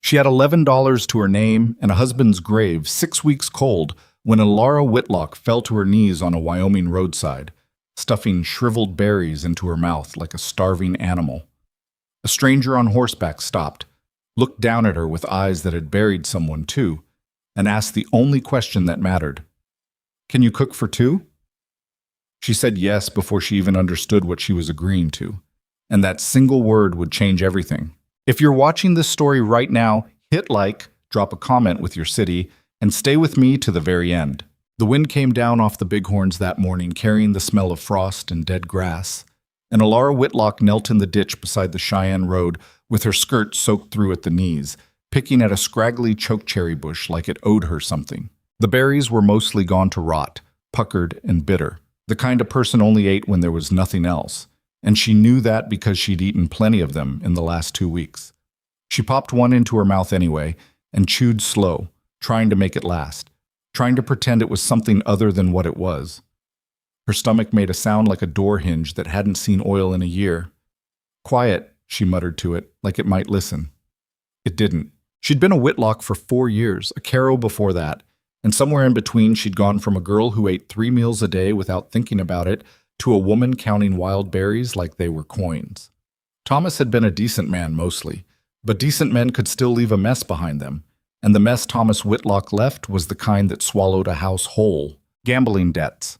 She had $11 to her name and a husband's grave 6 weeks cold when Alara Whitlock fell to her knees on a Wyoming roadside, stuffing shriveled berries into her mouth like a starving animal. A stranger on horseback stopped, looked down at her with eyes that had buried someone too, and asked the only question that mattered. "Can you cook for two?" She said yes before she even understood what she was agreeing to, and that single word would change everything. If you're watching this story right now, hit like, drop a comment with your city, and stay with me to the very end. The wind came down off the bighorns that morning, carrying the smell of frost and dead grass, and Alara Whitlock knelt in the ditch beside the Cheyenne Road with her skirt soaked through at the knees, picking at a scraggly chokecherry bush like it owed her something. The berries were mostly gone to rot, puckered and bitter, the kind a person only ate when there was nothing else, and she knew that because she'd eaten plenty of them in the last 2 weeks. She popped one into her mouth anyway and chewed slow, trying to make it last, trying to pretend it was something other than what it was. Her stomach made a sound like a door hinge that hadn't seen oil in a year. "Quiet," she muttered to it, like it might listen. It didn't. She'd been a Whitlock for 4 years, a Carroll before that, and somewhere in between she'd gone from a girl who ate 3 meals a day without thinking about it to a woman counting wild berries like they were coins. Thomas had been a decent man mostly, but decent men could still leave a mess behind them, and the mess Thomas Whitlock left was the kind that swallowed a house whole: gambling debts.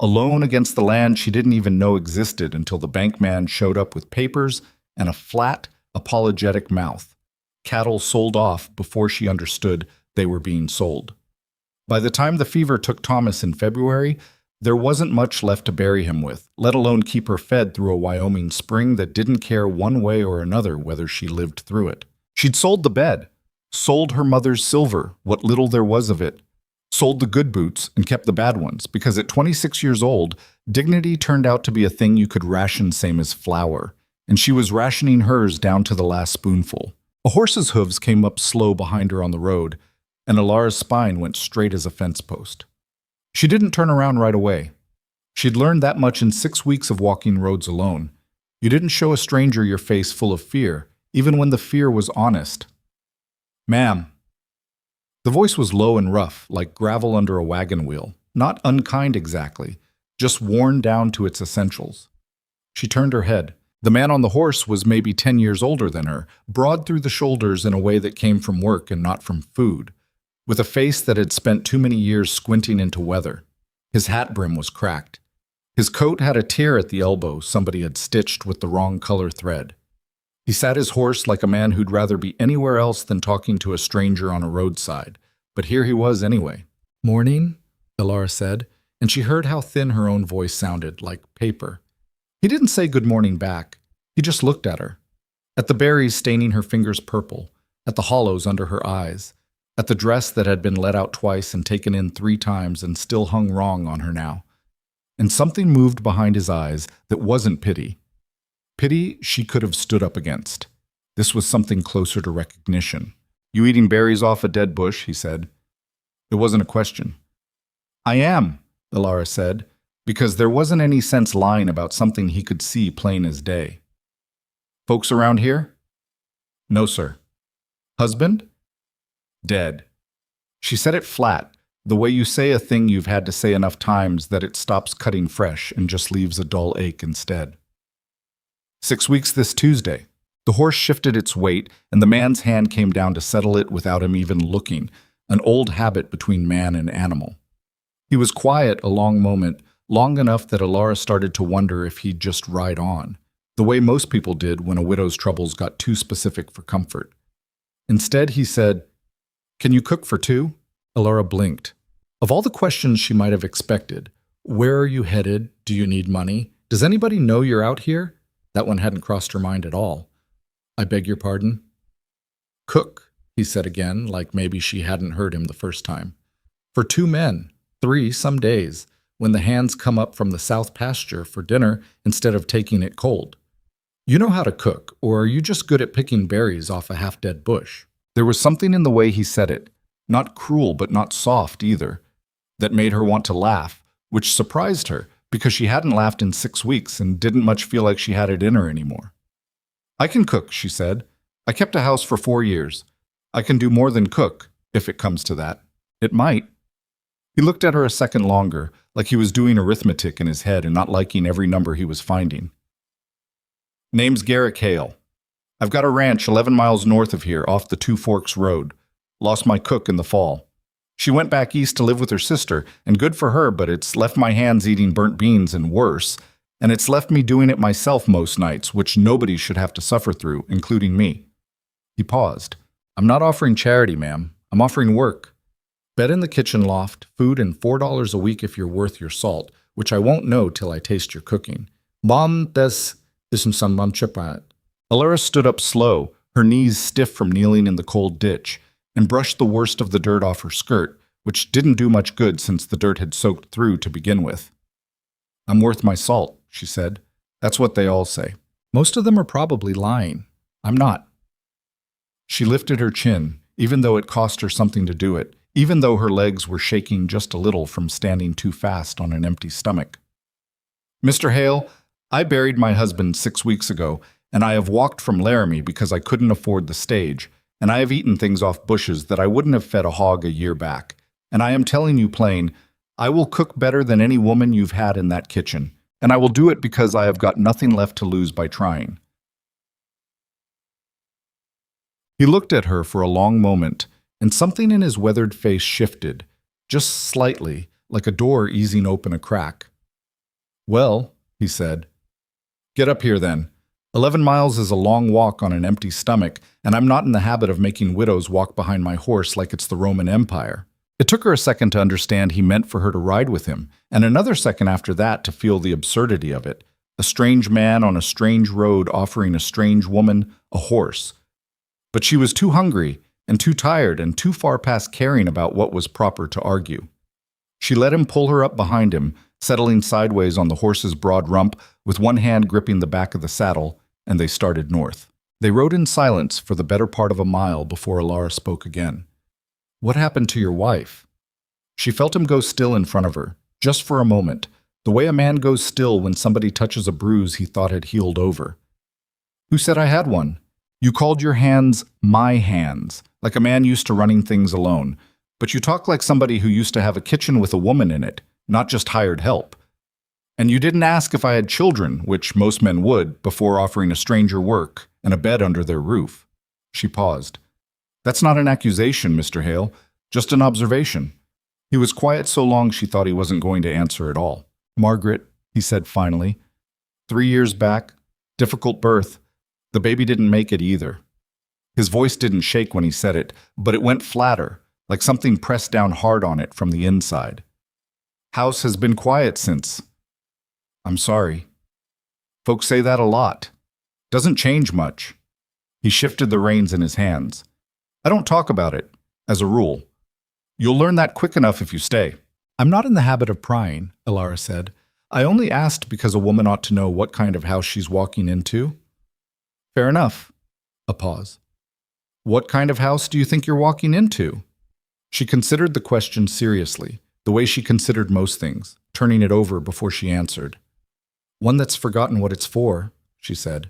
A loan against the land she didn't even know existed until the bank man showed up with papers and a flat, apologetic mouth. Cattle sold off before she understood they were being sold. By the time the fever took Thomas in February, there wasn't much left to bury him with, let alone keep her fed through a Wyoming spring that didn't care one way or another whether she lived through it. She'd sold the bed, sold her mother's silver, what little there was of it, sold the good boots and kept the bad ones, because at 26 years old, dignity turned out to be a thing you could ration same as flour, and she was rationing hers down to the last spoonful. A horse's hooves came up slow behind her on the road, and Alara's spine went straight as a fence post. She didn't turn around right away. She'd learned that much in 6 weeks of walking roads alone. You didn't show a stranger your face full of fear, even when the fear was honest. "Ma'am." The voice was low and rough, like gravel under a wagon wheel, not unkind exactly, just worn down to its essentials. She turned her head. The man on the horse was maybe 10 years older than her, broad through the shoulders in a way that came from work and not from food, with a face that had spent too many years squinting into weather. His hat brim was cracked. His coat had a tear at the elbow somebody had stitched with the wrong color thread. He sat his horse like a man who'd rather be anywhere else than talking to a stranger on a roadside, but here he was anyway. "Morning," Alara said, and she heard how thin her own voice sounded, like paper. He didn't say good morning back. He just looked at her, at the berries staining her fingers purple, at the hollows under her eyes, at the dress that had been let out twice and taken in 3 times and still hung wrong on her now. And something moved behind his eyes that wasn't pity. Pity she could have stood up against. This was something closer to recognition. "You eating berries off a dead bush?" he said. It wasn't a question. "I am," Alara said, because there wasn't any sense lying about something he could see plain as day. "Folks around here?" "No, sir." "Husband?" "Dead." She said it flat, the way you say a thing you've had to say enough times that it stops cutting fresh and just leaves a dull ache instead. 6 weeks this Tuesday. The horse shifted its weight, and the man's hand came down to settle it without him even looking, an old habit between man and animal. He was quiet a long moment, long enough that Alara started to wonder if he'd just ride on, the way most people did when a widow's troubles got too specific for comfort. Instead, he said, "Can you cook for two?" Alara blinked. Of all the questions she might have expected, "Where are you headed? Do you need money? Does anybody know you're out here?" That one hadn't crossed her mind at all. "I beg your pardon?" "Cook," he said again, like maybe she hadn't heard him the first time. "For 2 men, 3 some days, when the hands come up from the south pasture for dinner instead of taking it cold. You know how to cook, or are you just good at picking berries off a half-dead bush?" There was something in the way he said it, not cruel but not soft either, that made her want to laugh, which surprised her because she hadn't laughed in 6 weeks and didn't much feel like she had it in her anymore. "I can cook," she said. "I kept a house for 4 years. I can do more than cook, if it comes to that. It might. He looked at her a second longer, like he was doing arithmetic in his head and not liking every number he was finding. Name's Garrick Hale. I've got a ranch 11 miles north of here, off the Two Forks Road. Lost my cook in the fall. She went back east to live with her sister, and good for her, but it's left my hands eating burnt beans and worse, and it's left me doing it myself most nights, which nobody should have to suffer through, including me. He paused. I'm not offering charity, ma'am. I'm offering work. Bed in the kitchen loft, food, and $4 a week if you're worth your salt, which I won't know till I taste your cooking. Mom, this isn't some munchiprat. Alara stood up slow, her knees stiff from kneeling in the cold ditch, and brushed the worst of the dirt off her skirt, which didn't do much good since the dirt had soaked through to begin with. I'm worth my salt, she said. That's what they all say. Most of them are probably lying. I'm not. She lifted her chin, even though it cost her something to do it, even though her legs were shaking just a little from standing too fast on an empty stomach. Mr. Hale, I buried my husband 6 weeks ago, and I have walked from Laramie because I couldn't afford the stage, and I have eaten things off bushes that I wouldn't have fed a hog a year back. And I am telling you plain, I will cook better than any woman you've had in that kitchen, and I will do it because I have got nothing left to lose by trying. He looked at her for a long moment, and something in his weathered face shifted, just slightly, like a door easing open a crack. Well, he said, get up here then. 11 miles is a long walk on an empty stomach, and I'm not in the habit of making widows walk behind my horse like it's the Roman Empire. It took her a second to understand he meant for her to ride with him, and another second after that to feel the absurdity of it. A strange man on a strange road offering a strange woman a horse. But she was too hungry and too tired and too far past caring about what was proper to argue. She let him pull her up behind him, settling sideways on the horse's broad rump with one hand gripping the back of the saddle, and they started north. They rode in silence for the better part of a mile before Alara spoke again. What happened to your wife? She felt him go still in front of her, just for a moment, the way a man goes still when somebody touches a bruise he thought had healed over. Who said I had one? You called your hands my hands, like a man used to running things alone, but you talk like somebody who used to have a kitchen with a woman in it, not just hired help. And you didn't ask if I had children, which most men would, before offering a stranger work and a bed under their roof. She paused. That's not an accusation, Mr. Hale, just an observation. He was quiet so long she thought he wasn't going to answer at all. Margaret, he said finally, 3 years back, difficult birth. The baby didn't make it either. His voice didn't shake when he said it, but it went flatter, like something pressed down hard on it from the inside. House has been quiet since. I'm sorry. Folks say that a lot. Doesn't change much. He shifted the reins in his hands. I don't talk about it, as a rule. You'll learn that quick enough if you stay. I'm not in the habit of prying, Alara said. I only asked because a woman ought to know what kind of house she's walking into. Fair enough. A pause. What kind of house do you think you're walking into? She considered the question seriously, the way she considered most things, turning it over before she answered. One that's forgotten what it's for, she said.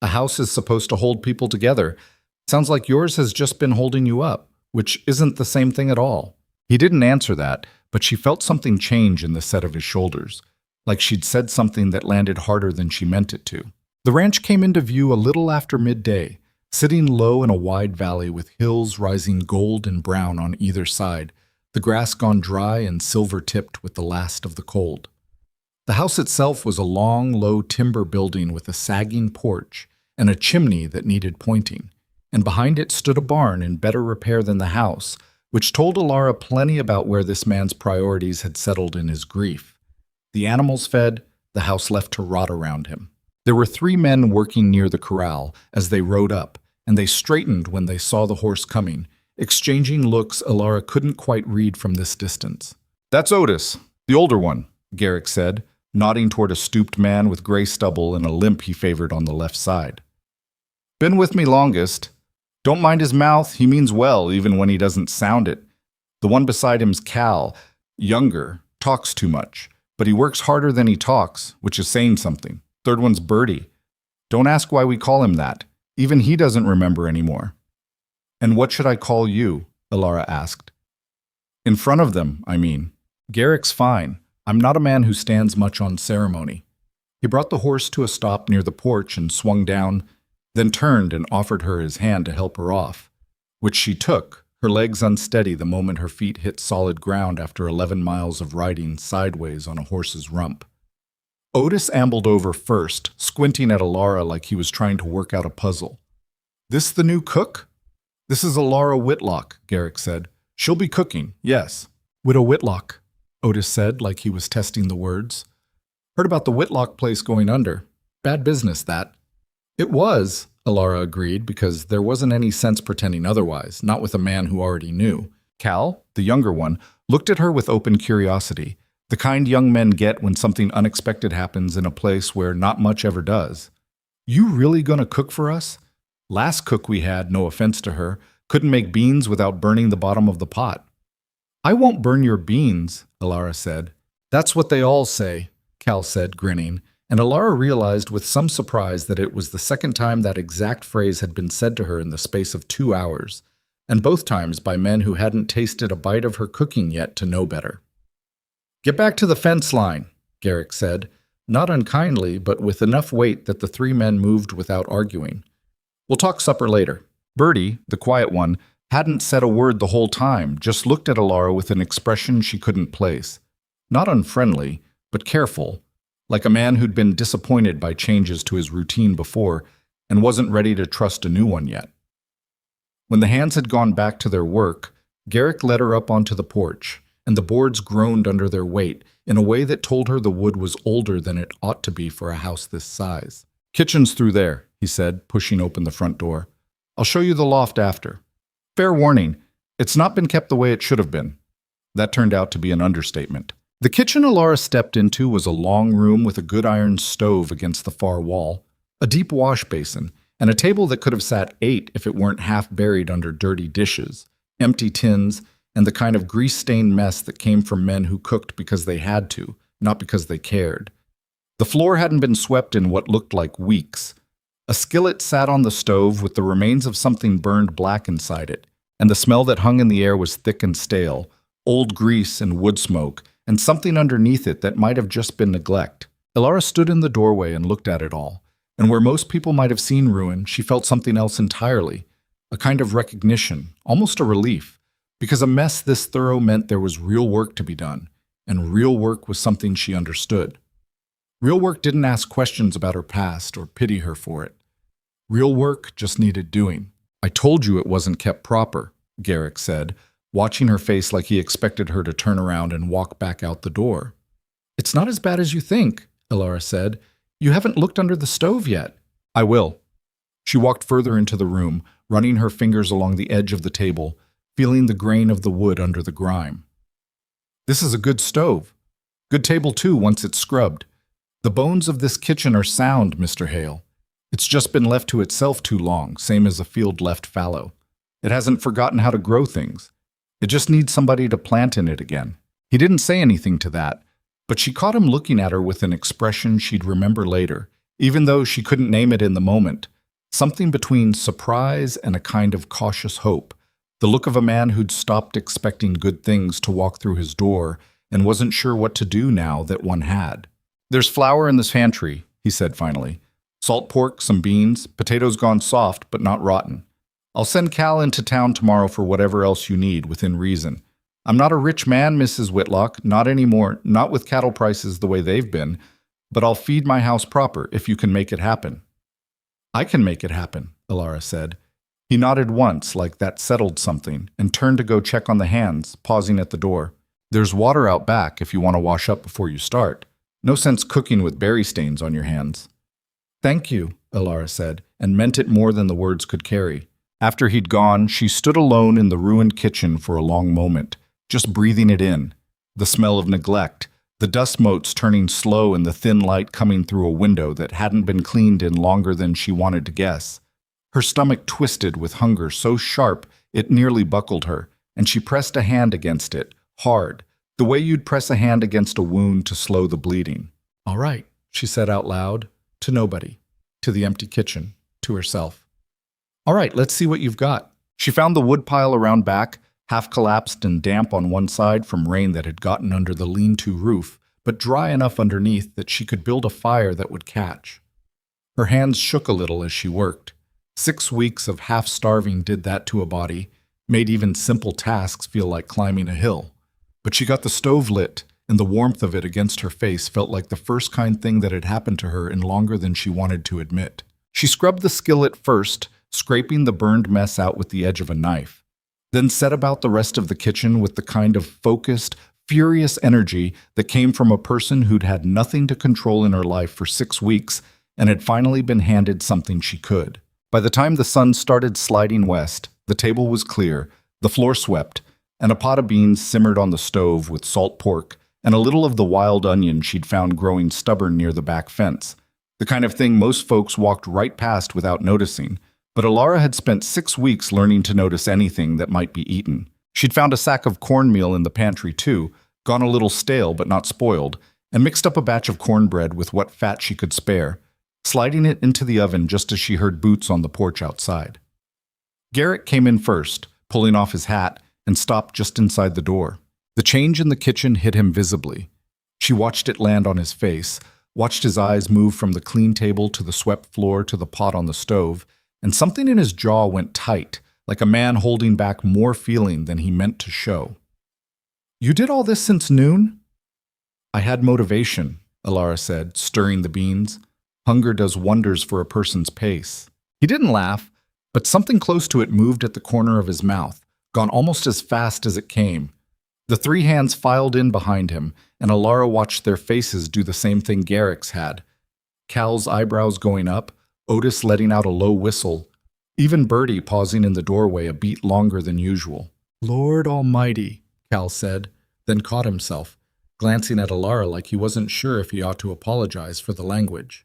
A house is supposed to hold people together. Sounds like yours has just been holding you up, which isn't the same thing at all. He didn't answer that, but she felt something change in the set of his shoulders, like she'd said something that landed harder than she meant it to. The ranch came into view a little after midday, sitting low in a wide valley with hills rising gold and brown on either side, the grass gone dry and silver-tipped with the last of the cold. The house itself was a long, low timber building with a sagging porch and a chimney that needed pointing, and behind it stood a barn in better repair than the house, which told Alara plenty about where this man's priorities had settled in his grief. The animals fed, the house left to rot around him. There were 3 men working near the corral as they rode up, and they straightened when they saw the horse coming, exchanging looks Alara couldn't quite read from this distance. That's Otis, the older one, Garrick said, nodding toward a stooped man with gray stubble and a limp he favored on the left side. Been with me longest. Don't mind his mouth, he means well even when he doesn't sound it. The one beside him's Cal, younger, talks too much, but he works harder than he talks, which is saying something. Third one's Birdie. Don't ask why we call him that. Even he doesn't remember anymore. And what should I call you? Alara asked. In front of them, I mean. Garrick's fine. I'm not a man who stands much on ceremony. He brought the horse to a stop near the porch and swung down, then turned and offered her his hand to help her off, which she took, her legs unsteady the moment her feet hit solid ground after 11 miles of riding sideways on a horse's rump. Otis ambled over first, squinting at Alara like he was trying to work out a puzzle. This the new cook? This is Alara Whitlock, Garrick said. She'll be cooking, yes. Widow Whitlock, Otis said like he was testing the words. Heard about the Whitlock place going under. Bad business, that. It was, Alara agreed, because there wasn't any sense pretending otherwise, not with a man who already knew. Cal, the younger one, looked at her with open curiosity, the kind young men get when something unexpected happens in a place where not much ever does. You really gonna cook for us? Last cook we had, no offense to her, couldn't make beans without burning the bottom of the pot. I won't burn your beans, Alara said. That's what they all say, Cal said, grinning, and Alara realized with some surprise that it was the second time that exact phrase had been said to her in the space of 2 hours, and both times by men who hadn't tasted a bite of her cooking yet to know better. Get back to the fence line, Garrick said, not unkindly, but with enough weight that the 3 men moved without arguing. We'll talk supper later. Bertie, the quiet one, hadn't said a word the whole time, just looked at Alara with an expression she couldn't place. Not unfriendly, but careful, like a man who'd been disappointed by changes to his routine before and wasn't ready to trust a new one yet. When the hands had gone back to their work, Garrick led her up onto the porch, and the boards groaned under their weight in a way that told her the wood was older than it ought to be for a house this size. Kitchen's through there, he said, pushing open the front door. I'll show you the loft after. Fair warning, it's not been kept the way it should have been. That turned out to be an understatement. The kitchen Alara stepped into was a long room with a good iron stove against the far wall, a deep wash basin, and a table that could have sat 8 if it weren't half buried under dirty dishes, empty tins, and the kind of grease-stained mess that came from men who cooked because they had to, not because they cared. The floor hadn't been swept in what looked like weeks. A skillet sat on the stove with the remains of something burned black inside it, and the smell that hung in the air was thick and stale, old grease and wood smoke, and something underneath it that might have just been neglect. Alara stood in the doorway and looked at it all, and where most people might have seen ruin, she felt something else entirely, a kind of recognition, almost a relief, because a mess this thorough meant there was real work to be done, and real work was something she understood. Real work didn't ask questions about her past or pity her for it. Real work just needed doing. I told you it wasn't kept proper, Garrick said, watching her face like he expected her to turn around and walk back out the door. It's not as bad as you think, Alara said. You haven't looked under the stove yet. I will. She walked further into the room, running her fingers along the edge of the table, feeling the grain of the wood under the grime. This is a good stove. Good table, too, once it's scrubbed. The bones of this kitchen are sound, Mr. Hale. It's just been left to itself too long, same as a field left fallow. It hasn't forgotten how to grow things. It just needs somebody to plant in it again. He didn't say anything to that, but she caught him looking at her with an expression she'd remember later, even though she couldn't name it in the moment. Something between surprise and a kind of cautious hope, the look of a man who'd stopped expecting good things to walk through his door and wasn't sure what to do now that one had. There's flour in this pantry, he said finally. Salt pork, some beans, potatoes gone soft but not rotten. I'll send Cal into town tomorrow for whatever else you need, within reason. I'm not a rich man, Mrs. Whitlock, not anymore, not with cattle prices the way they've been, but I'll feed my house proper if you can make it happen. I can make it happen, Alara said. He nodded once, like that settled something, and turned to go check on the hands, pausing at the door. There's water out back if you want to wash up before you start. No sense cooking with berry stains on your hands. Thank you, Alara said, and meant it more than the words could carry. After he'd gone, she stood alone in the ruined kitchen for a long moment, just breathing it in. The smell of neglect, the dust motes turning slow in the thin light coming through a window that hadn't been cleaned in longer than she wanted to guess. Her stomach twisted with hunger so sharp it nearly buckled her, and she pressed a hand against it, hard, the way you'd press a hand against a wound to slow the bleeding. All right, she said out loud, to nobody, to the empty kitchen, to herself. All right, let's see what you've got. She found the woodpile around back, half collapsed and damp on one side from rain that had gotten under the lean-to roof, but dry enough underneath that she could build a fire that would catch. Her hands shook a little as she worked. 6 weeks of half-starving did that to a body, made even simple tasks feel like climbing a hill. But she got the stove lit, and the warmth of it against her face felt like the first kind thing that had happened to her in longer than she wanted to admit. She scrubbed the skillet first, scraping the burned mess out with the edge of a knife, then set about the rest of the kitchen with the kind of focused, furious energy that came from a person who'd had nothing to control in her life for 6 weeks and had finally been handed something she could. By the time the sun started sliding west, the table was clear, the floor swept, and a pot of beans simmered on the stove with salt pork and a little of the wild onion she'd found growing stubborn near the back fence, the kind of thing most folks walked right past without noticing. But Alara had spent 6 weeks learning to notice anything that might be eaten. She'd found a sack of cornmeal in the pantry too, gone a little stale but not spoiled, and mixed up a batch of cornbread with what fat she could spare, sliding it into the oven just as she heard boots on the porch outside. Garrett came in first, pulling off his hat, and stopped just inside the door. The change in the kitchen hit him visibly. She watched it land on his face, watched his eyes move from the clean table to the swept floor to the pot on the stove, and something in his jaw went tight, like a man holding back more feeling than he meant to show. "You did all this since noon?" "I had motivation," Alara said, stirring the beans. Hunger does wonders for a person's pace. He didn't laugh, but something close to it moved at the corner of his mouth, gone almost as fast as it came. The 3 hands filed in behind him, and Alara watched their faces do the same thing Garrick's had. Cal's eyebrows going up, Otis letting out a low whistle, even Bertie pausing in the doorway a beat longer than usual. "Lord Almighty," Cal said, then caught himself, glancing at Alara like he wasn't sure if he ought to apologize for the language.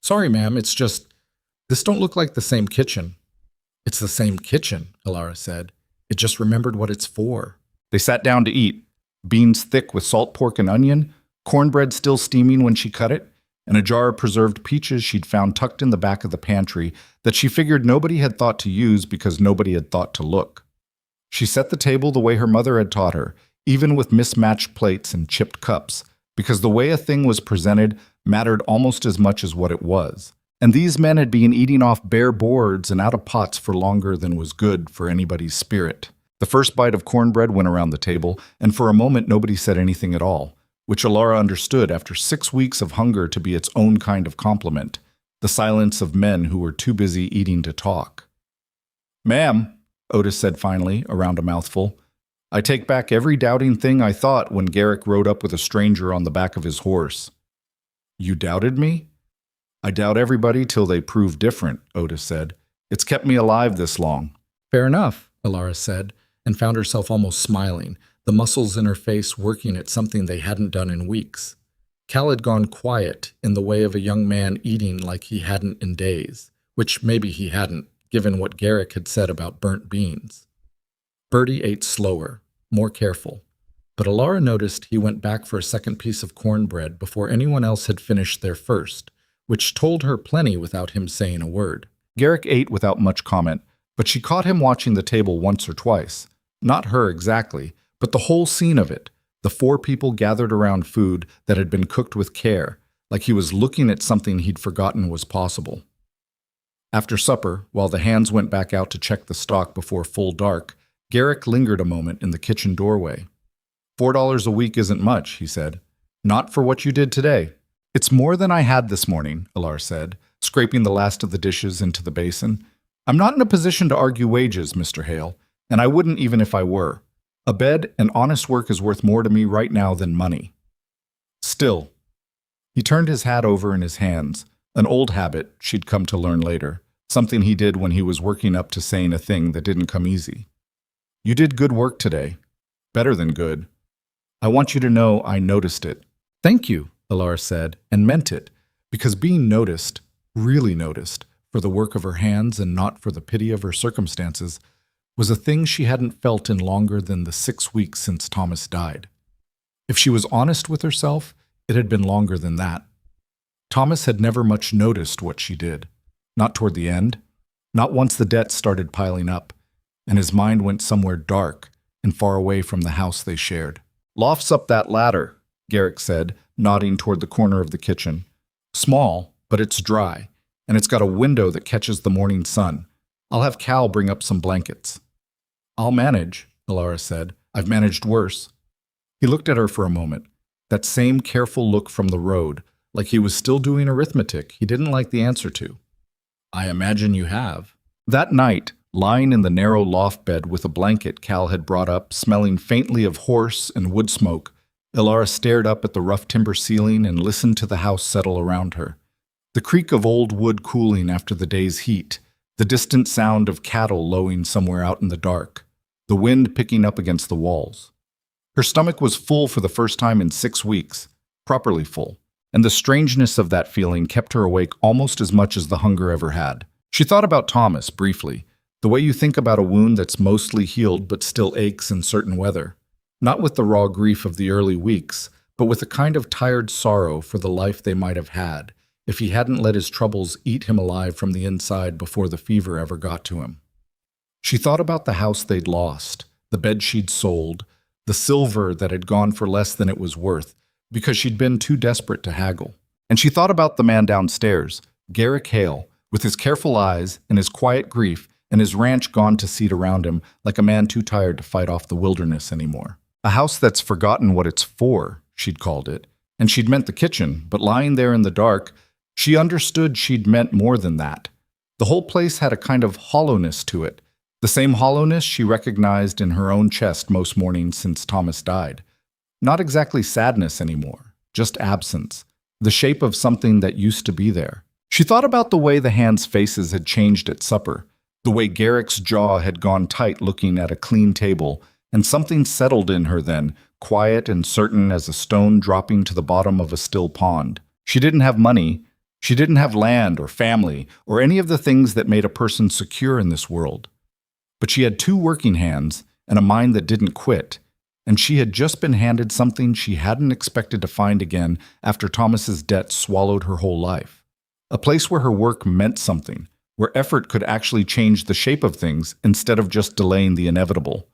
"Sorry, ma'am, it's just, this don't look like the same kitchen." "It's the same kitchen," Alara said. "It just remembered what it's for." They sat down to eat, beans thick with salt pork and onion, cornbread still steaming when she cut it, and a jar of preserved peaches she'd found tucked in the back of the pantry that she figured nobody had thought to use because nobody had thought to look. She set the table the way her mother had taught her, even with mismatched plates and chipped cups, because the way a thing was presented mattered almost as much as what it was. And these men had been eating off bare boards and out of pots for longer than was good for anybody's spirit. The first bite of cornbread went around the table, and for a moment nobody said anything at all, which Alara understood after 6 weeks of hunger to be its own kind of compliment, the silence of men who were too busy eating to talk. "Ma'am," Otis said finally, around a mouthful, "I take back every doubting thing I thought when Garrick rode up with a stranger on the back of his horse." "You doubted me?" "I doubt everybody till they prove different," Otis said. "It's kept me alive this long." "Fair enough," Alara said, and found herself almost smiling, the muscles in her face working at something they hadn't done in weeks. Cal had gone quiet in the way of a young man eating like he hadn't in days, which maybe he hadn't, given what Garrick had said about burnt beans. Bertie ate slower, more careful, but Alara noticed he went back for a second piece of cornbread before anyone else had finished their first, which told her plenty without him saying a word. Garrick ate without much comment, but she caught him watching the table once or twice. Not her exactly, but the whole scene of it, the 4 people gathered around food that had been cooked with care, like he was looking at something he'd forgotten was possible. After supper, while the hands went back out to check the stock before full dark, Garrick lingered a moment in the kitchen doorway. $4 a week isn't much," he said. "Not for what you did today." "It's more than I had this morning," Alara said, scraping the last of the dishes into the basin. "I'm not in a position to argue wages, Mr. Hale, and I wouldn't even if I were. A bed and honest work is worth more to me right now than money." Still, he turned his hat over in his hands, an old habit she'd come to learn later, something he did when he was working up to saying a thing that didn't come easy. "You did good work today. Better than good. I want you to know I noticed it." "Thank you," Alara said, and meant it, because being noticed, really noticed, for the work of her hands and not for the pity of her circumstances, was a thing she hadn't felt in longer than the 6 weeks since Thomas died. If she was honest with herself, it had been longer than that. Thomas had never much noticed what she did. Not toward the end. Not once the debt started piling up. and his mind went somewhere dark and far away from the house they shared. "Loft's up that ladder," Garrick said, nodding toward the corner of the kitchen. "Small, but it's dry, and it's got a window that catches the morning sun. I'll have Cal bring up some blankets." "I'll manage," Alara said. "I've managed worse." He looked at her for a moment, that same careful look from the road, like he was still doing arithmetic he didn't like the answer to. "I imagine you have." That night, lying in the narrow loft bed with a blanket Cal had brought up, smelling faintly of horse and wood smoke, Alara stared up at the rough timber ceiling and listened to the house settle around her. The creak of old wood cooling after the day's heat, the distant sound of cattle lowing somewhere out in the dark, the wind picking up against the walls. Her stomach was full for the first time in 6 weeks, properly full, and the strangeness of that feeling kept her awake almost as much as the hunger ever had. She thought about Thomas, briefly, the way you think about a wound that's mostly healed but still aches in certain weather. Not with the raw grief of the early weeks, but with a kind of tired sorrow for the life they might have had if he hadn't let his troubles eat him alive from the inside before the fever ever got to him. She thought about the house they'd lost, the bed she'd sold, the silver that had gone for less than it was worth, because she'd been too desperate to haggle. And she thought about the man downstairs, Garrick Hale, with his careful eyes and his quiet grief and his ranch gone to seed around him like a man too tired to fight off the wilderness anymore. A house that's forgotten what it's for, she'd called it, and she'd meant the kitchen, but lying there in the dark, she understood she'd meant more than that. The whole place had a kind of hollowness to it, the same hollowness she recognized in her own chest most mornings since Thomas died. Not exactly sadness anymore, just absence, the shape of something that used to be there. She thought about the way the hands' faces had changed at supper, the way Garrick's jaw had gone tight looking at a clean table, and something settled in her then, quiet and certain as a stone dropping to the bottom of a still pond. She didn't have money. She didn't have land or family or any of the things that made a person secure in this world. But she had 2 working hands and a mind that didn't quit, and she had just been handed something she hadn't expected to find again after Thomas's debt swallowed her whole life. A place where her work meant something, where effort could actually change the shape of things instead of just delaying the inevitable.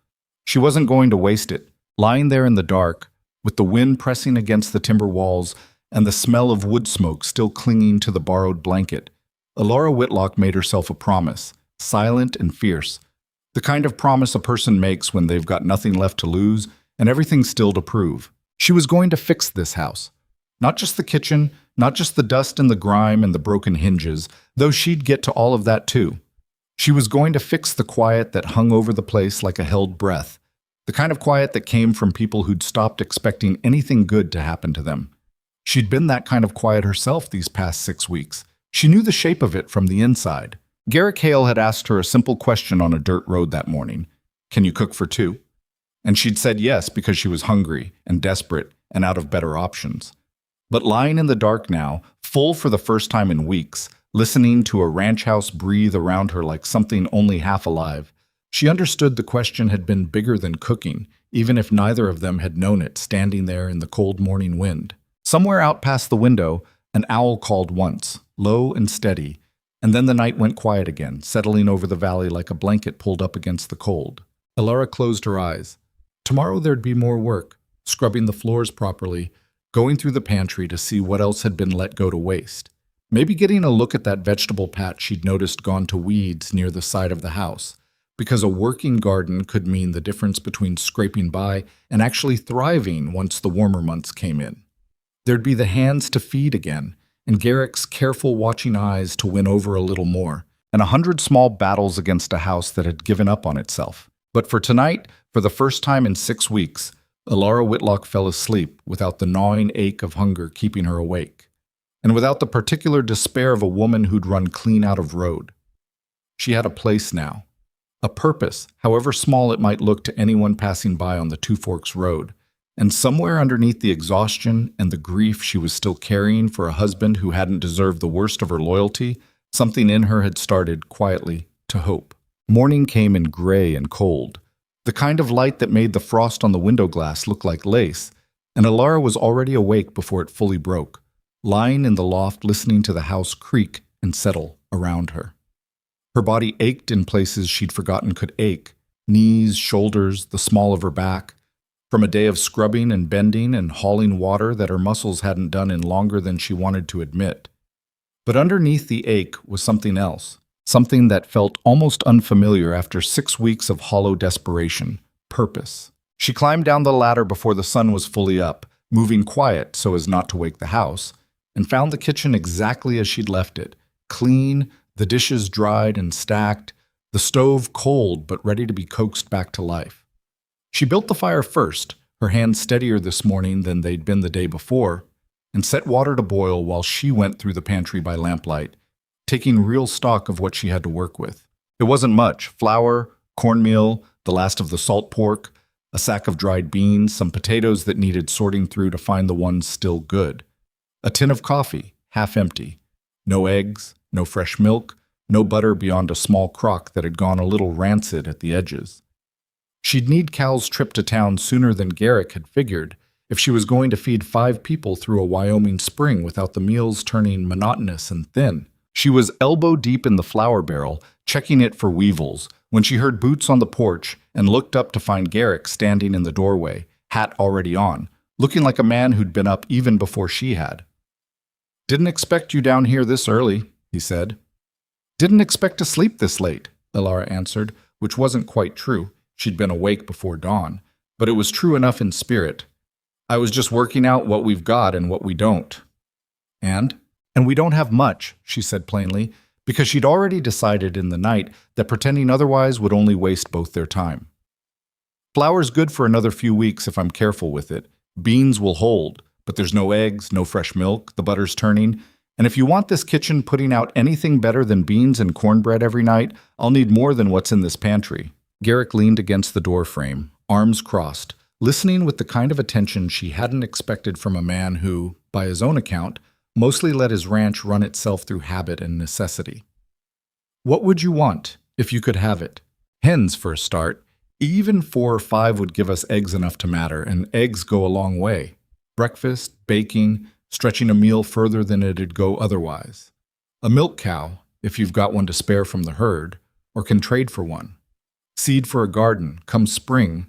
She wasn't going to waste it, lying there in the dark, with the wind pressing against the timber walls and the smell of wood smoke still clinging to the borrowed blanket. Alara Whitlock made herself a promise, silent and fierce, the kind of promise a person makes when they've got nothing left to lose and everything still to prove. She was going to fix this house. Not just the kitchen, not just the dust and the grime and the broken hinges, though she'd get to all of that too. She was going to fix the quiet that hung over the place like a held breath, the kind of quiet that came from people who'd stopped expecting anything good to happen to them. She'd been that kind of quiet herself these past 6 weeks. She knew the shape of it from the inside. Garrick Hale had asked her a simple question on a dirt road that morning. "Can you cook for 2?" And she'd said yes because she was hungry and desperate and out of better options. But lying in the dark now, full for the first time in weeks, listening to a ranch house breathe around her like something only half alive, she understood the question had been bigger than cooking, even if neither of them had known it standing there in the cold morning wind. Somewhere out past the window, an owl called once, low and steady, and then the night went quiet again, settling over the valley like a blanket pulled up against the cold. Alara closed her eyes. Tomorrow there'd be more work, scrubbing the floors properly, going through the pantry to see what else had been let go to waste. Maybe getting a look at that vegetable patch she'd noticed gone to weeds near the side of the house, because a working garden could mean the difference between scraping by and actually thriving once the warmer months came in. There'd be the hands to feed again, and Garrick's careful watching eyes to win over a little more, and 100 small battles against a house that had given up on itself. But for tonight, for the first time in 6 weeks, Alara Whitlock fell asleep without the gnawing ache of hunger keeping her awake, and without the particular despair of a woman who'd run clean out of road. She had a place now, a purpose, however small it might look to anyone passing by on the Two Forks Road, and somewhere underneath the exhaustion and the grief she was still carrying for a husband who hadn't deserved the worst of her loyalty, something in her had started, quietly, to hope. Morning came in gray and cold, the kind of light that made the frost on the window glass look like lace, and Alara was already awake before it fully broke, lying in the loft listening to the house creak and settle around her. Her body ached in places she'd forgotten could ache, knees, shoulders, the small of her back, from a day of scrubbing and bending and hauling water that her muscles hadn't done in longer than she wanted to admit. But underneath the ache was something else, something that felt almost unfamiliar after 6 weeks of hollow desperation, purpose. She climbed down the ladder before the sun was fully up, moving quiet so as not to wake the house, and found the kitchen exactly as she'd left it, clean, the dishes dried and stacked, the stove cold but ready to be coaxed back to life. She built the fire first, her hands steadier this morning than they'd been the day before, and set water to boil while she went through the pantry by lamplight, taking real stock of what she had to work with. It wasn't much: flour, cornmeal, the last of the salt pork, a sack of dried beans, some potatoes that needed sorting through to find the ones still good, a tin of coffee, half empty, no eggs, no fresh milk, no butter beyond a small crock that had gone a little rancid at the edges. She'd need Cal's trip to town sooner than Garrick had figured if she was going to feed 5 people through a Wyoming spring without the meals turning monotonous and thin. She was elbow deep in the flour barrel, checking it for weevils, when she heard boots on the porch and looked up to find Garrick standing in the doorway, hat already on, looking like a man who'd been up even before she had. "Didn't expect you down here this early," he said. "Didn't expect to sleep this late," Elara answered, which wasn't quite true. She'd been awake before dawn, but it was true enough in spirit. "I was just working out what we've got and what we don't." And we don't have much," she said plainly, because she'd already decided in the night that pretending otherwise would only waste both their time. "Flour's good for another few weeks if I'm careful with it. Beans will hold, but there's no eggs, no fresh milk, the butter's turning, and if you want this kitchen putting out anything better than beans and cornbread every night, I'll need more than what's in this pantry." Garrick leaned against the door frame, arms crossed, listening with the kind of attention she hadn't expected from a man who, by his own account, mostly let his ranch run itself through habit and necessity. "What would you want, if you could have it?" "Hens for a start. Even 4 or 5 would give us eggs enough to matter, and eggs go a long way. Breakfast, baking, stretching a meal further than it'd go otherwise. A milk cow, if you've got one to spare from the herd, or can trade for one. Seed for a garden, come spring.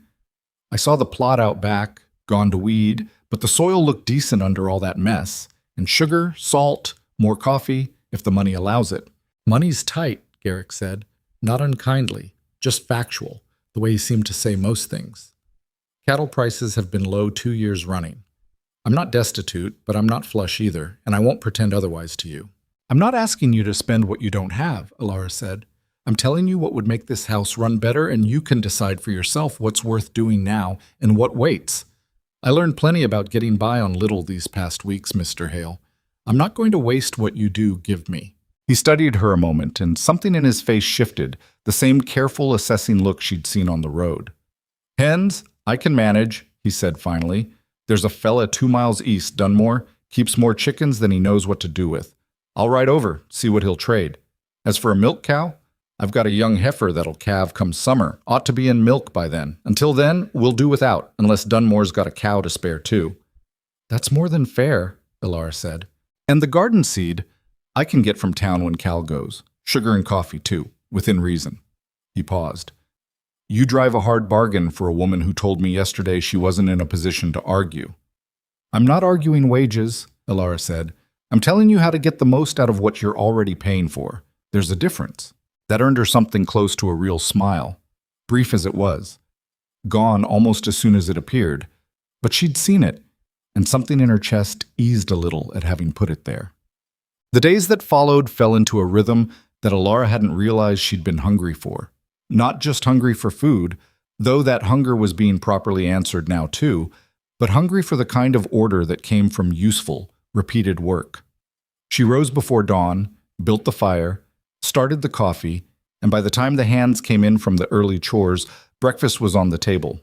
I saw the plot out back, gone to weed, but the soil looked decent under all that mess. And sugar, salt, more coffee, if the money allows it." "Money's tight," Garrick said, not unkindly, just factual, the way he seemed to say most things. "Cattle prices have been low 2 years running. I'm not destitute, but I'm not flush either, and I won't pretend otherwise to you." "I'm not asking you to spend what you don't have," Elara said. "I'm telling you what would make this house run better, and you can decide for yourself what's worth doing now and what waits. I learned plenty about getting by on little these past weeks, Mr. Hale. I'm not going to waste what you do give me." He studied her a moment, and something in his face shifted, the same careful, assessing look she'd seen on the road. "Hens, I can manage," he said finally. "There's a fella 2 miles east, Dunmore, keeps more chickens than he knows what to do with. I'll ride over, see what he'll trade. As for a milk cow, I've got a young heifer that'll calve come summer, ought to be in milk by then. Until then, we'll do without, unless Dunmore's got a cow to spare too." "That's more than fair," Elara said. "And the garden seed I can get from town when Cal goes. Sugar and coffee too, within reason." He paused. "You drive a hard bargain for a woman who told me yesterday she wasn't in a position to argue." "I'm not arguing wages," Elara said. "I'm telling you how to get the most out of what you're already paying for. There's a difference." That earned her something close to a real smile, brief as it was, gone almost as soon as it appeared, but she'd seen it, and something in her chest eased a little at having put it there. The days that followed fell into a rhythm that Elara hadn't realized she'd been hungry for. Not just hungry for food, though that hunger was being properly answered now too, but hungry for the kind of order that came from useful, repeated work. She rose before dawn, built the fire, started the coffee, and by the time the hands came in from the early chores, breakfast was on the table.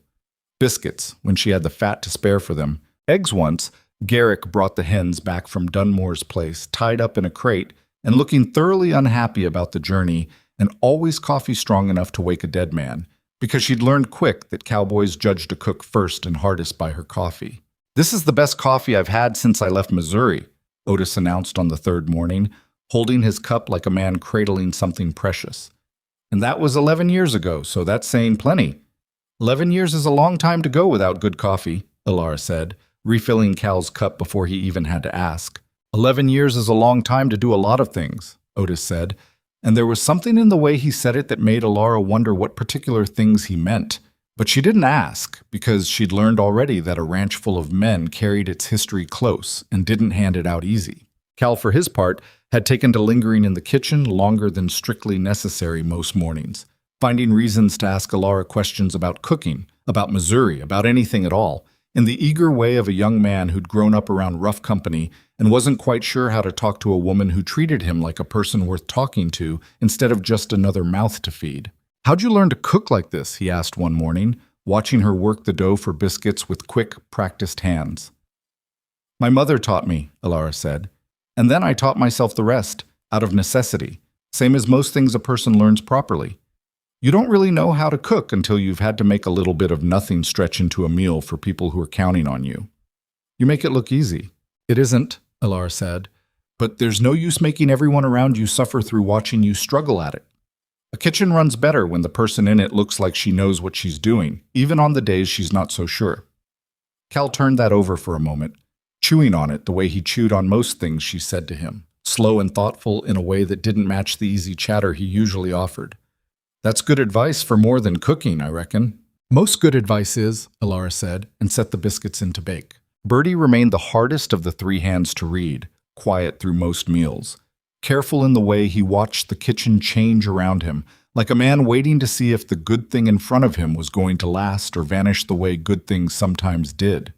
Biscuits, when she had the fat to spare for them. Eggs once, Garrick brought the hens back from Dunmore's place, tied up in a crate, and looking thoroughly unhappy about the journey, and always coffee strong enough to wake a dead man, because she'd learned quick that cowboys judged a cook first and hardest by her coffee. "This is the best coffee I've had since I left Missouri," Otis announced on the 3rd morning, holding his cup like a man cradling something precious. And that was 11 years ago, so that's saying plenty. 11 years is a long time to go without good coffee, Alara said, refilling Cal's cup before he even had to ask. 11 years is a long time to do a lot of things, Otis said, and there was something in the way he said it that made Alara wonder what particular things he meant. But she didn't ask, because she'd learned already that a ranch full of men carried its history close and didn't hand it out easy. Cal, for his part, had taken to lingering in the kitchen longer than strictly necessary most mornings, finding reasons to ask Alara questions about cooking, about Missouri, about anything at all, in the eager way of a young man who'd grown up around rough company and wasn't quite sure how to talk to a woman who treated him like a person worth talking to instead of just another mouth to feed. "How'd you learn to cook like this?" he asked one morning, watching her work the dough for biscuits with quick, practiced hands. "My mother taught me," Alara said. "And then I taught myself the rest, out of necessity, same as most things a person learns properly. You don't really know how to cook until you've had to make a little bit of nothing stretch into a meal for people who are counting on you. You make it look easy." "It isn't," Alara said, "but there's no use making everyone around you suffer through watching you struggle at it. A kitchen runs better when the person in it looks like she knows what she's doing, even on the days she's not so sure." Cal turned that over for a moment, chewing on it the way he chewed on most things she said to him, slow and thoughtful in a way that didn't match the easy chatter he usually offered. "That's good advice for more than cooking, I reckon." "Most good advice is," Alara said, and set the biscuits in to bake. Bertie remained the hardest of the three hands to read, quiet through most meals, careful in the way he watched the kitchen change around him, like a man waiting to see if the good thing in front of him was going to last or vanish the way good things sometimes did.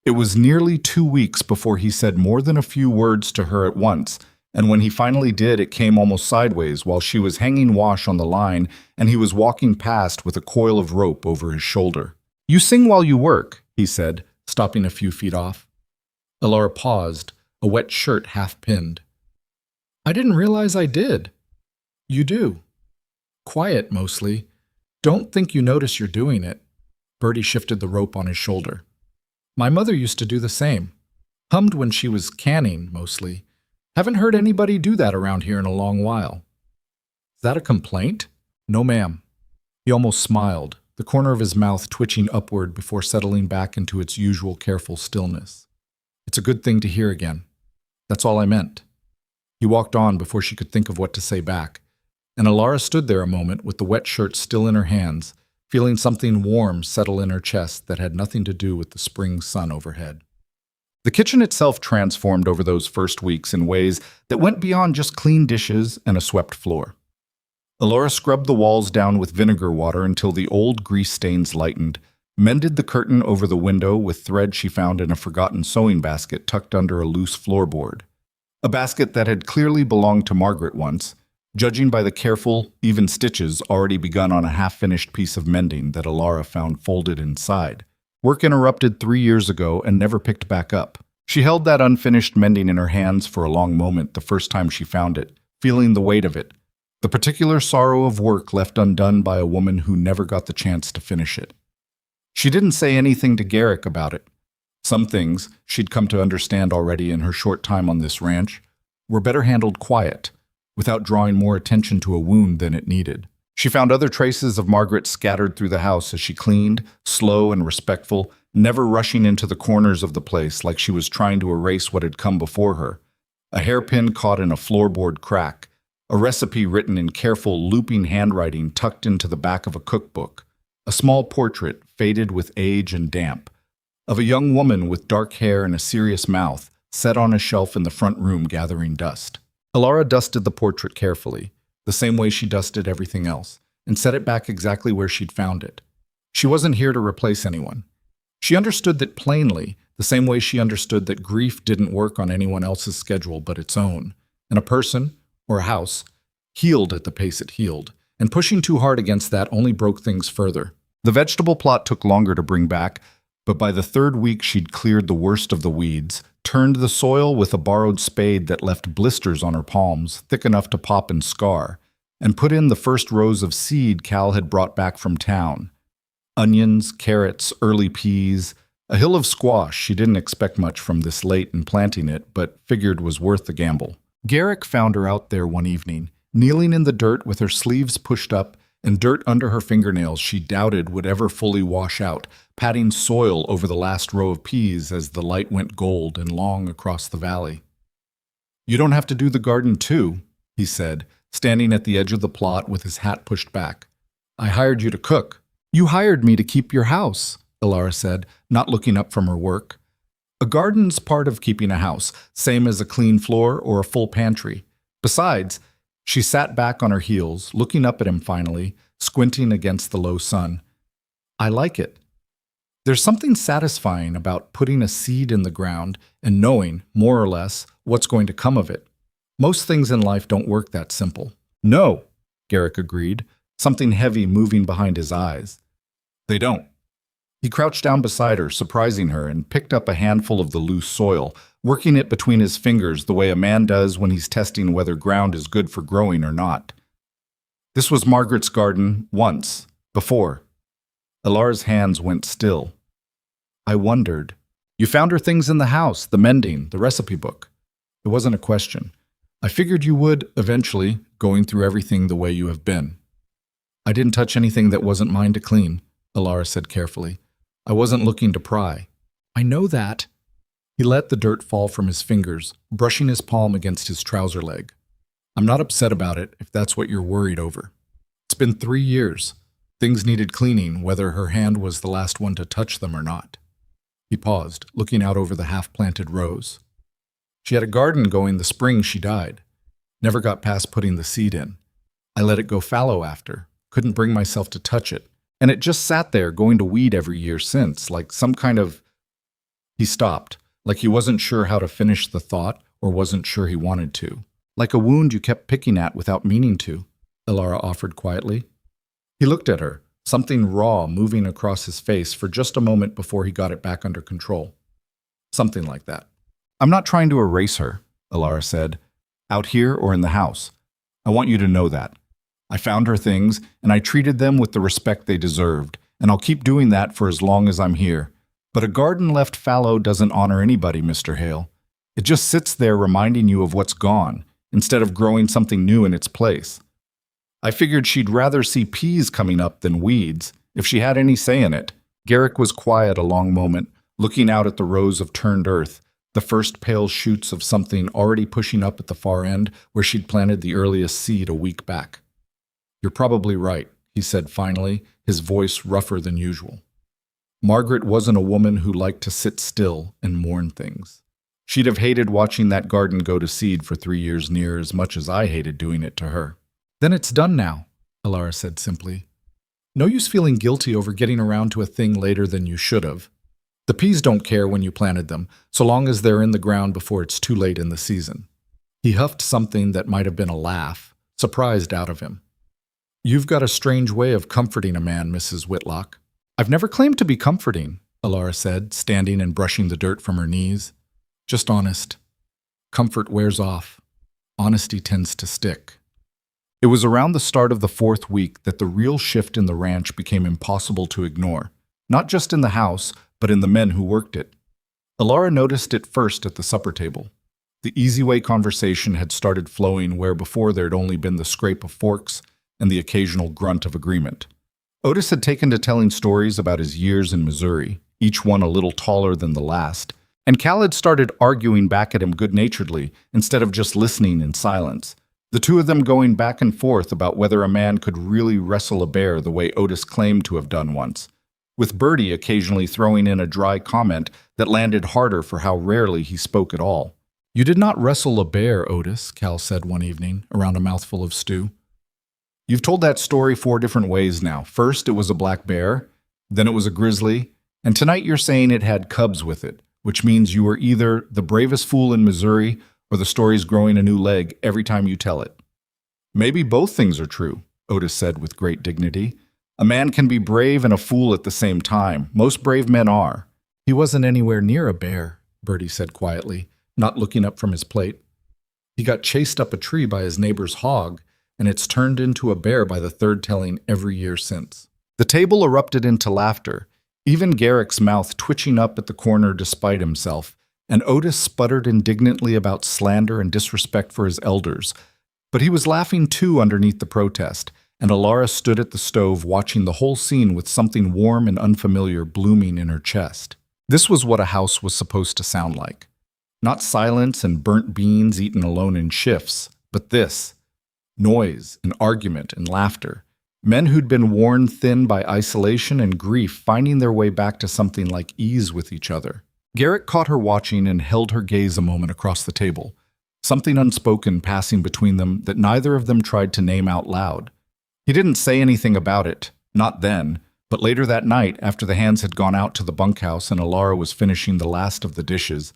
It was nearly 2 weeks before he said more than a few words to her at once, and when he finally did, it came almost sideways while she was hanging wash on the line and he was walking past with a coil of rope over his shoulder. "You sing while you work," he said, stopping a few feet off. Alara paused, a wet shirt half pinned. "I didn't realize I did." "You do. Quiet, mostly. Don't think you notice you're doing it." Bertie shifted the rope on his shoulder. "My mother used to do the same. Hummed when she was canning, mostly. Haven't heard anybody do that around here in a long while." "Is that a complaint?" "No, ma'am." He almost smiled, the corner of his mouth twitching upward before settling back into its usual careful stillness. "It's a good thing to hear again. That's all I meant." He walked on before she could think of what to say back, and Alara stood there a moment with the wet shirt still in her hands, feeling something warm settle in her chest that had nothing to do with the spring sun overhead. The kitchen itself transformed over those first weeks in ways that went beyond just clean dishes and a swept floor. Alara scrubbed the walls down with vinegar water until the old grease stains lightened, mended the curtain over the window with thread she found in a forgotten sewing basket tucked under a loose floorboard. A basket that had clearly belonged to Margaret once, judging by the careful, even stitches already begun on a half-finished piece of mending that Alara found folded inside. Work interrupted 3 years ago and never picked back up. She held that unfinished mending in her hands for a long moment the first time she found it, feeling the weight of it, the particular sorrow of work left undone by a woman who never got the chance to finish it. She didn't say anything to Garrick about it. Some things, she'd come to understand already in her short time on this ranch, were better handled quiet, without drawing more attention to a wound than it needed. She found other traces of Margaret scattered through the house as she cleaned, slow and respectful, never rushing into the corners of the place like she was trying to erase what had come before her. A hairpin caught in a floorboard crack, a recipe written in careful, looping handwriting tucked into the back of a cookbook, a small portrait, faded with age and damp, of a young woman with dark hair and a serious mouth, set on a shelf in the front room gathering dust. Alara dusted the portrait carefully, the same way she dusted everything else, and set it back exactly where she'd found it. She wasn't here to replace anyone. She understood that plainly, the same way she understood that grief didn't work on anyone else's schedule but its own, and a person, or a house, healed at the pace it healed, and pushing too hard against that only broke things further. The vegetable plot took longer to bring back, but by the 3rd week she'd cleared the worst of the weeds, turned the soil with a borrowed spade that left blisters on her palms, thick enough to pop and scar, and put in the first rows of seed Cal had brought back from town. Onions, carrots, early peas, a hill of squash she didn't expect much from this late in planting it, but figured was worth the gamble. Garrick found her out there one evening, Kneeling in the dirt with her sleeves pushed up and dirt under her fingernails she doubted would ever fully wash out, patting soil over the last row of peas as the light went gold and long across the valley. "You don't have to do the garden too," he said, standing at the edge of the plot with his hat pushed back. "I hired you to cook." "You hired me to keep your house," Ilara said, not looking up from her work. "A garden's part of keeping a house, same as a clean floor or a full pantry. Besides," she sat back on her heels, looking up at him finally, squinting against the low sun, "I like it. There's something satisfying about putting a seed in the ground and knowing, more or less, what's going to come of it. Most things in life don't work that simple." "No," Garrick agreed, something heavy moving behind his eyes. "They don't." He crouched down beside her, surprising her, and picked up a handful of the loose soil, working it between his fingers the way a man does when he's testing whether ground is good for growing or not. "This was Margaret's garden once, before." Ilara's hands went still. "I wondered. You found her things in the house, the mending, the recipe book." It wasn't a question. "I figured you would, eventually, going through everything the way you have been." "I didn't touch anything that wasn't mine to clean," Ilara said carefully. "I wasn't looking to pry." "I know that." He let the dirt fall from his fingers, brushing his palm against his trouser leg. "I'm not upset about it, if that's what you're worried over. It's been 3 years. Things needed cleaning, whether her hand was the last one to touch them or not." He paused, looking out over the half-planted rows. "She had a garden going the spring she died. Never got past putting the seed in. I let it go fallow after, couldn't bring myself to touch it, and it just sat there going to weed every year since, like some kind of—" He stopped, like he wasn't sure how to finish the thought or wasn't sure he wanted to. "Like a wound you kept picking at without meaning to," Ilara offered quietly. He looked at her, something raw moving across his face for just a moment before he got it back under control. "Something like that." "I'm not trying to erase her," Ilara said, "out here or in the house. I want you to know that. I found her things, and I treated them with the respect they deserved, and I'll keep doing that for as long as I'm here. But a garden left fallow doesn't honor anybody, Mr. Hale. It just sits there reminding you of what's gone, instead of growing something new in its place. I figured she'd rather see peas coming up than weeds, if she had any say in it." Garrick was quiet a long moment, looking out at the rows of turned earth, the first pale shoots of something already pushing up at the far end where she'd planted the earliest seed a week back. "You're probably right," he said finally, his voice rougher than usual. "Margaret wasn't a woman who liked to sit still and mourn things. She'd have hated watching that garden go to seed for 3 years near as much as I hated doing it to her." "Then it's done now," Ilara said simply. "No use feeling guilty over getting around to a thing later than you should have. The peas don't care when you planted them, so long as they're in the ground before it's too late in the season." He huffed something that might have been a laugh, surprised out of him. "You've got a strange way of comforting a man, Mrs. Whitlock." "I've never claimed to be comforting," Ilara said, standing and brushing the dirt from her knees. "Just honest. Comfort wears off. Honesty tends to stick." It was around the start of the 4th week that the real shift in the ranch became impossible to ignore, not just in the house, but in the men who worked it. Ilara noticed it first at the supper table. The easy-way conversation had started flowing where before there'd only been the scrape of forks and the occasional grunt of agreement. Otis had taken to telling stories about his years in Missouri, each one a little taller than the last, and Cal had started arguing back at him good-naturedly instead of just listening in silence, the two of them going back and forth about whether a man could really wrestle a bear the way Otis claimed to have done once, with Bertie occasionally throwing in a dry comment that landed harder for how rarely he spoke at all. "You did not wrestle a bear, Otis," Cal said one evening, around a mouthful of stew. "You've told that story 4 different ways now. First, it was a black bear, then it was a grizzly, and tonight you're saying it had cubs with it, which means you were either the bravest fool in Missouri or the story's growing a new leg every time you tell it." "Maybe both things are true," Otis said with great dignity. "A man can be brave and a fool at the same time. Most brave men are." "He wasn't anywhere near a bear," Bertie said quietly, not looking up from his plate. "He got chased up a tree by his neighbor's hog, and it's turned into a bear by the 3rd telling every year since." The table erupted into laughter, even Garrick's mouth twitching up at the corner despite himself, and Otis sputtered indignantly about slander and disrespect for his elders, But he was laughing too underneath the protest, and Alara stood at the stove watching the whole scene with something warm and unfamiliar blooming in her chest. This was what a house was supposed to sound like. Not silence and burnt beans eaten alone in shifts, but this: noise and argument and laughter. Men who'd been worn thin by isolation and grief finding their way back to something like ease with each other. Garrick caught her watching and held her gaze a moment across the table, something unspoken passing between them that neither of them tried to name out loud. He didn't say anything about it, not then, but later that night, after the hands had gone out to the bunkhouse and Alara was finishing the last of the dishes,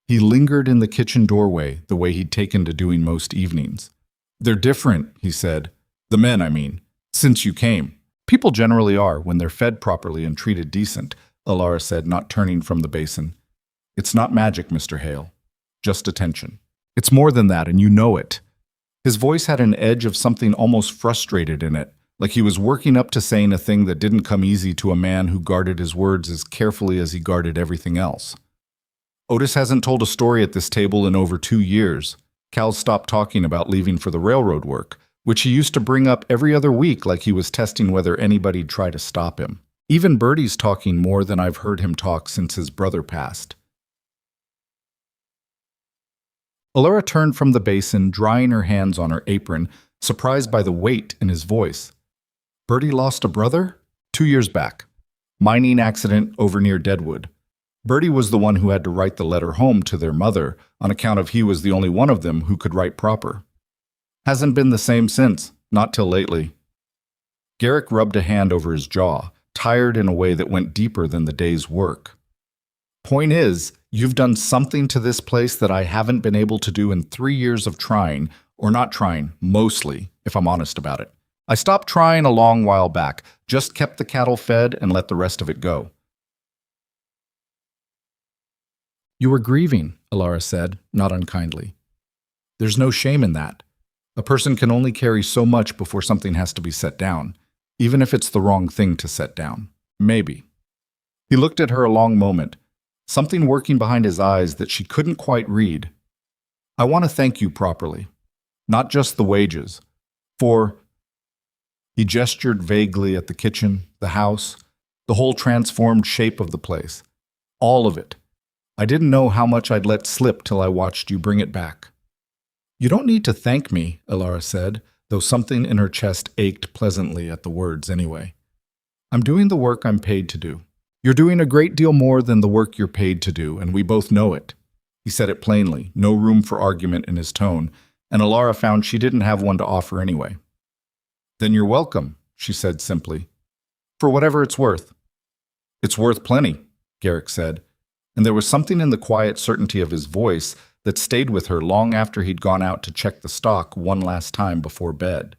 he lingered in the kitchen doorway the way he'd taken to doing most evenings. "They're different," he said. "The men, I mean. Since you came." "People generally are when they're fed properly and treated decent," Alara said, not turning from the basin. "It's not magic, Mr. Hale. Just attention. It's more than that, and you know it." His voice had an edge of something almost frustrated in it, like he was working up to saying a thing that didn't come easy to a man who guarded his words as carefully as he guarded everything else. "Otis hasn't told a story at this table in over 2 years. Cal stopped talking about leaving for the railroad work, which he used to bring up every other week like he was testing whether anybody'd try to stop him. Even Bertie's talking more than I've heard him talk since his brother passed." Alara turned from the basin, drying her hands on her apron, surprised by the weight in his voice. "Bertie lost a brother? 2 years back. Mining accident over near Deadwood. Bertie was the one who had to write the letter home to their mother on account of he was the only one of them who could write proper. Hasn't been the same since, not till lately." Garrick rubbed a hand over his jaw, tired in a way that went deeper than the day's work. "Point is, you've done something to this place that I haven't been able to do in 3 years of trying, or not trying, mostly, if I'm honest about it. I stopped trying a long while back, just kept the cattle fed and let the rest of it go." "You were grieving," Alara said, not unkindly. "There's no shame in that. A person can only carry so much before something has to be set down, even if it's the wrong thing to set down. Maybe." He looked at her a long moment, something working behind his eyes that she couldn't quite read. "I want to thank you properly. Not just the wages. For..." He gestured vaguely at the kitchen, the house, the whole transformed shape of the place. "All of it. I didn't know how much I'd let slip till I watched you bring it back." "You don't need to thank me," Alara said, though something in her chest ached pleasantly at the words anyway. "I'm doing the work I'm paid to do. You're doing a great deal more than the work you're paid to do, and we both know it." He said it plainly, no room for argument in his tone, and Alara found she didn't have one to offer anyway. "Then you're welcome," she said simply. "For whatever it's worth." "It's worth plenty," Garrick said, and there was something in the quiet certainty of his voice that stayed with her long after he'd gone out to check the stock one last time before bed.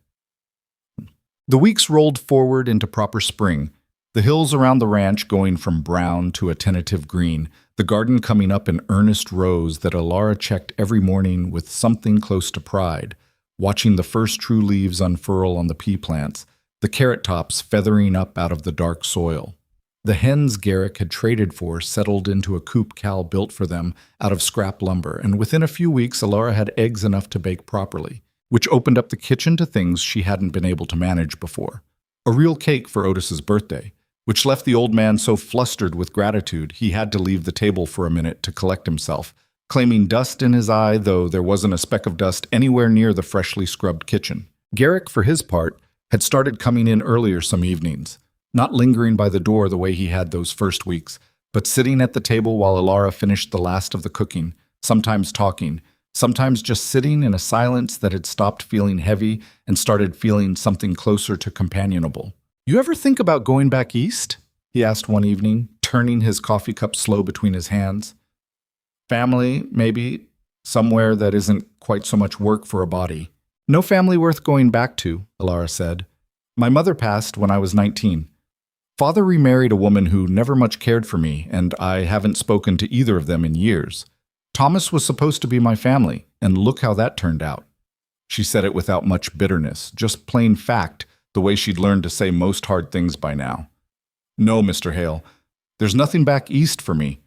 The weeks rolled forward into proper spring, the hills around the ranch going from brown to a tentative green, the garden coming up in earnest rows that Alara checked every morning with something close to pride, watching the first true leaves unfurl on the pea plants, the carrot tops feathering up out of the dark soil. The hens Garrick had traded for settled into a coop Cal built for them out of scrap lumber, and within a few weeks Alara had eggs enough to bake properly, which opened up the kitchen to things she hadn't been able to manage before. A real cake for Otis's birthday, which left the old man so flustered with gratitude he had to leave the table for a minute to collect himself, claiming dust in his eye, though there wasn't a speck of dust anywhere near the freshly scrubbed kitchen. Garrick, for his part, had started coming in earlier some evenings, not lingering by the door the way he had those first weeks, but sitting at the table while Alara finished the last of the cooking, sometimes talking, sometimes just sitting in a silence that had stopped feeling heavy and started feeling something closer to companionable. "You ever think about going back east?" he asked one evening, turning his coffee cup slow between his hands. "Family, maybe. Somewhere that isn't quite so much work for a body." "No family worth going back to," Alara said. "My mother passed when I was 19. Father remarried a woman who never much cared for me, and I haven't spoken to either of them in years. Thomas was supposed to be my family, and look how that turned out." She said it without much bitterness, just plain fact, the way she'd learned to say most hard things by now. "No, Mr. Hale, there's nothing back east for me.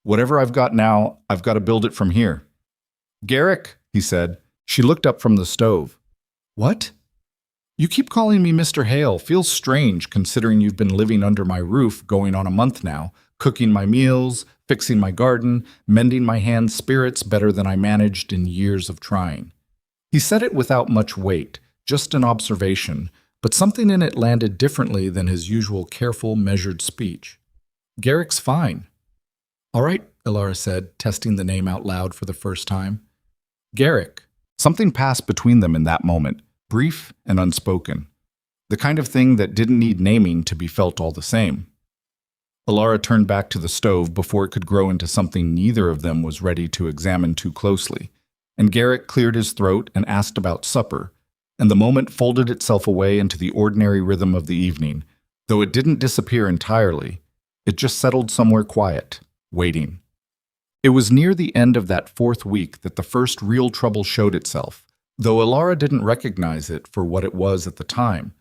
Whatever I've got now, I've got to build it from here." "Garrick," he said. She looked up from the stove. What? You keep calling me Mr. Hale. Feels strange considering you've been living under my roof going on a month now, cooking my meals, fixing my garden, mending my hands' spirits better than I managed in years of trying. He said it without much weight, just an observation, but something in it landed differently than his usual careful, measured speech. Garrick's fine. All right, Ilara said, testing the name out loud for the first time. Garrick. Something passed between them in that moment, brief and unspoken. The kind of thing that didn't need naming to be felt all the same. Ilara turned back to the stove before it could grow into something neither of them was ready to examine too closely, and Garrick cleared his throat and asked about supper, and the moment folded itself away into the ordinary rhythm of the evening. Though it didn't disappear entirely, it just settled somewhere quiet, waiting. It was near the end of that 4th week that the first real trouble showed itself, though Ilara didn't recognize it for what it was at the time.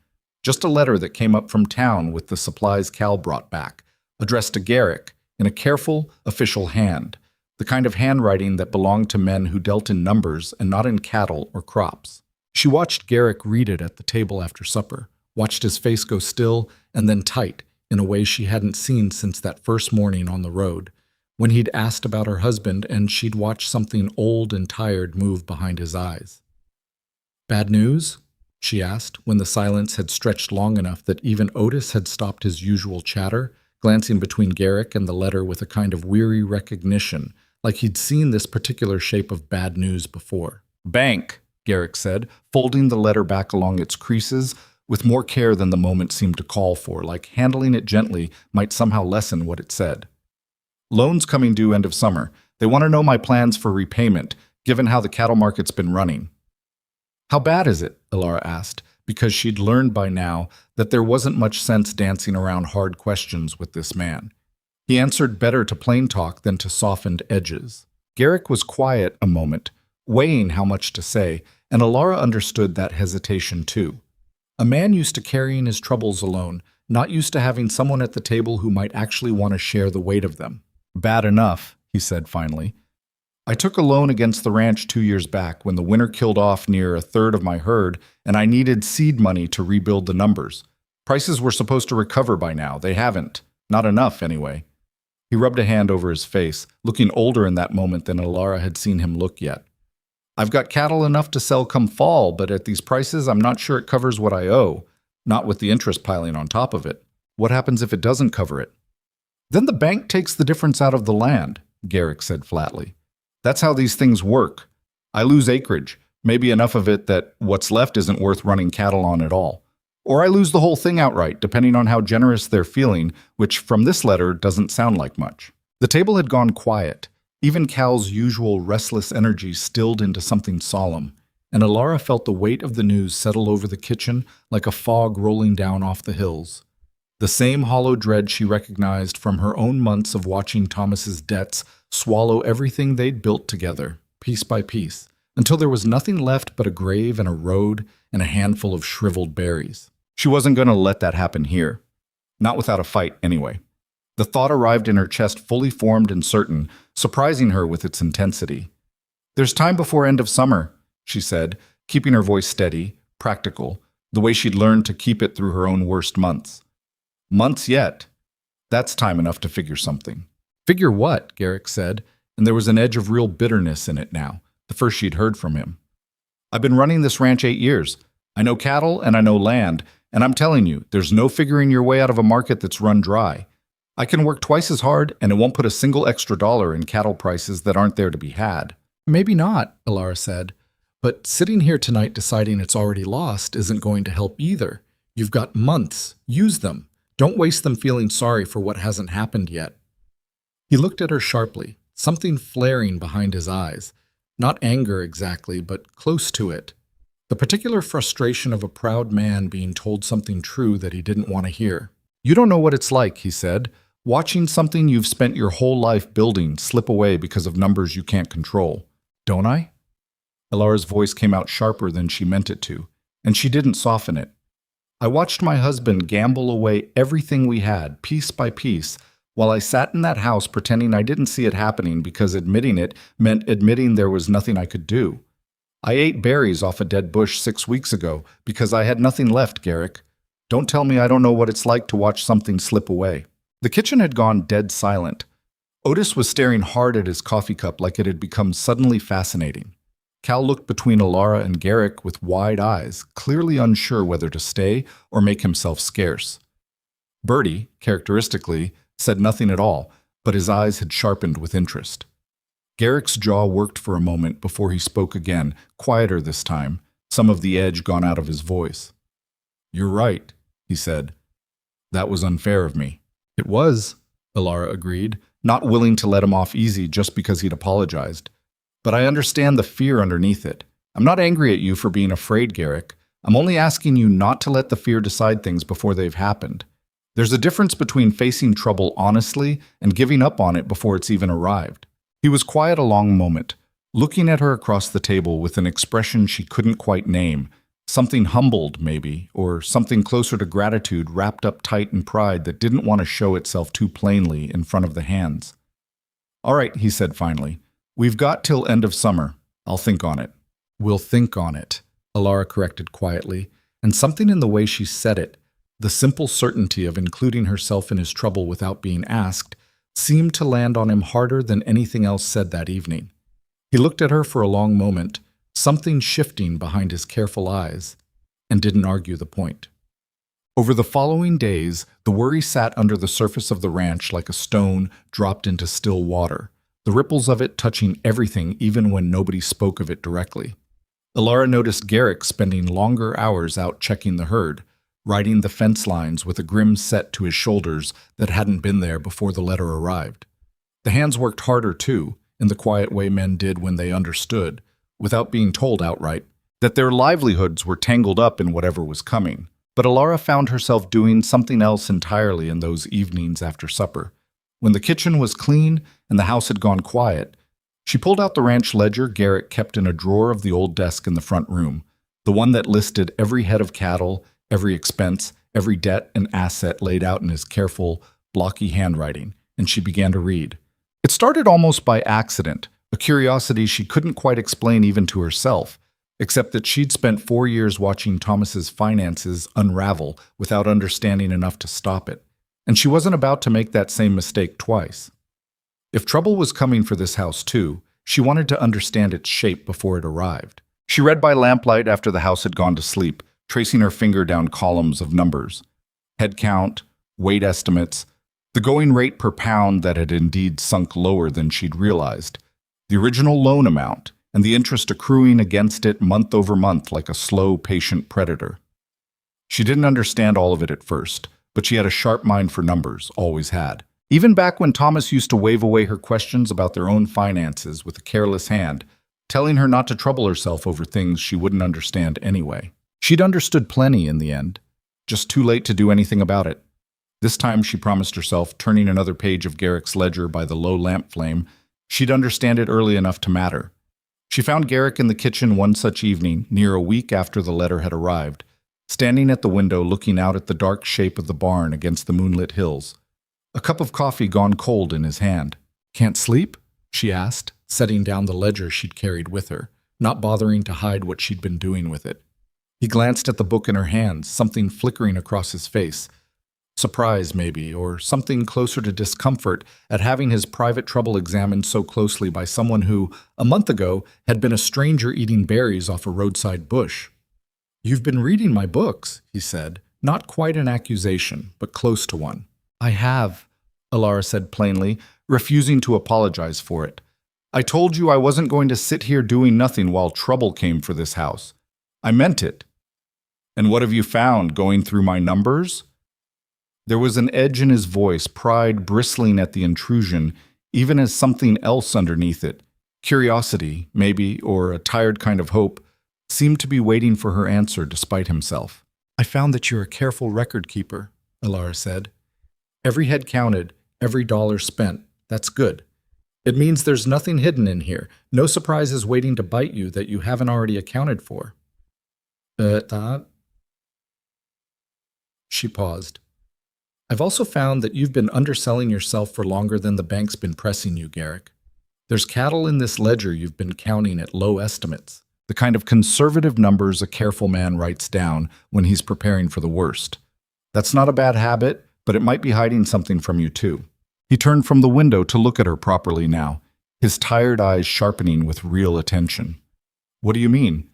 Just a letter that came up from town with the supplies Cal brought back, addressed to Garrick in a careful, official hand, the kind of handwriting that belonged to men who dealt in numbers and not in cattle or crops. She watched Garrick read it at the table after supper, watched his face go still and then tight in a way she hadn't seen since that first morning on the road, when he'd asked about her husband and she'd watched something old and tired move behind his eyes. Bad news? She asked, when the silence had stretched long enough that even Otis had stopped his usual chatter, glancing between Garrick and the letter with a kind of weary recognition, like he'd seen this particular shape of bad news before. Bank, Garrick said, folding the letter back along its creases with more care than the moment seemed to call for, like handling it gently might somehow lessen what it said. Loans coming due end of summer. They want to know my plans for repayment, given how the cattle market's been running. How bad is it? Ilara asked, because she'd learned by now that there wasn't much sense dancing around hard questions with this man. He answered better to plain talk than to softened edges. Garrick was quiet a moment, weighing how much to say, and Ilara understood that hesitation too. A man used to carrying his troubles alone, not used to having someone at the table who might actually want to share the weight of them. Bad enough, he said finally. I took a loan against the ranch 2 years back when the winter killed off near a third of my herd, and I needed seed money to rebuild the numbers. Prices were supposed to recover by now. They haven't. Not enough, anyway. He rubbed a hand over his face, looking older in that moment than Ilara had seen him look yet. I've got cattle enough to sell come fall, but at these prices, I'm not sure it covers what I owe, not with the interest piling on top of it. What happens if it doesn't cover it? Then the bank takes the difference out of the land, Garrick said flatly. That's how these things work. I lose acreage, maybe enough of it that what's left isn't worth running cattle on at all. Or I lose the whole thing outright, depending on how generous they're feeling, which from this letter doesn't sound like much. The table had gone quiet. Even Cal's usual restless energy stilled into something solemn, and Ilara felt the weight of the news settle over the kitchen like a fog rolling down off the hills. The same hollow dread she recognized from her own months of watching Thomas's debts swallow everything they'd built together, piece by piece, until there was nothing left but a grave and a road and a handful of shriveled berries. She wasn't going to let that happen here. Not without a fight, anyway. The thought arrived in her chest fully formed and certain, surprising her with its intensity. There's time before end of summer, she said, keeping her voice steady, practical, the way she'd learned to keep it through her own worst months. Months yet. That's time enough to figure something. Figure what? Garrick said, and there was an edge of real bitterness in it now, the first she'd heard from him. I've been running this ranch 8 years. I know cattle and I know land, and I'm telling you, there's no figuring your way out of a market that's run dry. I can work twice as hard, and it won't put a single extra dollar in cattle prices that aren't there to be had. Maybe not, Ilara said, but sitting here tonight deciding it's already lost isn't going to help either. You've got months. Use them. Don't waste them feeling sorry for what hasn't happened yet. He looked at her sharply, something flaring behind his eyes. Not anger exactly, but close to it. The particular frustration of a proud man being told something true that he didn't want to hear. You don't know what it's like, he said, watching something you've spent your whole life building slip away because of numbers you can't control. Don't I? Ilara's voice came out sharper than she meant it to, and she didn't soften it. I watched my husband gamble away everything we had, piece by piece, while I sat in that house pretending I didn't see it happening because admitting it meant admitting there was nothing I could do. I ate berries off a dead bush 6 weeks ago because I had nothing left, Garrick. Don't tell me I don't know what it's like to watch something slip away. The kitchen had gone dead silent. Otis was staring hard at his coffee cup like it had become suddenly fascinating. Cal looked between Alara and Garrick with wide eyes, clearly unsure whether to stay or make himself scarce. Bertie, characteristically, said nothing at all, but his eyes had sharpened with interest. Garrick's jaw worked for a moment before he spoke again, quieter this time, some of the edge gone out of his voice. "You're right," he said. "That was unfair of me." "It was," Alara agreed, not willing to let him off easy just because he'd apologized. "But I understand the fear underneath it. I'm not angry at you for being afraid, Garrick. I'm only asking you not to let the fear decide things before they've happened. There's a difference between facing trouble honestly and giving up on it before it's even arrived." He was quiet a long moment, looking at her across the table with an expression she couldn't quite name, something humbled, maybe, or something closer to gratitude wrapped up tight in pride that didn't want to show itself too plainly in front of the hands. "All right," he said finally. "We've got till end of summer. I'll think on it." "We'll think on it," Alara corrected quietly, and something in the way she said it, the simple certainty of including herself in his trouble without being asked, seemed to land on him harder than anything else said that evening. He looked at her for a long moment, something shifting behind his careful eyes, and didn't argue the point. Over the following days, the worry sat under the surface of the ranch like a stone dropped into still water, the ripples of it touching everything even when nobody spoke of it directly. Alara noticed Garrick spending longer hours out checking the herd, riding the fence lines with a grim set to his shoulders that hadn't been there before the letter arrived. The hands worked harder too, in the quiet way men did when they understood, without being told outright, that their livelihoods were tangled up in whatever was coming. But Alara found herself doing something else entirely in those evenings after supper. When the kitchen was clean and the house had gone quiet, she pulled out the ranch ledger Garrick kept in a drawer of the old desk in the front room, the one that listed every head of cattle, every expense, every debt and asset laid out in his careful, blocky handwriting, and she began to read. It started almost by accident, a curiosity she couldn't quite explain even to herself, except that she'd spent 4 years watching Thomas's finances unravel without understanding enough to stop it, and she wasn't about to make that same mistake twice. If trouble was coming for this house too, she wanted to understand its shape before it arrived. She read by lamplight after the house had gone to sleep, tracing her finger down columns of numbers. Head count, weight estimates, the going rate per pound that had indeed sunk lower than she'd realized, the original loan amount, and the interest accruing against it month over month like a slow, patient predator. She didn't understand all of it at first, but she had a sharp mind for numbers, always had. Even back when Thomas used to wave away her questions about their own finances with a careless hand, telling her not to trouble herself over things she wouldn't understand anyway. She'd understood plenty in the end, just too late to do anything about it. This time she promised herself, turning another page of Garrick's ledger by the low lamp flame, she'd understand it early enough to matter. She found Garrick in the kitchen one such evening, near a week after the letter had arrived, standing at the window looking out at the dark shape of the barn against the moonlit hills, a cup of coffee gone cold in his hand. "Can't sleep?" she asked, setting down the ledger she'd carried with her, not bothering to hide what she'd been doing with it. He glanced at the book in her hands, something flickering across his face. Surprise, maybe, or something closer to discomfort at having his private trouble examined so closely by someone who, a month ago, had been a stranger eating berries off a roadside bush. "You've been reading my books," he said, not quite an accusation, but close to one. "I have," Alara said plainly, refusing to apologize for it. "I told you I wasn't going to sit here doing nothing while trouble came for this house. I meant it." "And what have you found, going through my numbers?" There was an edge in his voice, pride bristling at the intrusion, even as something else underneath it, curiosity, maybe, or a tired kind of hope, seemed to be waiting for her answer despite himself. "I found that you're a careful record keeper," Alara said. "Every head counted, every dollar spent. That's good. It means there's nothing hidden in here, no surprises waiting to bite you that you haven't already accounted for." She paused. "I've also found that you've been underselling yourself for longer than the bank's been pressing you, Garrick. There's cattle in this ledger you've been counting at low estimates, the the kind of conservative numbers a careful man writes down when he's preparing for the worst. That's not a bad habit, but it might be hiding something from you too. He turned from the window to look at her properly now, his tired eyes sharpening with real attention. What do you mean?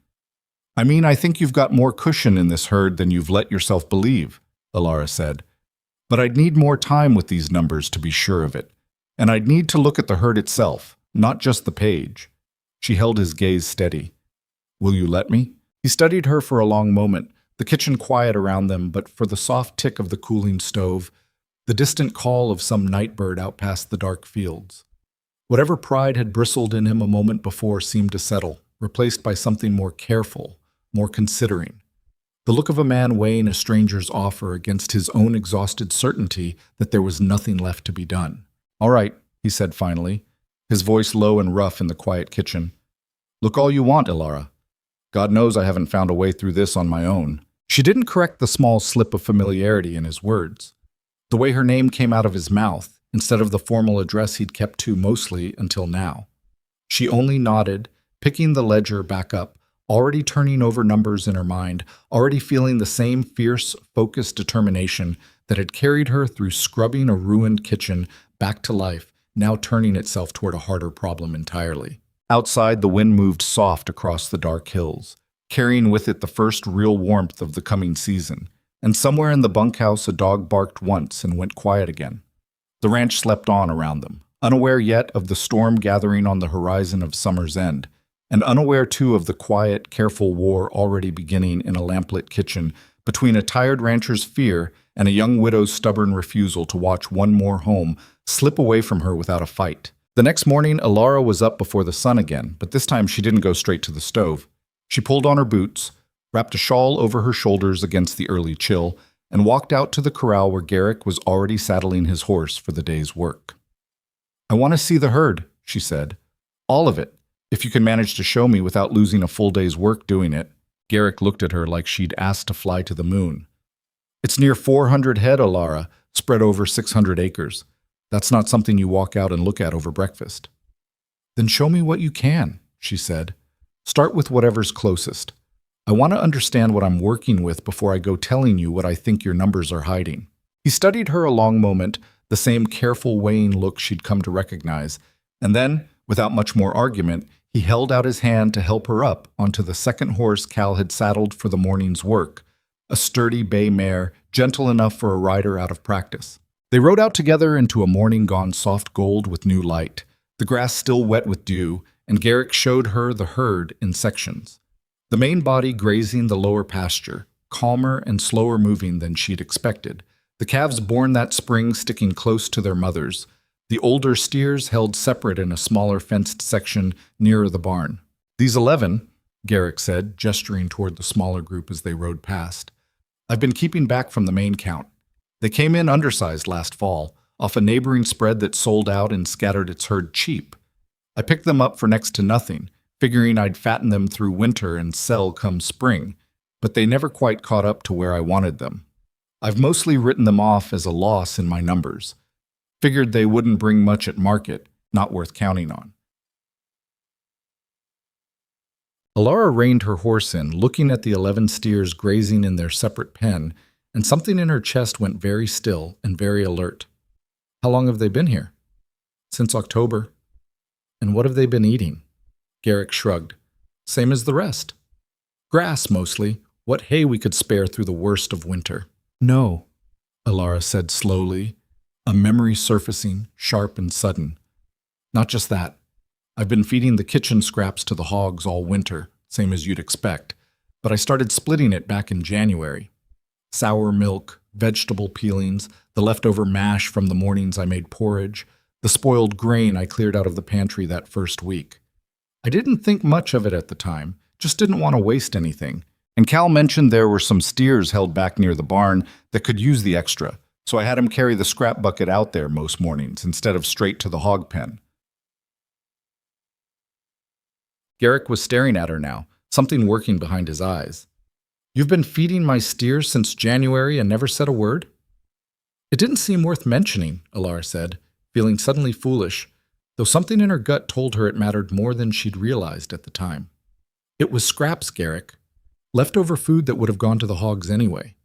I mean, I think you've got more cushion in this herd than you've let yourself believe, Alara said. But I'd need more time with these numbers to be sure of it. And I'd need to look at the herd itself, not just the page. She held his gaze steady. Will you let me? He studied her for a long moment, the kitchen quiet around them, but for the soft tick of the cooling stove, the distant call of some night bird out past the dark fields. Whatever pride had bristled in him a moment before seemed to settle, replaced by something more careful, more considering. The look of a man weighing a stranger's offer against his own exhausted certainty that there was nothing left to be done. All right, he said finally, his voice low and rough in the quiet kitchen. Look all you want, Alara. God knows I haven't found a way through this on my own. She didn't correct the small slip of familiarity in his words. The way her name came out of his mouth, instead of the formal address he'd kept to mostly until now. She only nodded, picking the ledger back up, already turning over numbers in her mind, already feeling the same fierce, focused determination that had carried her through scrubbing a ruined kitchen back to life, now turning itself toward a harder problem entirely. Outside, the wind moved soft across the dark hills, carrying with it the first real warmth of the coming season, and somewhere in the bunkhouse a dog barked once and went quiet again. The ranch slept on around them, unaware yet of the storm gathering on the horizon of summer's end, and unaware too of the quiet, careful war already beginning in a lamplit kitchen between a tired rancher's fear and a young widow's stubborn refusal to watch one more home slip away from her without a fight. The next morning, Alara was up before the sun again, but this time she didn't go straight to the stove. She pulled on her boots, wrapped a shawl over her shoulders against the early chill, and walked out to the corral where Garrick was already saddling his horse for the day's work. I want to see the herd, she said. All of it, if you can manage to show me without losing a full day's work doing it. Garrick looked at her like she'd asked to fly to the moon. It's near 400 head, Alara, spread over 600 acres. That's not something you walk out and look at over breakfast. Then show me what you can, she said. Start with whatever's closest. I want to understand what I'm working with before I go telling you what I think your numbers are hiding. He studied her a long moment, the same careful weighing look she'd come to recognize, and then, without much more argument, he held out his hand to help her up onto the second horse Cal had saddled for the morning's work, a sturdy bay mare, gentle enough for a rider out of practice. They rode out together into a morning gone soft gold with new light, the grass still wet with dew, and Garrick showed her the herd in sections. The main body grazing the lower pasture, calmer and slower moving than she'd expected, the calves born that spring sticking close to their mothers, the older steers held separate in a smaller fenced section nearer the barn. These 11, Garrick said, gesturing toward the smaller group as they rode past. I've been keeping back from the main count. They came in undersized last fall, off a neighboring spread that sold out and scattered its herd cheap. I picked them up for next to nothing, figuring I'd fatten them through winter and sell come spring, but they never quite caught up to where I wanted them. I've mostly written them off as a loss in my numbers. Figured they wouldn't bring much at market, not worth counting on. Alara reined her horse in, looking at the 11 steers grazing in their separate pen, and something in her chest went very still and very alert. How long have they been here? Since October. And what have they been eating? Garrick shrugged. Same as the rest. Grass, mostly. What hay we could spare through the worst of winter. No, Alara said slowly, a memory surfacing, sharp and sudden. Not just that. I've been feeding the kitchen scraps to the hogs all winter, same as you'd expect, but I started splitting it back in January. Sour milk, vegetable peelings, the leftover mash from the mornings I made porridge, the spoiled grain I cleared out of the pantry that first week. I didn't think much of it at the time, just didn't want to waste anything. And Cal mentioned there were some steers held back near the barn that could use the extra, so I had him carry the scrap bucket out there most mornings instead of straight to the hog pen. Garrick was staring at her now, something working behind his eyes. You've been feeding my steers since January and never said a word? It didn't seem worth mentioning, Alara said, feeling suddenly foolish, though something in her gut told her it mattered more than she'd realized at the time. It was scraps, Garrick. Leftover food that would have gone to the hogs anyway.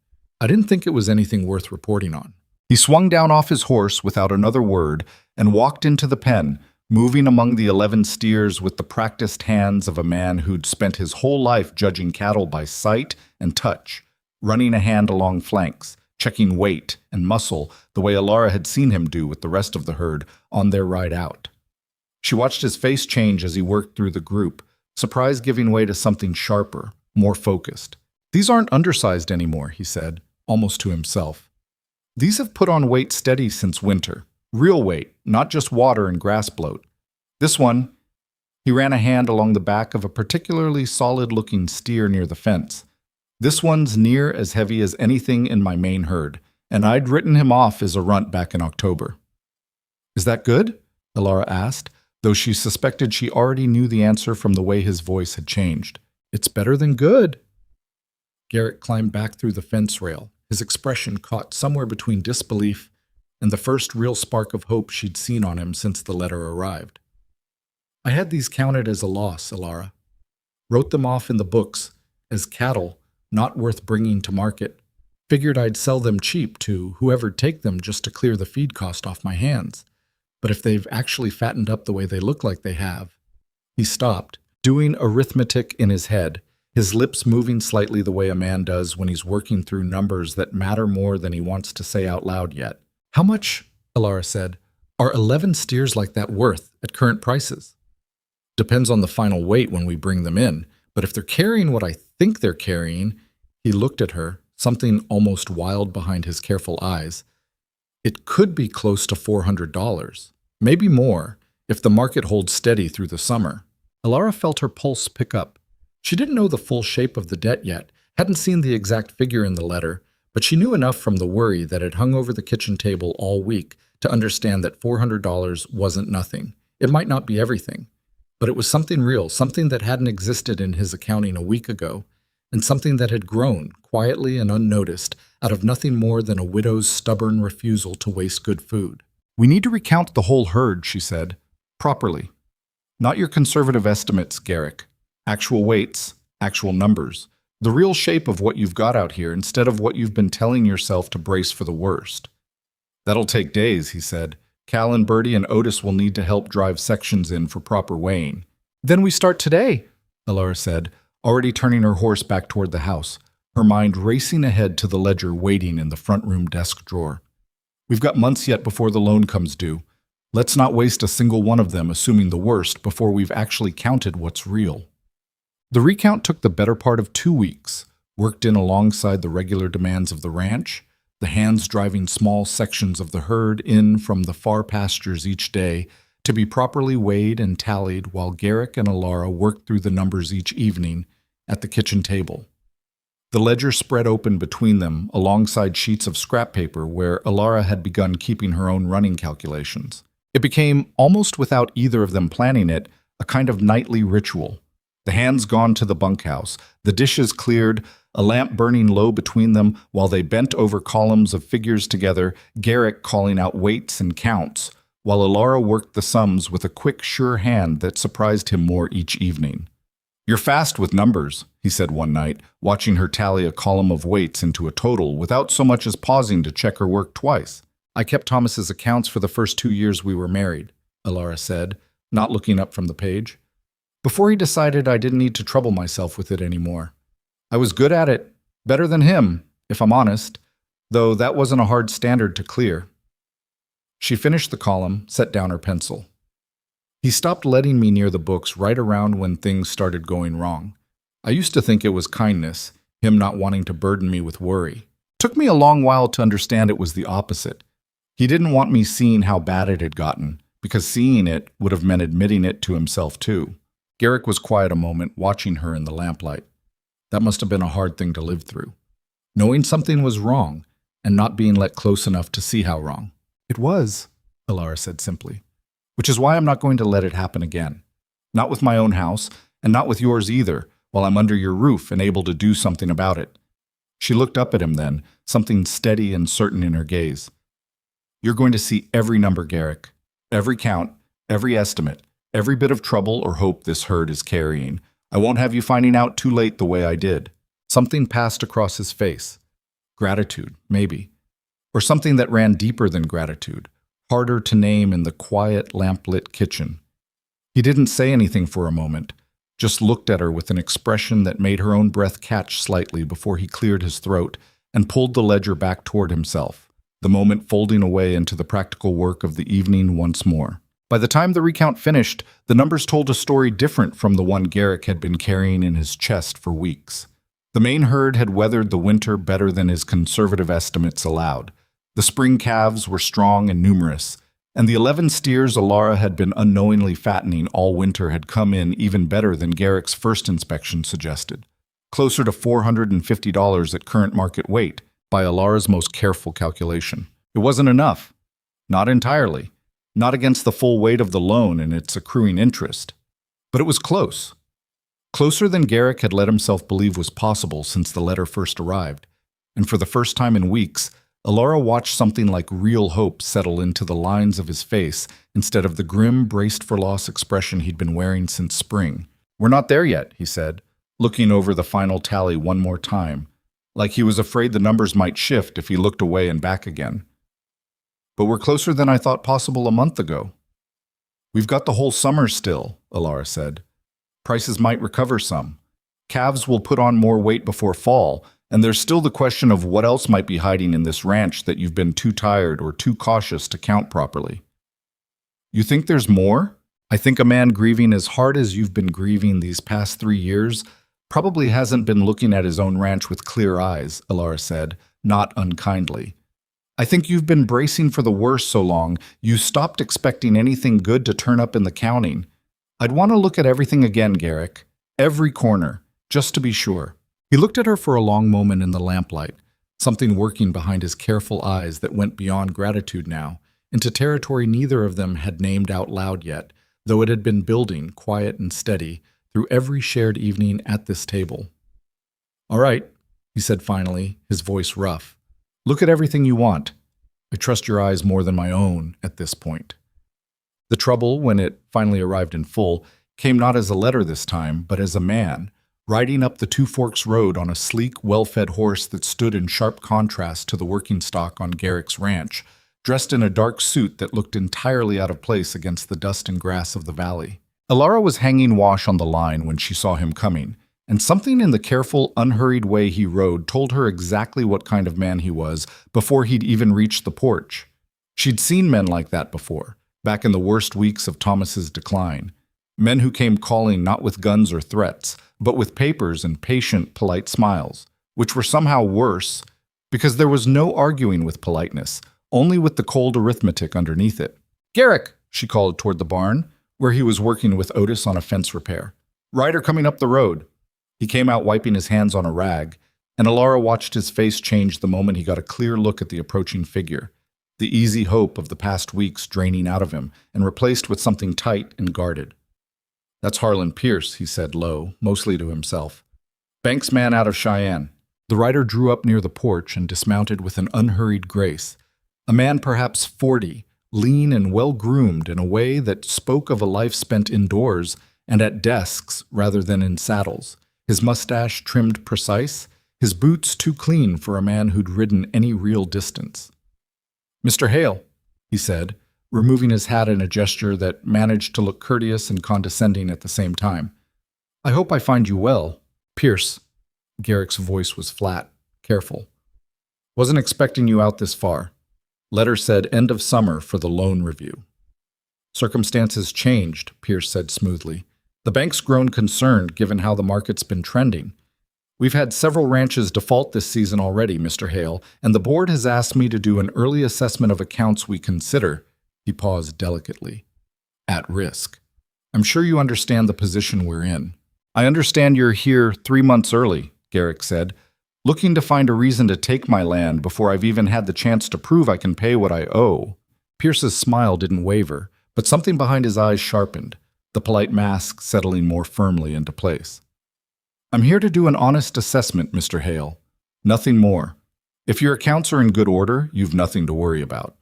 I didn't think it was anything worth reporting on. He swung down off his horse without another word and walked into the pen, moving among the 11 steers with the practiced hands of a man who'd spent his whole life judging cattle by sight and touch, running a hand along flanks, checking weight and muscle the way Alara had seen him do with the rest of the herd on their ride out. She watched his face change as he worked through the group, surprise giving way to something sharper, more focused. "These aren't undersized anymore," he said, almost to himself. "These have put on weight steady since winter. Real weight, not just water and grass bloat. This one," he ran a hand along the back of a particularly solid-looking steer near the fence. "This one's near as heavy as anything in my main herd, and I'd written him off as a runt back in October." "Is that good?" Alara asked, though she suspected she already knew the answer from the way his voice had changed. "It's better than good." Garrett climbed back through the fence rail, his expression caught somewhere between disbelief and the first real spark of hope she'd seen on him since the letter arrived. "I had these counted as a loss, Alara. Wrote them off in the books as cattle not worth bringing to market. Figured I'd sell them cheap to whoever'd take them just to clear the feed cost off my hands. But if they've actually fattened up the way they look like they have..." He stopped, doing arithmetic in his head, his lips moving slightly the way a man does when he's working through numbers that matter more than he wants to say out loud yet. "How much," Alara said, "are 11 steers like that worth at current prices?" "Depends on the final weight when we bring them in, but if they're carrying what I think they're carrying," he looked at her, something almost wild behind his careful eyes, "it could be close to $400, maybe more, if the market holds steady through the summer." Alara felt her pulse pick up. She didn't know the full shape of the debt yet, hadn't seen the exact figure in the letter, but she knew enough from the worry that had hung over the kitchen table all week to understand that $400 wasn't nothing. It might not be everything, but it was something real, something that hadn't existed in his accounting a week ago, and something that had grown, quietly and unnoticed, out of nothing more than a widow's stubborn refusal to waste good food. "We need to recount the whole herd," she said, "properly. Not your conservative estimates, Garrick. Actual weights, actual numbers. The real shape of what you've got out here instead of what you've been telling yourself to brace for the worst." "That'll take days," he said. "Cal and Bertie and Otis will need to help drive sections in for proper weighing." "Then we start today," Alara said, already turning her horse back toward the house, her mind racing ahead to the ledger waiting in the front room desk drawer. "We've got months yet before the loan comes due. Let's not waste a single one of them assuming the worst before we've actually counted what's real." The recount took the better part of 2 weeks, worked in alongside the regular demands of the ranch, the hands driving small sections of the herd in from the far pastures each day to be properly weighed and tallied while Garrick and Alara worked through the numbers each evening at the kitchen table. The ledger spread open between them alongside sheets of scrap paper where Alara had begun keeping her own running calculations. It became, almost without either of them planning it, a kind of nightly ritual. The hands gone to the bunkhouse, the dishes cleared, a lamp burning low between them while they bent over columns of figures together, Garrick calling out weights and counts, while Alara worked the sums with a quick, sure hand that surprised him more each evening. "You're fast with numbers," he said one night, watching her tally a column of weights into a total without so much as pausing to check her work twice. "I kept Thomas's accounts for the first 2 years we were married," Alara said, not looking up from the page. "Before he decided I didn't need to trouble myself with it anymore. I was good at it, better than him, if I'm honest, though that wasn't a hard standard to clear." She finished the column, set down her pencil. "He stopped letting me near the books right around when things started going wrong. I used to think it was kindness, him not wanting to burden me with worry. Took me a long while to understand it was the opposite. He didn't want me seeing how bad it had gotten, because seeing it would have meant admitting it to himself too." Garrick was quiet a moment, watching her in the lamplight. That must have been a hard thing to live through. Knowing something was wrong, and not being let close enough to see how wrong. "It was," Alara said simply. "Which is why I'm not going to let it happen again. Not with my own house, and not with yours either, while I'm under your roof and able to do something about it." She looked up at him then, something steady and certain in her gaze. "You're going to see every number, Garrick. Every count, every estimate, every bit of trouble or hope this herd is carrying. I won't have you finding out too late the way I did. Something passed across his face. Gratitude, maybe. Or something that ran deeper than gratitude, harder to name in the quiet, lamplit kitchen. He didn't say anything for a moment, just looked at her with an expression that made her own breath catch slightly before he cleared his throat and pulled the ledger back toward himself, the moment folding away into the practical work of the evening once more. By the time the recount finished, the numbers told a story different from the one Garrick had been carrying in his chest for weeks. The main herd had weathered the winter better than his conservative estimates allowed. The spring calves were strong and numerous, and the 11 steers Alara had been unknowingly fattening all winter had come in even better than Garrick's first inspection suggested, closer to $450 at current market weight by Alara's most careful calculation. It wasn't enough. Not entirely. Not against the full weight of the loan and its accruing interest. But it was close. Closer than Garrick had let himself believe was possible since the letter first arrived. And for the first time in weeks, Alara watched something like real hope settle into the lines of his face instead of the grim, braced-for-loss expression he'd been wearing since spring. "We're not there yet," he said, looking over the final tally one more time, like he was afraid the numbers might shift if he looked away and back again. "But we're closer than I thought possible a month ago." "We've got the whole summer still," Alara said. "Prices might recover some. Calves will put on more weight before fall, and there's still the question of what else might be hiding in this ranch that you've been too tired or too cautious to count properly." "You think there's more?" "I think a man grieving as hard as you've been grieving these past 3 years probably hasn't been looking at his own ranch with clear eyes," Alara said, not unkindly. "I think you've been bracing for the worst so long, you stopped expecting anything good to turn up in the counting. I'd want to look at everything again, Garrick. Every corner, just to be sure." He looked at her for a long moment in the lamplight, something working behind his careful eyes that went beyond gratitude now, into territory neither of them had named out loud yet, though it had been building, quiet and steady, through every shared evening at this table. "All right," he said finally, his voice rough. "Look at everything you want. I trust your eyes more than my own at this point." The trouble, when it finally arrived in full, came not as a letter this time, but as a man, riding up the Two Forks Road on a sleek, well-fed horse that stood in sharp contrast to the working stock on Garrick's ranch, dressed in a dark suit that looked entirely out of place against the dust and grass of the valley. Alara was hanging wash on the line when she saw him coming, and something in the careful, unhurried way he rode told her exactly what kind of man he was before he'd even reached the porch. She'd seen men like that before, back in the worst weeks of Thomas's decline. Men who came calling not with guns or threats, but with papers and patient, polite smiles, which were somehow worse, because there was no arguing with politeness, only with the cold arithmetic underneath it. "Garrick," she called toward the barn, where he was working with Otis on a fence repair. "Rider coming up the road." He came out wiping his hands on a rag, and Alara watched his face change the moment he got a clear look at the approaching figure, the easy hope of the past weeks draining out of him and replaced with something tight and guarded. "That's Harlan Pierce," he said low, mostly to himself. "Banks man out of Cheyenne." The rider drew up near the porch and dismounted with an unhurried grace. A man perhaps 40, lean and well-groomed in a way that spoke of a life spent indoors and at desks rather than in saddles, his mustache trimmed precise, his boots too clean for a man who'd ridden any real distance. "Mr. Hale," he said, removing his hat in a gesture that managed to look courteous and condescending at the same time. "I hope I find you well. Pierce." Garrick's voice was flat, careful. "Wasn't expecting you out this far. Letter said end of summer for the loan review." "Circumstances changed," Pierce said smoothly. "The bank's grown concerned given how the market's been trending. We've had several ranches default this season already, Mr. Hale, and the board has asked me to do an early assessment of accounts we consider," he paused delicately, "at risk. I'm sure you understand the position we're in." "I understand you're here 3 months early," Garrick said, "looking to find a reason to take my land before I've even had the chance to prove I can pay what I owe." Pierce's smile didn't waver, but something behind his eyes sharpened, the polite mask settling more firmly into place. "I'm here to do an honest assessment, Mr. Hale. Nothing more. If your accounts are in good order, you've nothing to worry about."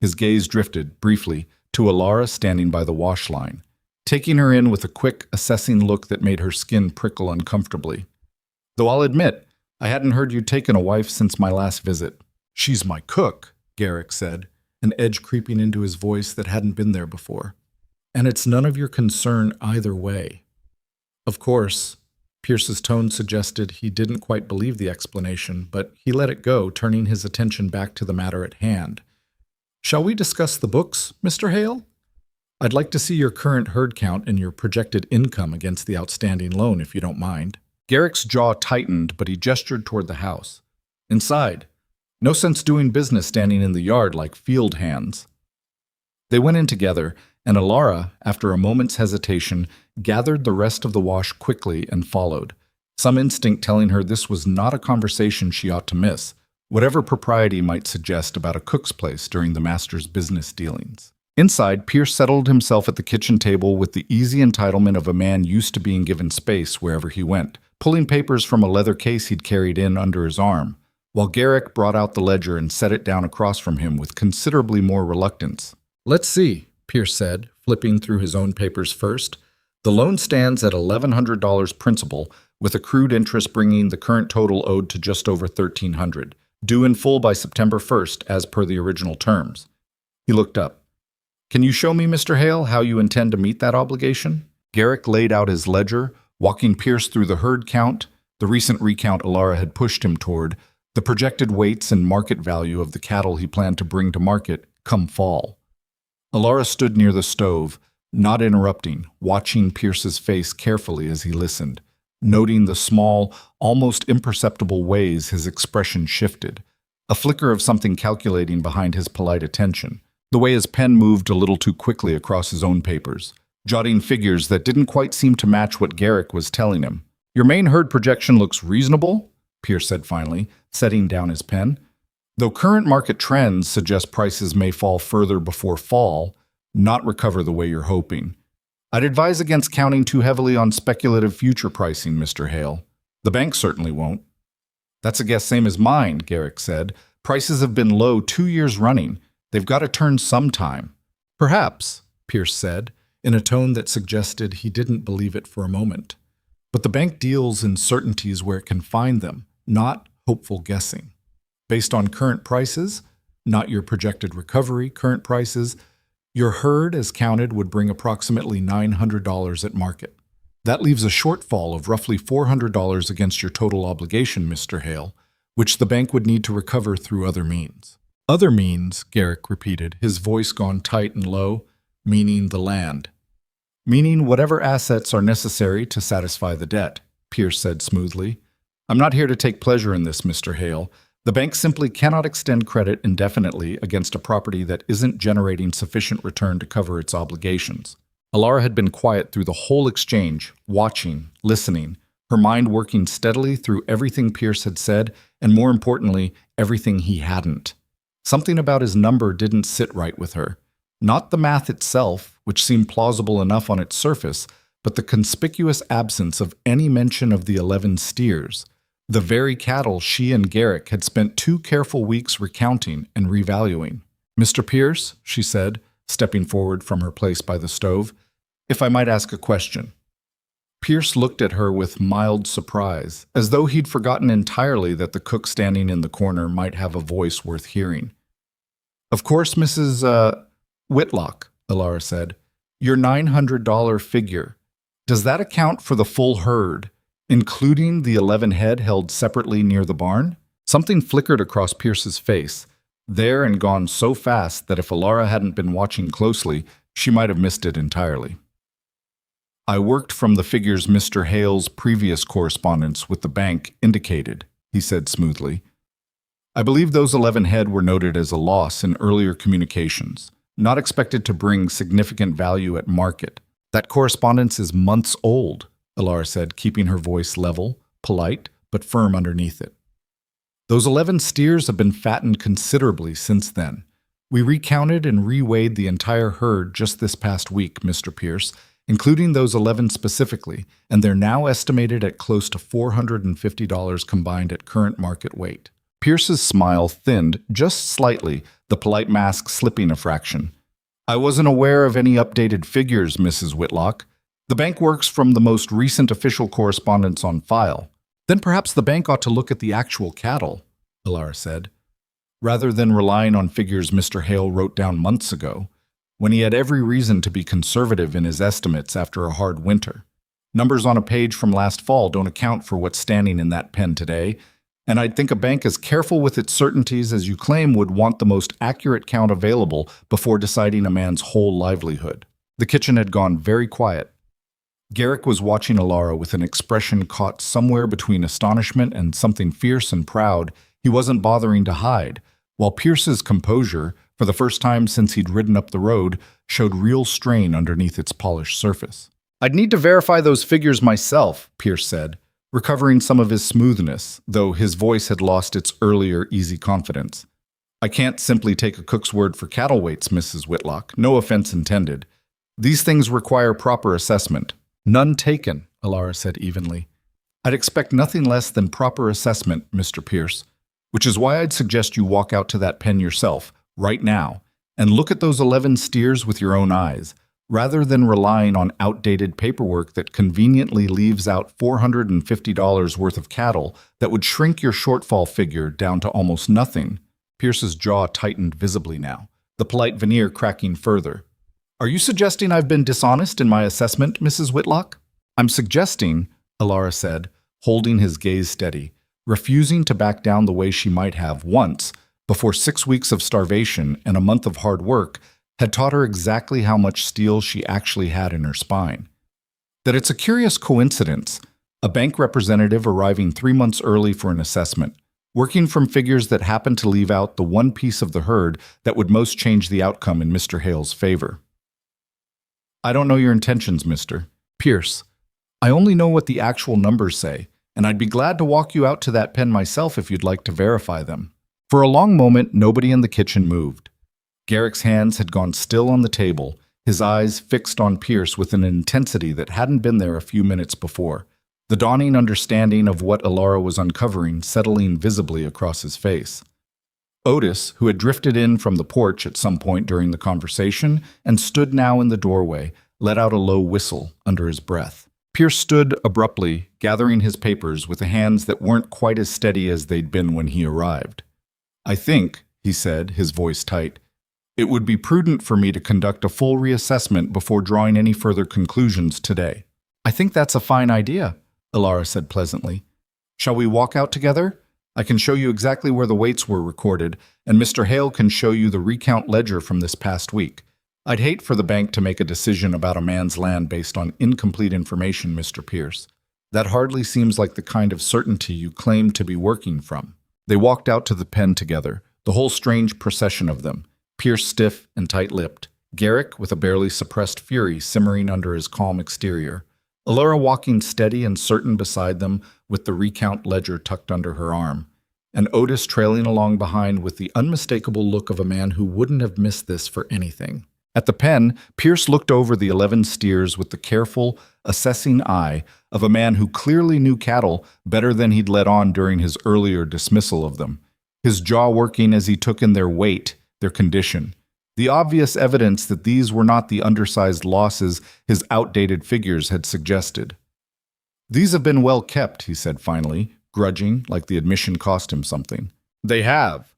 His gaze drifted, briefly, to Alara standing by the wash line. taking her in with a quick, assessing look that made her skin prickle uncomfortably. "Though I'll admit, I hadn't heard you'd taken a wife since my last visit." "She's my cook," Garrick said, an edge creeping into his voice that hadn't been there before. "And it's none of your concern either way." Of course, Pierce's tone suggested he didn't quite believe the explanation, but he let it go, turning his attention back to the matter at hand. "Shall we discuss the books, Mr. Hale? I'd like to see your current herd count and your projected income against the outstanding loan, if you don't mind." Garrick's jaw tightened, but he gestured toward the house. "Inside. No sense doing business standing in the yard like field hands." They went in together, and Alara, after a moment's hesitation, gathered the rest of the wash quickly and followed, some instinct telling her this was not a conversation she ought to miss, whatever propriety might suggest about a cook's place during the master's business dealings. Inside, Pierce settled himself at the kitchen table with the easy entitlement of a man used to being given space wherever he went, pulling papers from a leather case he'd carried in under his arm, while Garrick brought out the ledger and set it down across from him with considerably more reluctance. "Let's see," Pierce said, flipping through his own papers first. "The loan stands at $1,100 principal, with accrued interest bringing the current total owed to just over $1,300, due in full by September 1st, as per the original terms." He looked up. "Can you show me, Mr. Hale, how you intend to meet that obligation?" Garrick laid out his ledger, walking Pierce through the herd count, the recent recount Alara had pushed him toward, the projected weights and market value of the cattle he planned to bring to market come fall. Alara stood near the stove, not interrupting, watching Pierce's face carefully as he listened, noting the small, almost imperceptible ways his expression shifted, a flicker of something calculating behind his polite attention, the way his pen moved a little too quickly across his own papers, jotting figures that didn't quite seem to match what Garrick was telling him. "Your main herd projection looks reasonable," Pierce said finally, setting down his pen. "Though current market trends suggest prices may fall further before fall, not recover the way you're hoping. I'd advise against counting too heavily on speculative future pricing, Mr. Hale. The bank certainly won't." "That's a guess same as mine," Garrick said. "Prices have been low 2 years running. They've got to turn sometime." "Perhaps," Pierce said, in a tone that suggested he didn't believe it for a moment. "But the bank deals in certainties where it can find them, not hopeful guessing. Based on current prices, not your projected recovery, current prices, your herd as counted would bring approximately $900 at market. That leaves a shortfall of roughly $400 against your total obligation, Mr. Hale, which the bank would need to recover through other means." "Other means," Garrick repeated, his voice gone tight and low, "meaning the land." "Meaning whatever assets are necessary to satisfy the debt," Pierce said smoothly. "I'm not here to take pleasure in this, Mr. Hale. The bank simply cannot extend credit indefinitely against a property that isn't generating sufficient return to cover its obligations." Alara had been quiet through the whole exchange, watching, listening, her mind working steadily through everything Pierce had said, and more importantly, everything he hadn't. Something about his number didn't sit right with her. Not the math itself, which seemed plausible enough on its surface, but the conspicuous absence of any mention of the 11 steers, the very cattle she and Garrick had spent 2 careful weeks recounting and revaluing. "Mr. Pierce," she said, stepping forward from her place by the stove, "if I might ask a question." Pierce looked at her with mild surprise, as though he'd forgotten entirely that the cook standing in the corner might have a voice worth hearing. "Of course, Mrs. Whitlock," Alara said. "Your $900 figure, does that account for the full herd, including the 11 head held separately near the barn?" Something flickered across Pierce's face, there and gone so fast that if Alara hadn't been watching closely, she might have missed it entirely. "I worked from the figures Mr. Hale's previous correspondence with the bank indicated," he said smoothly. "I believe those 11 head were noted as a loss in earlier communications, not expected to bring significant value at market. That correspondence is months old," Alara said, keeping her voice level, polite, but firm underneath it. "Those 11 steers have been fattened considerably since then. We recounted and reweighed the entire herd just this past week, Mr. Pierce, including those 11 specifically, and they're now estimated at close to $450 combined at current market weight." Pierce's smile thinned just slightly, the polite mask slipping a fraction. I wasn't aware of any updated figures, Mrs. Whitlock. The bank works from the most recent official correspondence on file. Then perhaps the bank ought to look at the actual cattle, Alara said, rather than relying on figures Mr. Hale wrote down months ago, when he had every reason to be conservative in his estimates after a hard winter. Numbers on a page from last fall don't account for what's standing in that pen today, and I'd think a bank as careful with its certainties as you claim would want the most accurate count available before deciding a man's whole livelihood. The kitchen had gone very quiet. Garrick was watching Alara with an expression caught somewhere between astonishment and something fierce and proud he wasn't bothering to hide, while Pierce's composure, for the first time since he'd ridden up the road, showed real strain underneath its polished surface. "I'd need to verify those figures myself," Pierce said, recovering some of his smoothness, though his voice had lost its earlier easy confidence. "I can't simply take a cook's word for cattle weights, Mrs. Whitlock. No offense intended. These things require proper assessment." "None taken," Alara said evenly. "I'd expect nothing less than proper assessment, Mr. Pierce, which is why I'd suggest you walk out to that pen yourself, right now, and look at those 11 steers with your own eyes, rather than relying on outdated paperwork that conveniently leaves out $450 worth of cattle that would shrink your shortfall figure down to almost nothing." Pierce's jaw tightened visibly now, the polite veneer cracking further. "Are you suggesting I've been dishonest in my assessment, Mrs. Whitlock?" "I'm suggesting," Alara said, holding his gaze steady, refusing to back down the way she might have once, before 6 weeks of starvation and a month of hard work had taught her exactly how much steel she actually had in her spine. "That it's a curious coincidence, a bank representative arriving 3 months early for an assessment, working from figures that happen to leave out the one piece of the herd that would most change the outcome in Mr. Hale's favor." "I don't know your intentions, Mr. Pierce. I only know what the actual numbers say, and I'd be glad to walk you out to that pen myself if you'd like to verify them." For a long moment, nobody in the kitchen moved. Garrick's hands had gone still on the table, his eyes fixed on Pierce with an intensity that hadn't been there a few minutes before, the dawning understanding of what Alara was uncovering settling visibly across his face. Otis, who had drifted in from the porch at some point during the conversation and stood now in the doorway, let out a low whistle under his breath. Pierce stood abruptly, gathering his papers with the hands that weren't quite as steady as they'd been when he arrived. "I think," he said, his voice tight, "it would be prudent for me to conduct a full reassessment before drawing any further conclusions today." "I think that's a fine idea," Alara said pleasantly. "Shall we walk out together? I can show you exactly where the weights were recorded, and Mr. Hale can show you the recount ledger from this past week. I'd hate for the bank to make a decision about a man's land based on incomplete information, Mr. Pierce. That hardly seems like the kind of certainty you claim to be working from." They walked out to the pen together, the whole strange procession of them, Pierce stiff and tight-lipped, Garrick with a barely suppressed fury simmering under his calm exterior, Alara walking steady and certain beside them with the recount ledger tucked under her arm, and Otis trailing along behind with the unmistakable look of a man who wouldn't have missed this for anything. At the pen, Pierce looked over the 11 steers with the careful, assessing eye of a man who clearly knew cattle better than he'd let on during his earlier dismissal of them, his jaw working as he took in their weight, their condition, the obvious evidence that these were not the undersized losses his outdated figures had suggested. "These have been well kept," he said finally, grudging, like the admission cost him something. "They have,"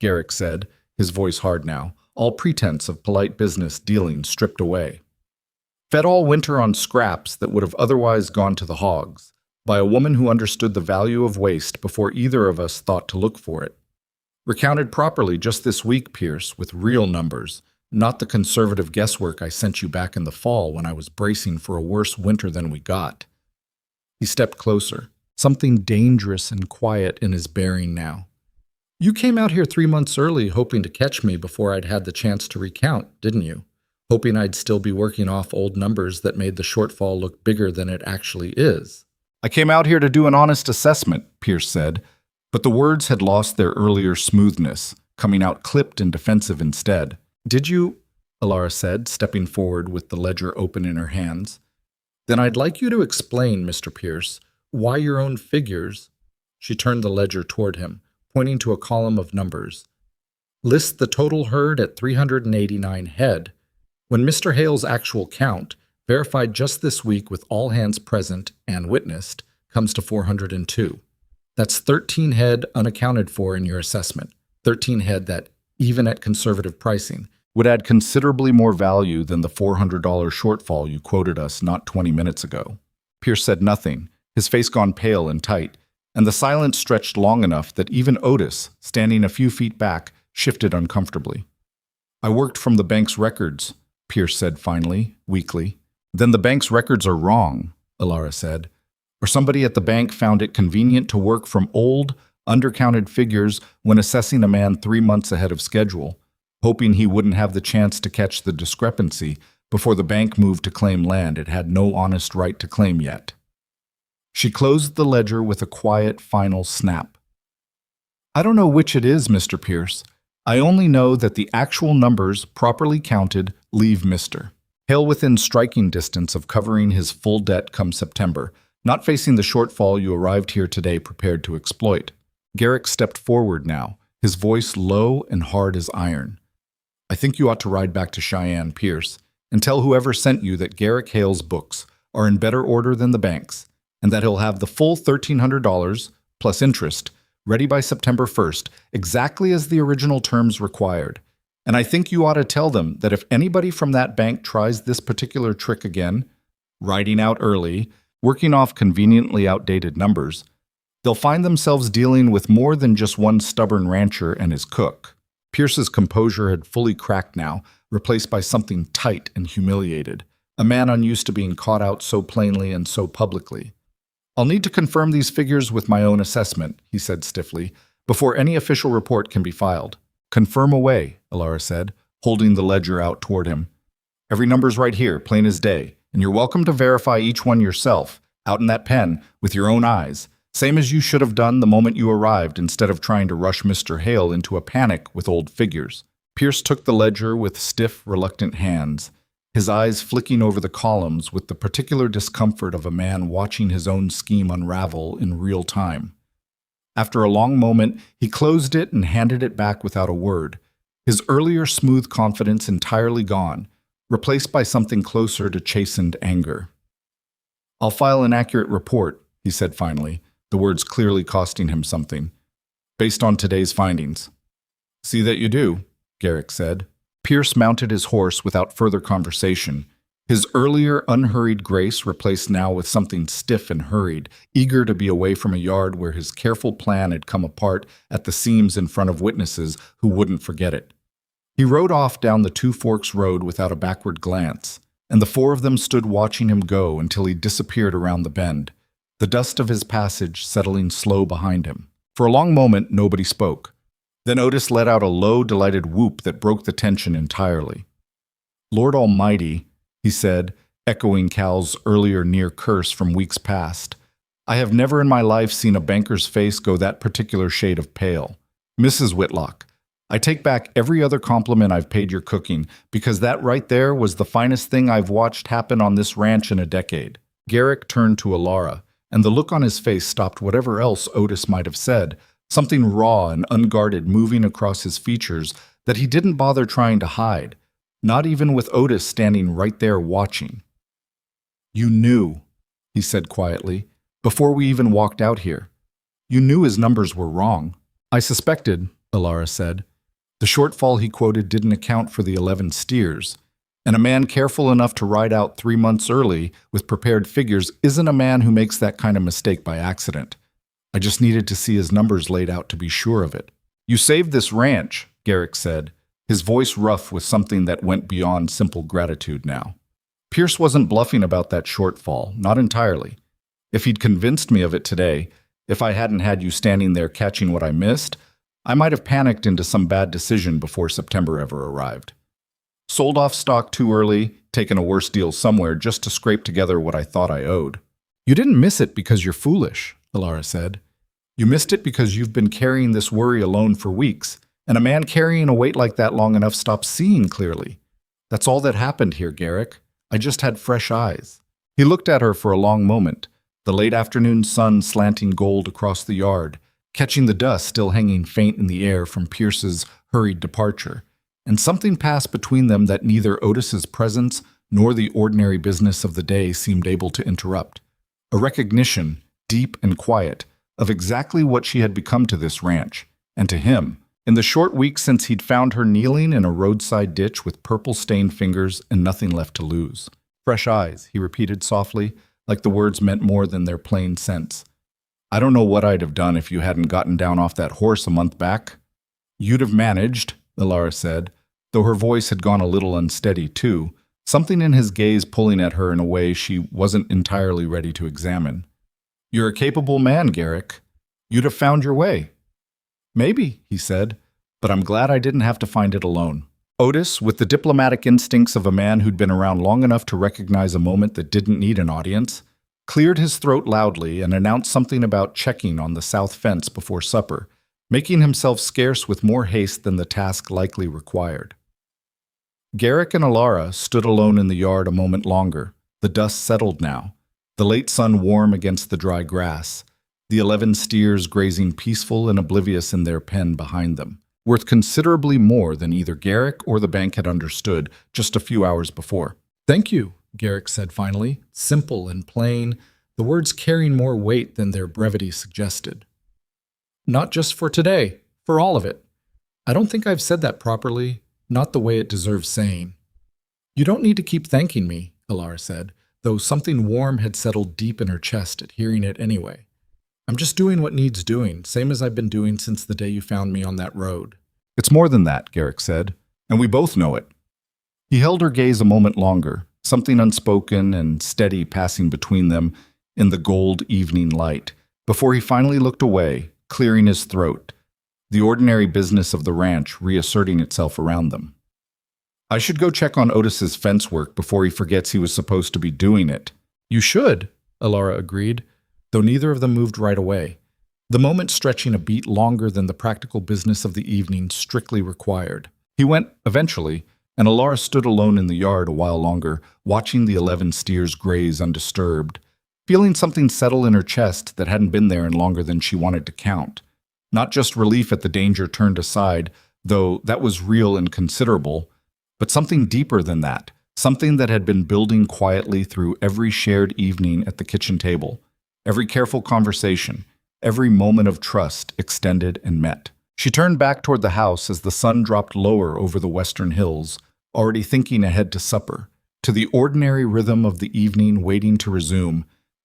Garrick said, his voice hard now, all pretense of polite business dealing stripped away. "Fed all winter on scraps that would have otherwise gone to the hogs, by a woman who understood the value of waste before either of us thought to look for it. Recounted properly just this week, Pierce, with real numbers, not the conservative guesswork I sent you back in the fall when I was bracing for a worse winter than we got." He stepped closer, something dangerous and quiet in his bearing now. "You came out here 3 months early hoping to catch me before I'd had the chance to recount, didn't you? Hoping I'd still be working off old numbers that made the shortfall look bigger than it actually is." "I came out here to do an honest assessment," Pierce said, but the words had lost their earlier smoothness, coming out clipped and defensive instead. "Did you?" Alara said, stepping forward with the ledger open in her hands. "Then I'd like you to explain, Mr. Pierce, why your own figures—" She turned the ledger toward him, pointing to a column of numbers. "List the total herd at 389 head, when Mr. Hale's actual count, verified just this week with all hands present and witnessed, comes to 402. That's 13 head unaccounted for in your assessment. 13 head that, even at conservative pricing, would add considerably more value than the $400 shortfall you quoted us not 20 minutes ago. Pierce said nothing, his face gone pale and tight, and the silence stretched long enough that even Otis, standing a few feet back, shifted uncomfortably. I worked from the bank's records, Pierce said finally, weakly. Then the bank's records are wrong, Alara said. Or somebody at the bank found it convenient to work from old, undercounted figures when assessing a man 3 months ahead of schedule, hoping he wouldn't have the chance to catch the discrepancy before the bank moved to claim land it had no honest right to claim yet. She closed the ledger with a quiet, final snap. I don't know which it is, Mr. Pierce. I only know that the actual numbers, properly counted, leave Mr. Hale within striking distance of covering his full debt come September, not facing the shortfall you arrived here today prepared to exploit. Garrick stepped forward now, his voice low and hard as iron. I think you ought to ride back to Cheyenne, Pierce, and tell whoever sent you that Garrick Hale's books are in better order than the bank's, and that he'll have the full $1,300, plus interest, ready by September 1st, exactly as the original terms required. And I think you ought to tell them that if anybody from that bank tries this particular trick again, riding out early, working off conveniently outdated numbers, they'll find themselves dealing with more than just one stubborn rancher and his cook. Pierce's composure had fully cracked now, replaced by something tight and humiliated, a man unused to being caught out so plainly and so publicly. I'll need to confirm these figures with my own assessment, he said stiffly, before any official report can be filed. Confirm away, Alara said, holding the ledger out toward him. Every number's right here, plain as day, and you're welcome to verify each one yourself, out in that pen, with your own eyes, same as you should have done the moment you arrived instead of trying to rush Mr. Hale into a panic with old figures. Pierce took the ledger with stiff, reluctant hands, his eyes flicking over the columns with the particular discomfort of a man watching his own scheme unravel in real time. After a long moment, he closed it and handed it back without a word, his earlier smooth confidence entirely gone, replaced by something closer to chastened anger. I'll file an accurate report, he said finally, the words clearly costing him something, based on today's findings. See that you do, Garrick said. Pierce mounted his horse without further conversation, his earlier unhurried grace replaced now with something stiff and hurried, eager to be away from a yard where his careful plan had come apart at the seams in front of witnesses who wouldn't forget it. He rode off down the Two Forks Road without a backward glance, and the four of them stood watching him go until he disappeared around the bend, the dust of his passage settling slow behind him. For a long moment, nobody spoke. Then Otis let out a low, delighted whoop that broke the tension entirely. Lord Almighty, he said, echoing Cal's earlier near curse from weeks past, I have never in my life seen a banker's face go that particular shade of pale. Mrs. Whitlock, I take back every other compliment I've paid your cooking, because that right there was the finest thing I've watched happen on this ranch in a decade. Garrick turned to Alara, and the look on his face stopped whatever else Otis might have said, something raw and unguarded moving across his features that he didn't bother trying to hide, not even with Otis standing right there watching. You knew, he said quietly, before we even walked out here. You knew his numbers were wrong. I suspected, Alara said. The shortfall he quoted didn't account for the 11 steers, and a man careful enough to ride out 3 months early with prepared figures isn't a man who makes that kind of mistake by accident. I just needed to see his numbers laid out to be sure of it. You saved this ranch, Garrick said, his voice rough with something that went beyond simple gratitude now. Pierce wasn't bluffing about that shortfall, not entirely. If he'd convinced me of it today, if I hadn't had you standing there catching what I missed, I might have panicked into some bad decision before September ever arrived. Sold off stock too early, taken a worse deal somewhere just to scrape together what I thought I owed. You didn't miss it because you're foolish, Alara said. You missed it because you've been carrying this worry alone for weeks, and a man carrying a weight like that long enough stops seeing clearly. That's all that happened here, Garrick. I just had fresh eyes. He looked at her for a long moment, the late afternoon sun slanting gold across the yard, catching the dust still hanging faint in the air from Pierce's hurried departure, and something passed between them that neither Otis's presence nor the ordinary business of the day seemed able to interrupt. A recognition, deep and quiet, of exactly what she had become to this ranch, and to him, in the short weeks since he'd found her kneeling in a roadside ditch with purple-stained fingers and nothing left to lose. "Fresh eyes," he repeated softly, like the words meant more than their plain sense. "I don't know what I'd have done if you hadn't gotten down off that horse a month back." "You'd have managed," Alara said, though her voice had gone a little unsteady too, something in his gaze pulling at her in a way she wasn't entirely ready to examine. "You're a capable man, Garrick. You'd have found your way." "Maybe," he said, "but I'm glad I didn't have to find it alone." Otis, with the diplomatic instincts of a man who'd been around long enough to recognize a moment that didn't need an audience, cleared his throat loudly and announced something about checking on the south fence before supper, making himself scarce with more haste than the task likely required. Garrick and Alara stood alone in the yard a moment longer. The dust settled now, the late sun warm against the dry grass, the 11 steers grazing peaceful and oblivious in their pen behind them, worth considerably more than either Garrick or the bank had understood just a few hours before. "Thank you," Garrick said finally, simple and plain, the words carrying more weight than their brevity suggested. "Not just for today, for all of it. I don't think I've said that properly, not the way it deserves saying." "You don't need to keep thanking me," Alara said, though something warm had settled deep in her chest at hearing it anyway. "I'm just doing what needs doing, same as I've been doing since the day you found me on that road." "It's more than that," Garrick said, "and we both know it." He held her gaze a moment longer, something unspoken and steady passing between them in the gold evening light, before he finally looked away, clearing his throat, the ordinary business of the ranch reasserting itself around them. "I should go check on Otis's fence work before he forgets he was supposed to be doing it." "You should," Alara agreed, though neither of them moved right away, the moment stretching a beat longer than the practical business of the evening strictly required. He went, eventually, and Alara stood alone in the yard a while longer, watching the 11 steers graze undisturbed, feeling something settle in her chest that hadn't been there in longer than she wanted to count. Not just relief at the danger turned aside, though that was real and considerable, but something deeper than that, something that had been building quietly through every shared evening at the kitchen table, every careful conversation, every moment of trust extended and met. She turned back toward the house as the sun dropped lower over the western hills, already thinking ahead to supper, to the ordinary rhythm of the evening waiting to resume,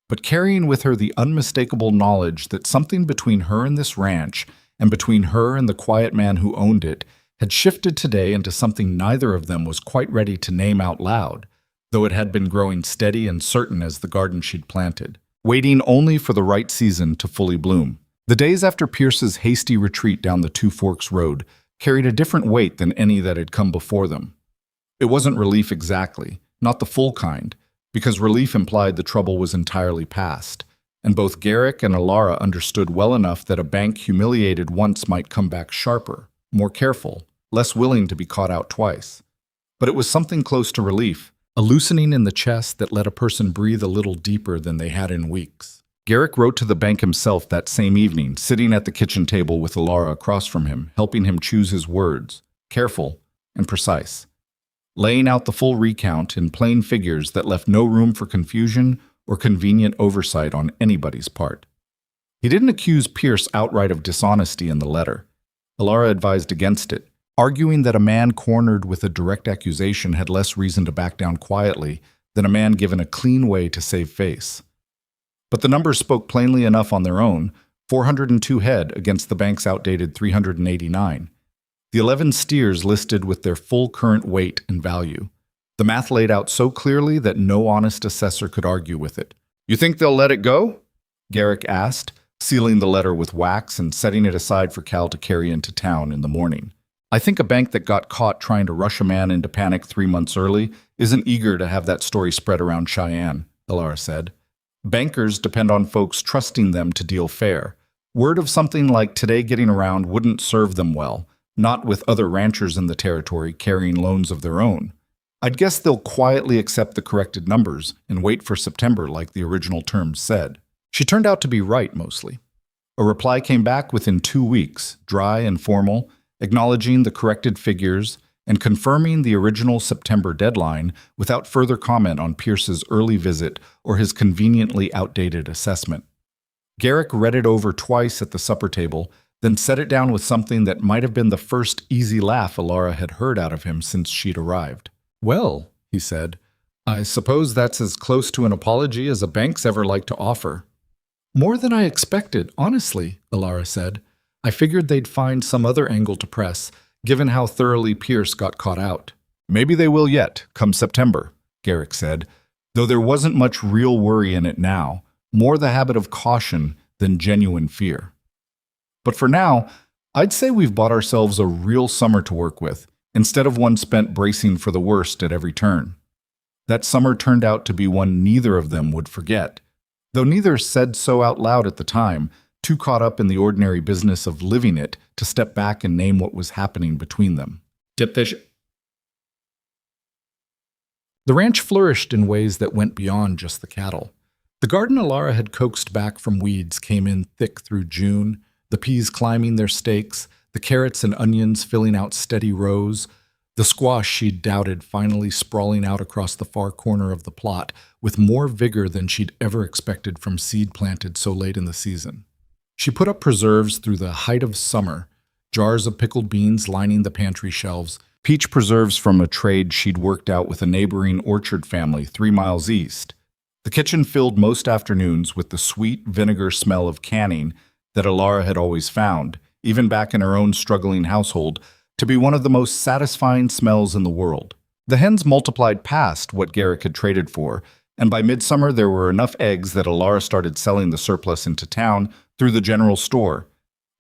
but carrying with her the unmistakable knowledge that something between her and this ranch, and between her and the quiet man who owned it, had shifted today into something neither of them was quite ready to name out loud, though it had been growing steady and certain as the garden she'd planted, waiting only for the right season to fully bloom. The days after Pierce's hasty retreat down the Two Forks Road carried a different weight than any that had come before them. It wasn't relief exactly, not the full kind, because relief implied the trouble was entirely past, and both Garrick and Alara understood well enough that a bank humiliated once might come back sharper, more careful, less willing to be caught out twice. But it was something close to relief, a loosening in the chest that let a person breathe a little deeper than they had in weeks. Garrick wrote to the bank himself that same evening, sitting at the kitchen table with Alara across from him, helping him choose his words, careful and precise, laying out the full recount in plain figures that left no room for confusion or convenient oversight on anybody's part. He didn't accuse Pierce outright of dishonesty in the letter. Alara advised against it, arguing that a man cornered with a direct accusation had less reason to back down quietly than a man given a clean way to save face. But the numbers spoke plainly enough on their own, 402 head against the bank's outdated 389. The 11 steers listed with their full current weight and value. The math laid out so clearly that no honest assessor could argue with it. "You think they'll let it go?" Garrick asked, sealing the letter with wax and setting it aside for Cal to carry into town in the morning. "I think a bank that got caught trying to rush a man into panic 3 months early isn't eager to have that story spread around Cheyenne," Alara said. "Bankers depend on folks trusting them to deal fair. Word of something like today getting around wouldn't serve them well, not with other ranchers in the territory carrying loans of their own. I'd guess they'll quietly accept the corrected numbers and wait for September like the original terms said." She turned out to be right, mostly. A reply came back within 2 weeks, dry and formal, acknowledging the corrected figures and confirming the original September deadline without further comment on Pierce's early visit or his conveniently outdated assessment. Garrick read it over twice at the supper table, then set it down with something that might have been the first easy laugh Alara had heard out of him since she'd arrived. "Well," he said, "I suppose that's as close to an apology as a bank's ever like to offer." "More than I expected, honestly," Alara said. "I figured they'd find some other angle to press, given how thoroughly Pierce got caught out." "Maybe they will yet, come September," Garrick said, though there wasn't much real worry in it now, more the habit of caution than genuine fear. "But for now, I'd say we've bought ourselves a real summer to work with, instead of one spent bracing for the worst at every turn." That summer turned out to be one neither of them would forget, though neither said so out loud at the time, too caught up in the ordinary business of living it to step back and name what was happening between them. The ranch flourished in ways that went beyond just the cattle. The garden Alara had coaxed back from weeds came in thick through June, the peas climbing their stakes, the carrots and onions filling out steady rows, the squash she'd doubted finally sprawling out across the far corner of the plot with more vigor than she'd ever expected from seed planted so late in the season. She put up preserves through the height of summer, jars of pickled beans lining the pantry shelves, peach preserves from a trade she'd worked out with a neighboring orchard family 3 miles east. The kitchen filled most afternoons with the sweet vinegar smell of canning that Alara had always found, even back in her own struggling household, to be one of the most satisfying smells in the world. The hens multiplied past what Garrick had traded for, and by midsummer there were enough eggs that Alara started selling the surplus into town through the general store.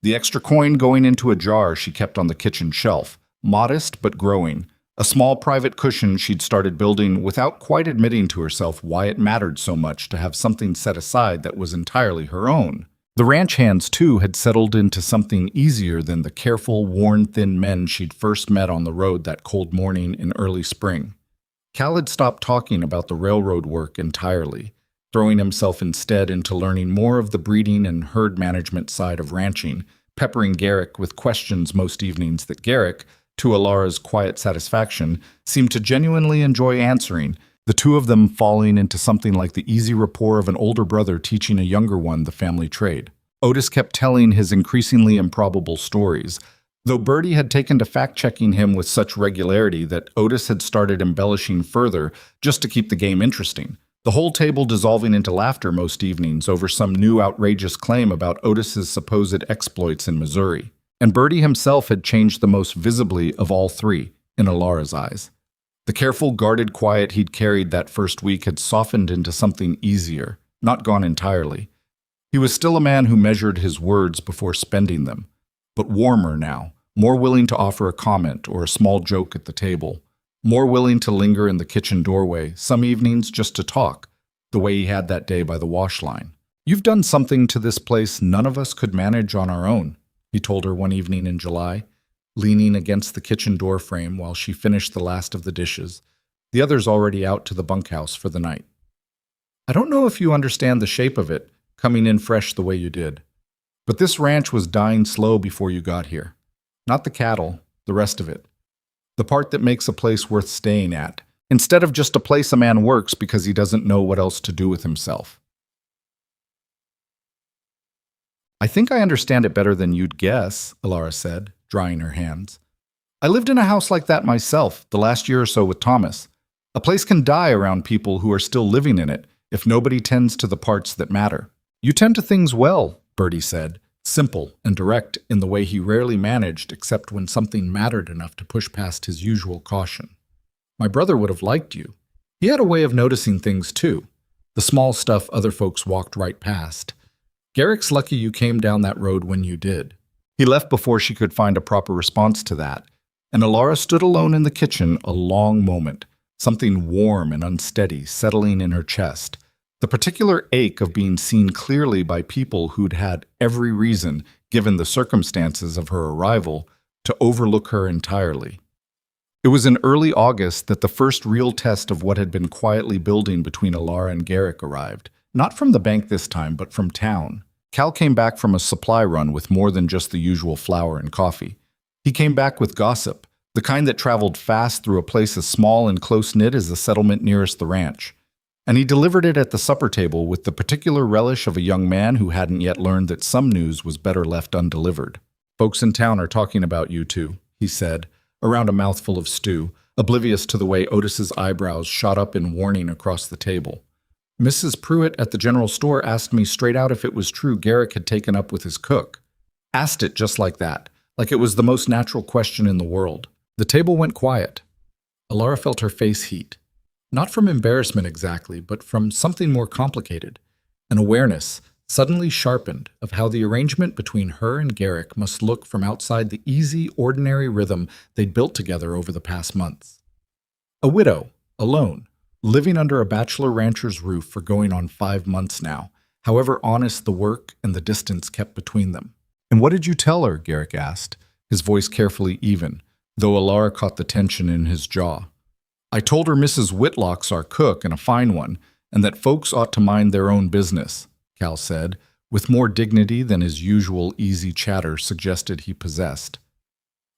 The extra coin going into a jar she kept on the kitchen shelf, modest but growing, a small private cushion she'd started building without quite admitting to herself why it mattered so much to have something set aside that was entirely her own. The ranch hands, too, had settled into something easier than the careful, worn-thin men she'd first met on the road that cold morning in early spring. Cal had stopped talking about the railroad work entirely, throwing himself instead into learning more of the breeding and herd management side of ranching, peppering Garrick with questions most evenings that Garrick, to Alara's quiet satisfaction, seemed to genuinely enjoy answering, the two of them falling into something like the easy rapport of an older brother teaching a younger one the family trade. Otis kept telling his increasingly improbable stories, though Bertie had taken to fact-checking him with such regularity that Otis had started embellishing further just to keep the game interesting, the whole table dissolving into laughter most evenings over some new outrageous claim about Otis's supposed exploits in Missouri. And Bertie himself had changed the most visibly of all three, in Alara's eyes. The careful, guarded quiet he'd carried that first week had softened into something easier, not gone entirely. He was still a man who measured his words before spending them, but warmer now, more willing to offer a comment or a small joke at the table, more willing to linger in the kitchen doorway, some evenings just to talk, the way he had that day by the wash line. "You've done something to this place none of us could manage on our own," he told her one evening in July, leaning against the kitchen door frame while she finished the last of the dishes, the others already out to the bunkhouse for the night. "I don't know if you understand the shape of it, coming in fresh the way you did. But this ranch was dying slow before you got here. Not the cattle, the rest of it. The part that makes a place worth staying at, instead of just a place a man works because he doesn't know what else to do with himself." "I think I understand it better than you'd guess," Alara said, drying her hands. "I lived in a house like that myself the last year or so with Thomas. A place can die around people who are still living in it if nobody tends to the parts that matter." "You tend to things well," Bertie said, simple and direct in the way he rarely managed except when something mattered enough to push past his usual caution. "My brother would have liked you. He had a way of noticing things too, the small stuff other folks walked right past. Garrick's lucky you came down that road when you did." He left before she could find a proper response to that, and Alara stood alone in the kitchen a long moment, something warm and unsteady settling in her chest, the particular ache of being seen clearly by people who'd had every reason, given the circumstances of her arrival, to overlook her entirely. It was in early August that the first real test of what had been quietly building between Alara and Garrick arrived, not from the bank this time, but from town. Cal came back from a supply run with more than just the usual flour and coffee. He came back with gossip, the kind that traveled fast through a place as small and close-knit as the settlement nearest the ranch. And he delivered it at the supper table with the particular relish of a young man who hadn't yet learned that some news was better left undelivered. "Folks in town are talking about you two," he said, around a mouthful of stew, oblivious to the way Otis's eyebrows shot up in warning across the table. "Mrs. Pruitt at the general store asked me straight out if it was true Garrick had taken up with his cook. Asked it just like that, like it was the most natural question in the world." The table went quiet. Alara felt her face heat. Not from embarrassment exactly, but from something more complicated. An awareness, suddenly sharpened, of how the arrangement between her and Garrick must look from outside the easy, ordinary rhythm they'd built together over the past months. A widow, alone, living under a bachelor rancher's roof for going on 5 months now, however honest the work and the distance kept between them. "And what did you tell her?" Garrick asked, his voice carefully even, though Alara caught the tension in his jaw. "I told her Mrs. Whitlock's our cook and a fine one, and that folks ought to mind their own business," Cal said, with more dignity than his usual easy chatter suggested he possessed.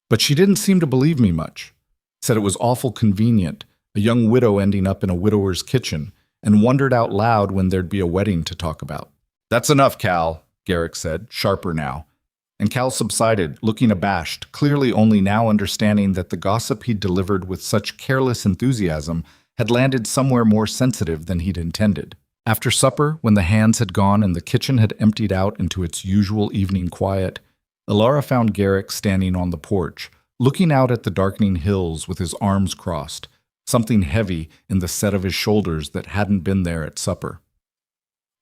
"But she didn't seem to believe me much. Said it was awful convenient, a young widow ending up in a widower's kitchen, and wondered out loud when there'd be a wedding to talk about." "That's enough, Cal," Garrick said, sharper now. And Cal subsided, looking abashed, clearly only now understanding that the gossip he'd delivered with such careless enthusiasm had landed somewhere more sensitive than he'd intended. After supper, when the hands had gone and the kitchen had emptied out into its usual evening quiet, Alara found Garrick standing on the porch, looking out at the darkening hills with his arms crossed, something heavy in the set of his shoulders that hadn't been there at supper.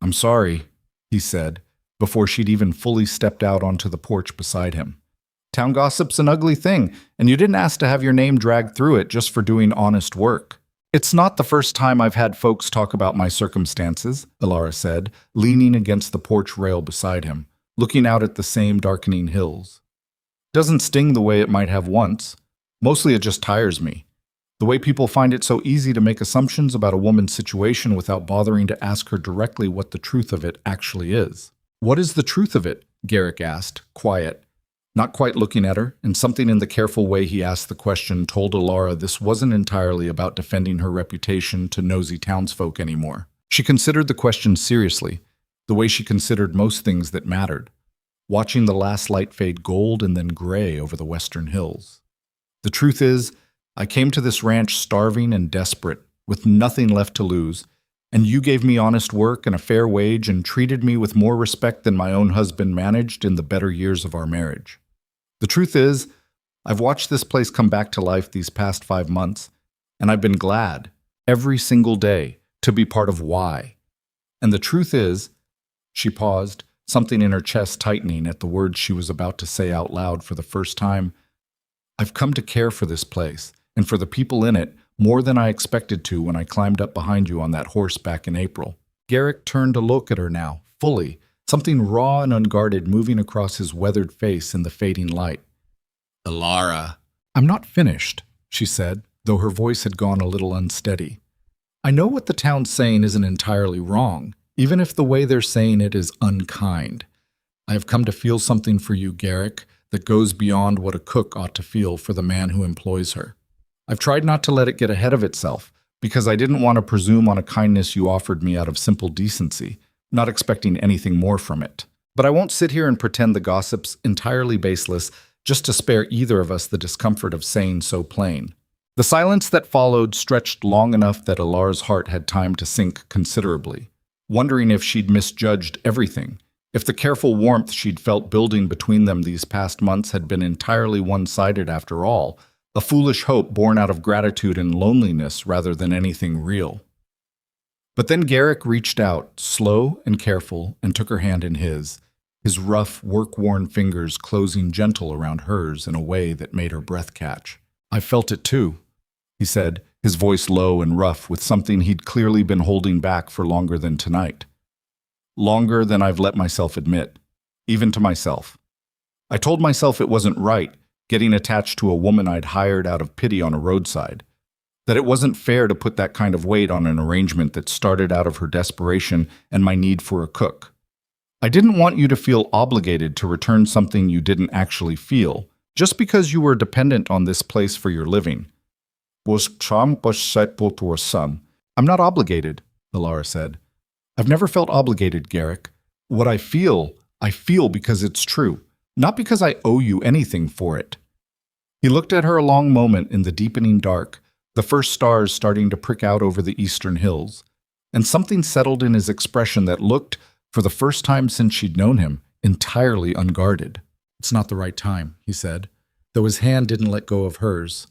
"I'm sorry," he said, before she'd even fully stepped out onto the porch beside him. "Town gossip's an ugly thing, and you didn't ask to have your name dragged through it just for doing honest work." "It's not the first time I've had folks talk about my circumstances," Alara said, leaning against the porch rail beside him, looking out at the same darkening hills. "Doesn't sting the way it might have once. Mostly it just tires me. The way people find it so easy to make assumptions about a woman's situation without bothering to ask her directly what the truth of it actually is." "What is the truth of it?" Garrick asked, quiet, not quite looking at her, and something in the careful way he asked the question told Alara this wasn't entirely about defending her reputation to nosy townsfolk anymore. She considered the question seriously, the way she considered most things that mattered, watching the last light fade gold and then gray over the western hills. "The truth is, I came to this ranch starving and desperate, with nothing left to lose, and you gave me honest work and a fair wage and treated me with more respect than my own husband managed in the better years of our marriage. The truth is, I've watched this place come back to life these past 5 months, and I've been glad, every single day, to be part of why. And the truth is," she paused, something in her chest tightening at the words she was about to say out loud for the first time, "I've come to care for this place, and for the people in it, more than I expected to when I climbed up behind you on that horse back in April." Garrick turned to look at her now, fully, something raw and unguarded moving across his weathered face in the fading light. "Alara." "I'm not finished," she said, though her voice had gone a little unsteady. "I know what the town's saying isn't entirely wrong, even if the way they're saying it is unkind. I have come to feel something for you, Garrick, that goes beyond what a cook ought to feel for the man who employs her. I've tried not to let it get ahead of itself, because I didn't want to presume on a kindness you offered me out of simple decency, not expecting anything more from it. But I won't sit here and pretend the gossip's entirely baseless just to spare either of us the discomfort of saying so plain." The silence that followed stretched long enough that Alara's heart had time to sink considerably, wondering if she'd misjudged everything, if the careful warmth she'd felt building between them these past months had been entirely one-sided after all, a foolish hope born out of gratitude and loneliness rather than anything real. But then Garrick reached out, slow and careful, and took her hand in his rough, work-worn fingers closing gentle around hers in a way that made her breath catch. "I felt it too," he said, his voice low and rough with something he'd clearly been holding back for longer than tonight. "Longer than I've let myself admit, even to myself. I told myself it wasn't right, getting attached to a woman I'd hired out of pity on a roadside, that it wasn't fair to put that kind of weight on an arrangement that started out of her desperation and my need for a cook. I didn't want you to feel obligated to return something you didn't actually feel, just because you were dependent on this place for your living. I'm not obligated, Alara said. I've never felt obligated, Garrick. What I feel because it's true, not because I owe you anything for it. He looked at her a long moment in the deepening dark, the first stars starting to prick out over the eastern hills, and something settled in his expression that looked, for the first time since she'd known him, entirely unguarded. It's not the right time, he said, though his hand didn't let go of hers.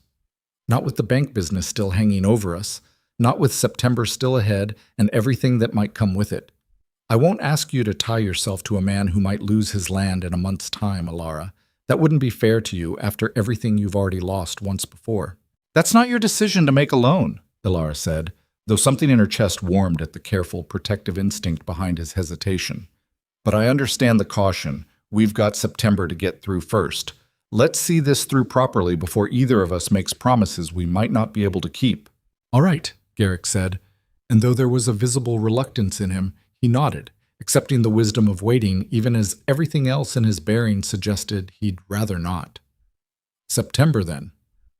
Not with the bank business still hanging over us, not with September still ahead and everything that might come with it. I won't ask you to tie yourself to a man who might lose his land in a month's time, Alara. That wouldn't be fair to you after everything you've already lost once before. That's not your decision to make alone, Alara said, though something in her chest warmed at the careful, protective instinct behind his hesitation. But I understand the caution. We've got September to get through first. Let's see this through properly before either of us makes promises we might not be able to keep. All right, Garrick said, and though there was a visible reluctance in him, he nodded, accepting the wisdom of waiting even as everything else in his bearing suggested he'd rather not. September, then.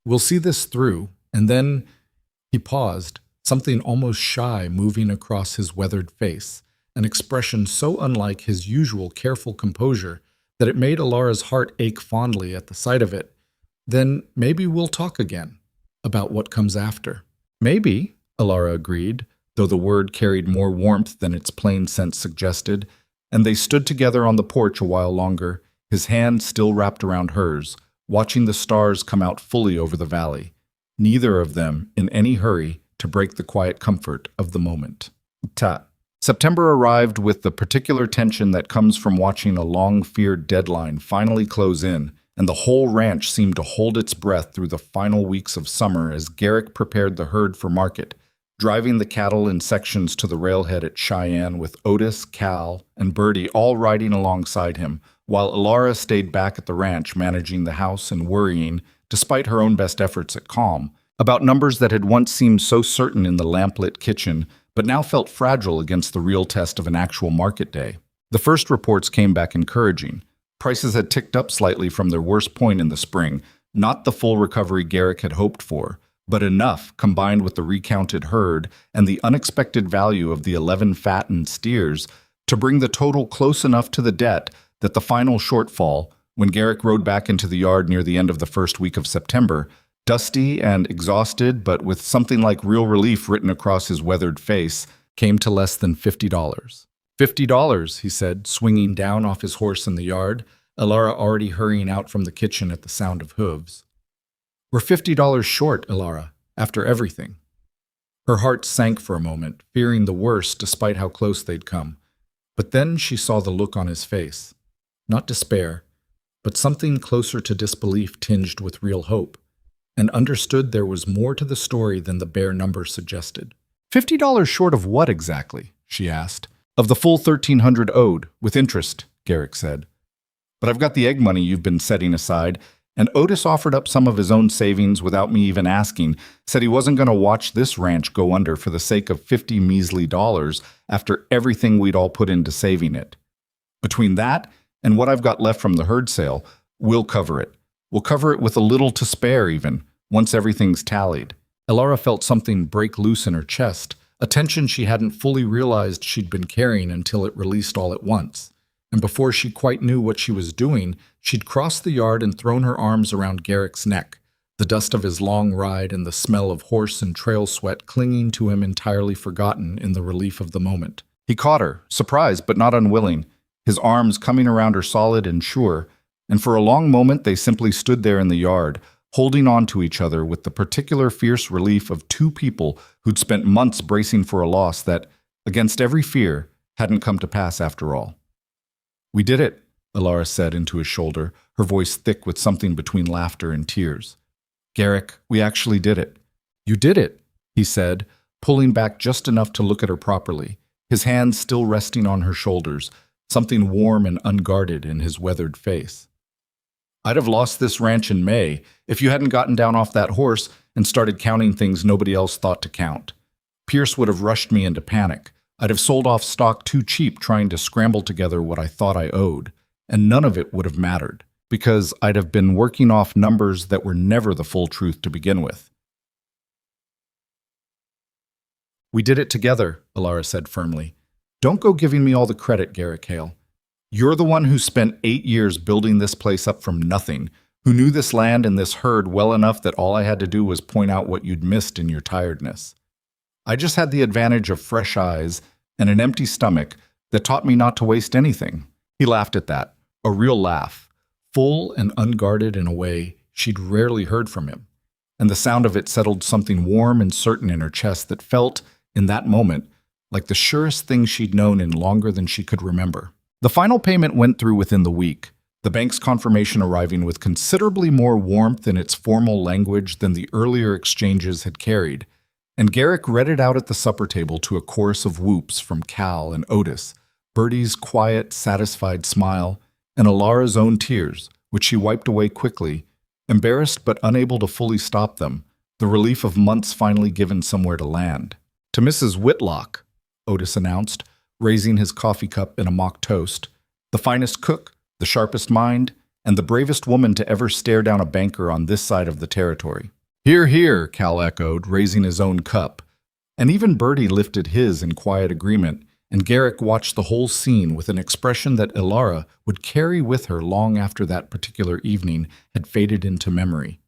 We'll see this through, and then… He paused, something almost shy moving across his weathered face, an expression so unlike his usual careful composure that it made Alara's heart ache fondly at the sight of it. Then maybe we'll talk again, about what comes after. Maybe, Alara agreed, though the word carried more warmth than its plain sense suggested, and they stood together on the porch a while longer, his hand still wrapped around hers, watching the stars come out fully over the valley, neither of them in any hurry to break the quiet comfort of the moment. September arrived with the particular tension that comes from watching a long-feared deadline finally close in, and the whole ranch seemed to hold its breath through the final weeks of summer as Garrick prepared the herd for market, driving the cattle in sections to the railhead at Cheyenne with Otis, Cal, and Bertie all riding alongside him, while Alara stayed back at the ranch managing the house and worrying, despite her own best efforts at calm, about numbers that had once seemed so certain in the lamplit kitchen but now felt fragile against the real test of an actual market day. The first reports came back encouraging. Prices had ticked up slightly from their worst point in the spring, not the full recovery Garrick had hoped for, but enough, combined with the recounted herd and the unexpected value of the 11 fattened steers, to bring the total close enough to the debt that the final shortfall, when Garrick rode back into the yard near the end of the first week of September, dusty and exhausted, but with something like real relief written across his weathered face, came to less than $50. $50, he said, swinging down off his horse in the yard, Alara already hurrying out from the kitchen at the sound of hooves. We're $50 short, Alara, after everything. Her heart sank for a moment, fearing the worst despite how close they'd come. But then she saw the look on his face. Not despair, but something closer to disbelief tinged with real hope, and understood there was more to the story than the bare number suggested. $50 short of what exactly? She asked. Of the full $1,300 owed, with interest, Garrick said. But I've got the egg money you've been setting aside, and Otis offered up some of his own savings without me even asking, said he wasn't going to watch this ranch go under for the sake of $50 measly after everything we'd all put into saving it. Between that and what I've got left from the herd sale, we'll cover it. We'll cover it with a little to spare even, once everything's tallied. Alara felt something break loose in her chest, a tension she hadn't fully realized she'd been carrying until it released all at once. And before she quite knew what she was doing, she'd crossed the yard and thrown her arms around Garrick's neck, the dust of his long ride and the smell of horse and trail sweat clinging to him entirely forgotten in the relief of the moment. He caught her, surprised but not unwilling, his arms coming around her solid and sure, and for a long moment they simply stood there in the yard, holding on to each other with the particular fierce relief of two people who'd spent months bracing for a loss that, against every fear, hadn't come to pass after all. We did it, Alara said into his shoulder, her voice thick with something between laughter and tears. Garrick, we actually did it. You did it, he said, pulling back just enough to look at her properly, his hands still resting on her shoulders, something warm and unguarded in his weathered face. I'd have lost this ranch in May if you hadn't gotten down off that horse and started counting things nobody else thought to count. Pierce would have rushed me into panic. I'd have sold off stock too cheap trying to scramble together what I thought I owed, and none of it would have mattered. because I'd have been working off numbers that were never the full truth to begin with. We did it together, Alara said firmly. Don't go giving me all the credit, Garrick Hale. You're the one who spent 8 years building this place up from nothing, who knew this land and this herd well enough that all I had to do was point out what you'd missed in your tiredness. I just had the advantage of fresh eyes and an empty stomach that taught me not to waste anything. He laughed at that, a real laugh, full and unguarded in a way she'd rarely heard from him, and the sound of it settled something warm and certain in her chest that felt, in that moment, like the surest thing she'd known in longer than she could remember. The final payment went through within the week, the bank's confirmation arriving with considerably more warmth in its formal language than the earlier exchanges had carried, and Garrick read it out at the supper table to a chorus of whoops from Cal and Otis, Bertie's quiet, satisfied smile, and Alara's own tears, which she wiped away quickly, embarrassed but unable to fully stop them, the relief of months finally given somewhere to land. To Mrs. Whitlock, Otis announced, raising his coffee cup in a mock toast, the finest cook, the sharpest mind, and the bravest woman to ever stare down a banker on this side of the territory. Hear, hear, Cal echoed, raising his own cup. And even Bertie lifted his in quiet agreement, and Garrick watched the whole scene with an expression that Alara would carry with her long after that particular evening had faded into memory.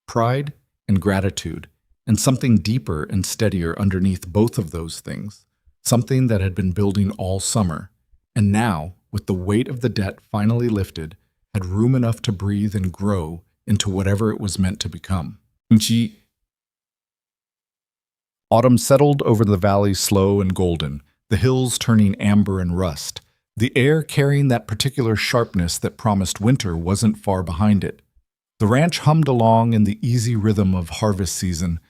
Pride and gratitude, and something deeper and steadier underneath both of those things, something that had been building all summer, and now, with the weight of the debt finally lifted, had room enough to breathe and grow into whatever it was meant to become. Autumn settled over the valley slow and golden, the hills turning amber and rust, the air carrying that particular sharpness that promised winter wasn't far behind it. The ranch hummed along in the easy rhythm of harvest season,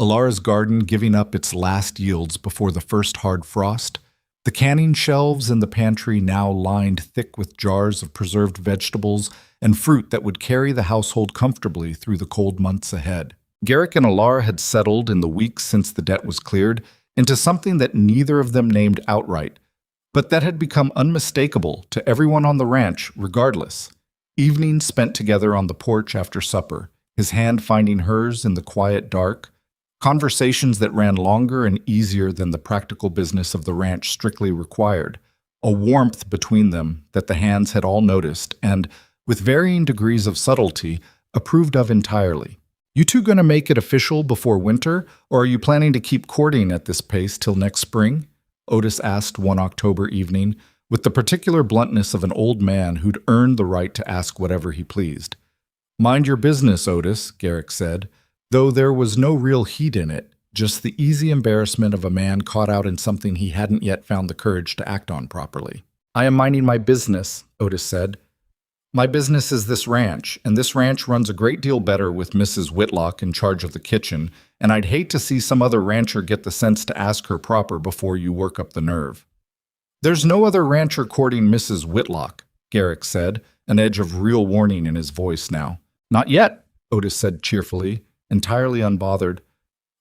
Alara's garden giving up its last yields before the first hard frost, the canning shelves in the pantry now lined thick with jars of preserved vegetables and fruit that would carry the household comfortably through the cold months ahead. Garrick and Alara had settled in the weeks since the debt was cleared into something that neither of them named outright, but that had become unmistakable to everyone on the ranch regardless. Evenings spent together on the porch after supper, his hand finding hers in the quiet dark, conversations that ran longer and easier than the practical business of the ranch strictly required, a warmth between them that the hands had all noticed and, with varying degrees of subtlety, approved of entirely. You two gonna make it official before winter, or are you planning to keep courting at this pace till next spring? Otis asked one October evening, with the particular bluntness of an old man who'd earned the right to ask whatever he pleased. Mind your business, Otis, Garrick said, though there was no real heat in it, just the easy embarrassment of a man caught out in something he hadn't yet found the courage to act on properly. I am minding my business, Otis said. My business is this ranch, and this ranch runs a great deal better with Mrs. Whitlock in charge of the kitchen, and I'd hate to see some other rancher get the sense to ask her proper before you work up the nerve. There's no other rancher courting Mrs. Whitlock, Garrick said, an edge of real warning in his voice now. Not yet, Otis said cheerfully, entirely unbothered.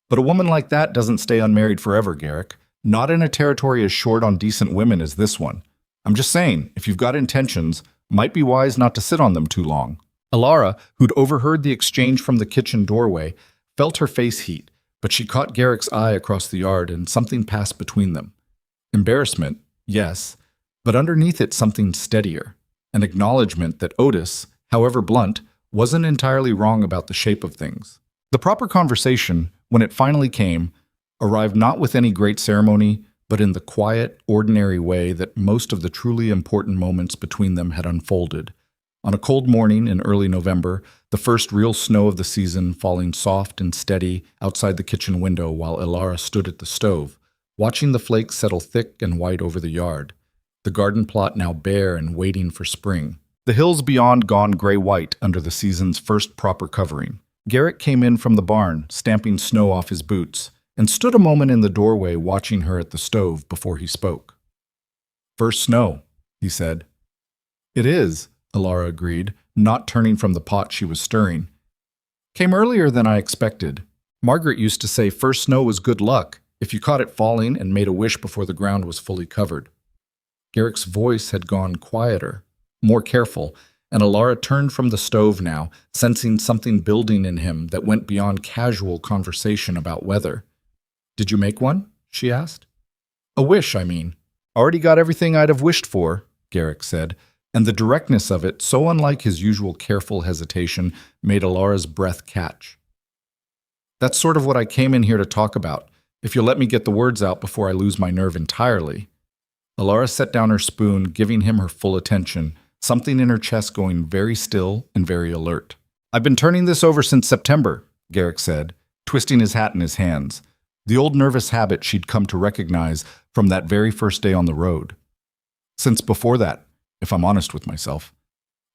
But a woman like that doesn't stay unmarried forever, Garrick. Not in a territory as short on decent women as this one. I'm just saying, if you've got intentions, might be wise not to sit on them too long. Alara, who'd overheard the exchange from the kitchen doorway, felt her face heat, but she caught Garrick's eye across the yard and something passed between them. Embarrassment, yes, but underneath it something steadier, an acknowledgement that Otis, however blunt, wasn't entirely wrong about the shape of things. The proper conversation, when it finally came, arrived not with any great ceremony, but in the quiet, ordinary way that most of the truly important moments between them had unfolded. On a cold morning in early November, the first real snow of the season falling soft and steady outside the kitchen window while Alara stood at the stove, watching the flakes settle thick and white over the yard, the garden plot now bare and waiting for spring. The hills beyond gone gray-white under the season's first proper covering. Garrick came in from the barn, stamping snow off his boots, and stood a moment in the doorway watching her at the stove before he spoke. First snow, he said. It is, Alara agreed, not turning from the pot she was stirring. Came earlier than I expected. Margaret used to say first snow was good luck, if you caught it falling and made a wish before the ground was fully covered. Garrick's voice had gone quieter, more careful, and Alara turned from the stove now, sensing something building in him that went beyond casual conversation about weather. "Did you make one?" she asked. "A wish, I mean." "Already got everything I'd have wished for," Garrick said, and the directness of it, so unlike his usual careful hesitation, made Alara's breath catch. "That's sort of what I came in here to talk about, if you'll let me get the words out before I lose my nerve entirely." Alara set down her spoon, giving him her full attention, something in her chest going very still and very alert. "I've been turning this over since September," Garrick said, twisting his hat in his hands, the old nervous habit she'd come to recognize from that very first day on the road. "Since before that, if I'm honest with myself.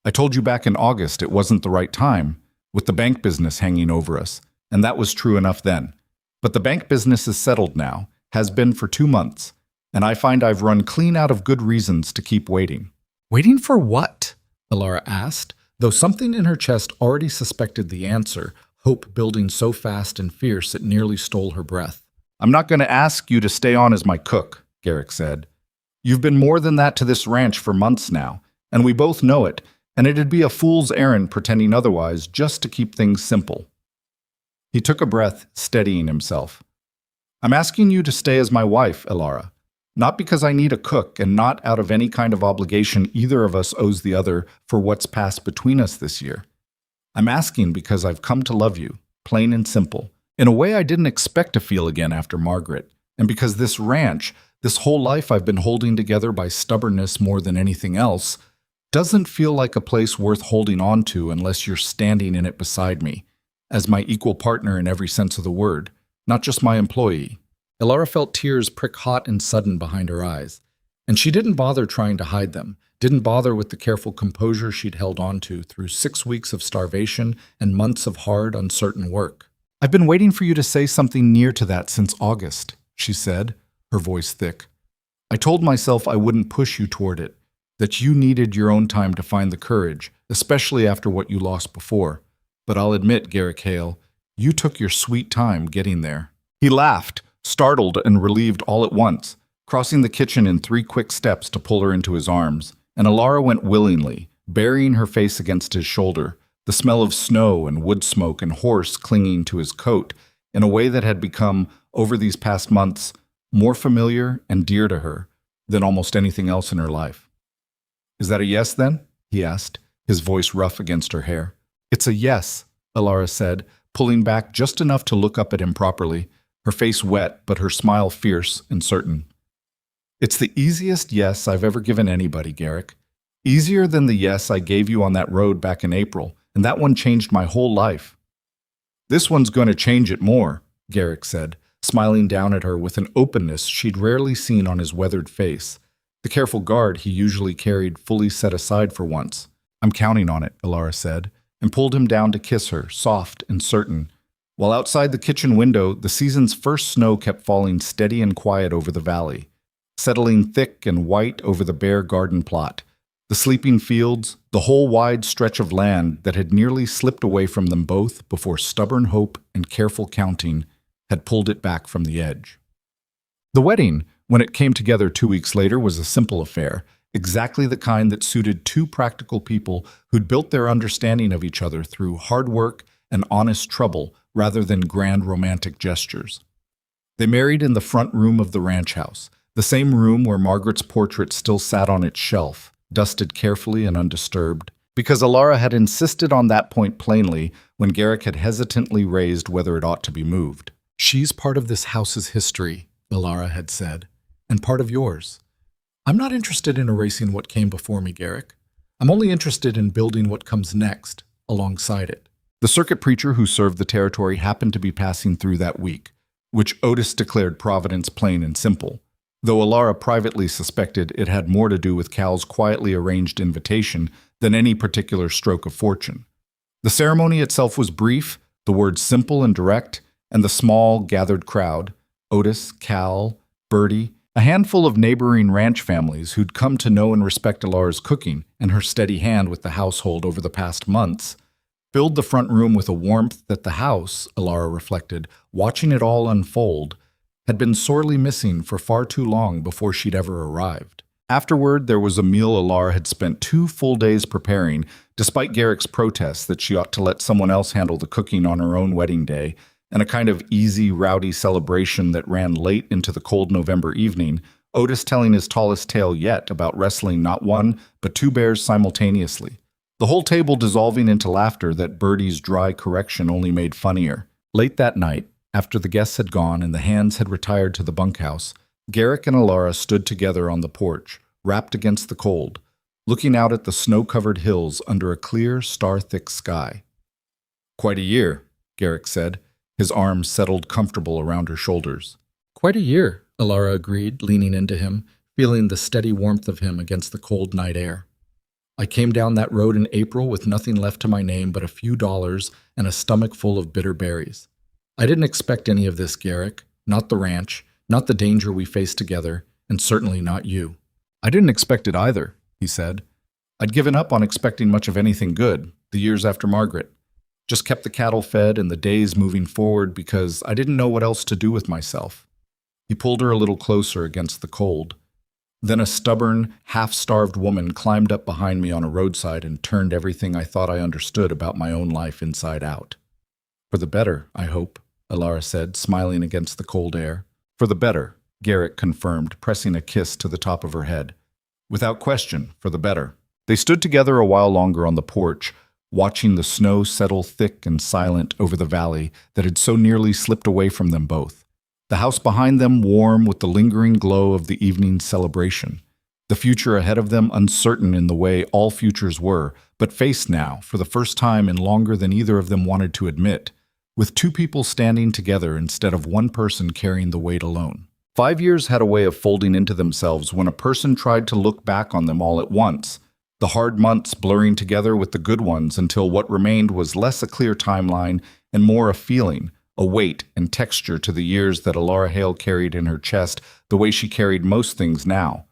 I told you back in August it wasn't the right time, with the bank business hanging over us, and that was true enough then. But the bank business is settled now, has been for 2 months, and I find I've run clean out of good reasons to keep waiting." "Waiting for what?" Alara asked, though something in her chest already suspected the answer, hope building so fast and fierce it nearly stole her breath. "I'm not going to ask you to stay on as my cook," Garrick said. "You've been more than that to this ranch for months now, and we both know it, and it'd be a fool's errand pretending otherwise just to keep things simple." He took a breath, steadying himself. "I'm asking you to stay as my wife, Alara. Not because I need a cook, and not out of any kind of obligation either of us owes the other for what's passed between us this year. I'm asking because I've come to love you, plain and simple, in a way I didn't expect to feel again after Margaret, and because this ranch, this whole life I've been holding together by stubbornness more than anything else, doesn't feel like a place worth holding on to unless you're standing in it beside me, as my equal partner in every sense of the word, not just my employee." Alara felt tears prick hot and sudden behind her eyes, and she didn't bother trying to hide them, didn't bother with the careful composure she'd held on to through 6 weeks of starvation and months of hard, uncertain work. "I've been waiting for you to say something near to that since August," she said, her voice thick. "I told myself I wouldn't push you toward it, that you needed your own time to find the courage, especially after what you lost before. But I'll admit, Garrick Hale, you took your sweet time getting there." He laughed, startled and relieved all at once, crossing the kitchen in 3 quick steps to pull her into his arms, and Alara went willingly, burying her face against his shoulder, the smell of snow and wood smoke and horse clinging to his coat in a way that had become, over these past months, more familiar and dear to her than almost anything else in her life. "Is that a yes, then?" he asked, his voice rough against her hair. "It's a yes," Alara said, pulling back just enough to look up at him properly, her face wet but her smile fierce and certain. "It's the easiest yes I've ever given anybody, Garrick. Easier than the yes I gave you on that road back in April, and that one changed my whole life." "This one's going to change it more," Garrick said, smiling down at her with an openness she'd rarely seen on his weathered face, the careful guard he usually carried fully set aside for once. "I'm counting on it," Alara said, and pulled him down to kiss her, soft and certain, while outside the kitchen window the season's first snow kept falling steady and quiet over the valley, settling thick and white over the bare garden plot, the sleeping fields, the whole wide stretch of land that had nearly slipped away from them both before stubborn hope and careful counting had pulled it back from the edge. The wedding, when it came together 2 weeks later, was a simple affair, exactly the kind that suited 2 practical people who'd built their understanding of each other through hard work and honest trouble rather than grand romantic gestures. They married in the front room of the ranch house, the same room where Margaret's portrait still sat on its shelf, dusted carefully and undisturbed, because Alara had insisted on that point plainly when Garrick had hesitantly raised whether it ought to be moved. "She's part of this house's history," Alara had said, "and part of yours. I'm not interested in erasing what came before me, Garrick. I'm only interested in building what comes next, alongside it." The circuit preacher who served the territory happened to be passing through that week, which Otis declared Providence plain and simple, though Alara privately suspected it had more to do with Cal's quietly arranged invitation than any particular stroke of fortune. The ceremony itself was brief, the words simple and direct, and the small, gathered crowd, Otis, Cal, Bertie, a handful of neighboring ranch families who'd come to know and respect Alara's cooking and her steady hand with the household over the past months, filled the front room with a warmth that the house, Alara reflected, watching it all unfold, had been sorely missing for far too long before she'd ever arrived. Afterward, there was a meal Alara had spent 2 full days preparing despite Garrick's protests that she ought to let someone else handle the cooking on her own wedding day, and a kind of easy, rowdy celebration that ran late into the cold November evening, Otis telling his tallest tale yet about wrestling not one, but two bears simultaneously. The whole table dissolving into laughter that Bertie's dry correction only made funnier. Late that night, after the guests had gone and the hands had retired to the bunkhouse, Garrick and Alara stood together on the porch, wrapped against the cold, looking out at the snow-covered hills under a clear, star-thick sky. "Quite a year," Garrick said, his arms settled comfortable around her shoulders. "Quite a year," Alara agreed, leaning into him, feeling the steady warmth of him against the cold night air. "I came down that road in April with nothing left to my name but a few dollars and a stomach full of bitter berries. I didn't expect any of this, Garrick, not the ranch, not the danger we faced together, and certainly not you." "I didn't expect it either," he said. "I'd given up on expecting much of anything good, the years after Margaret. Just kept the cattle fed and the days moving forward because I didn't know what else to do with myself." He pulled her a little closer against the cold. "Then a stubborn, half-starved woman climbed up behind me on a roadside and turned everything I thought I understood about my own life inside out." "For the better, I hope," Alara said, smiling against the cold air. "For the better," Garrick confirmed, pressing a kiss to the top of her head. "Without question, for the better." They stood together a while longer on the porch, watching the snow settle thick and silent over the valley that had so nearly slipped away from them both. The house behind them warm with the lingering glow of the evening's celebration. The future ahead of them uncertain in the way all futures were, but faced now, for the first time in longer than either of them wanted to admit, with two people standing together instead of one person carrying the weight alone. 5 years had a way of folding into themselves when a person tried to look back on them all at once, the hard months blurring together with the good ones until what remained was less a clear timeline and more a feeling, a weight and texture to the years that Alara Hale carried in her chest the way she carried most things now.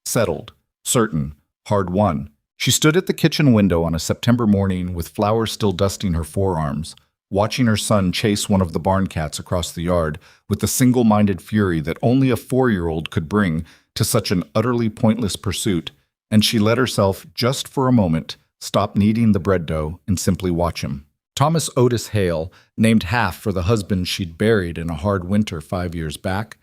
Settled, certain, hard-won. She stood at the kitchen window on a September morning with flowers still dusting her forearms, watching her son chase one of the barn cats across the yard with the single-minded fury that only a 4-year-old could bring to such an utterly pointless pursuit, and she let herself, just for a moment, stop kneading the bread dough and simply watch him. Thomas Otis Hale, named half for the husband she'd buried in a hard winter 5 years back,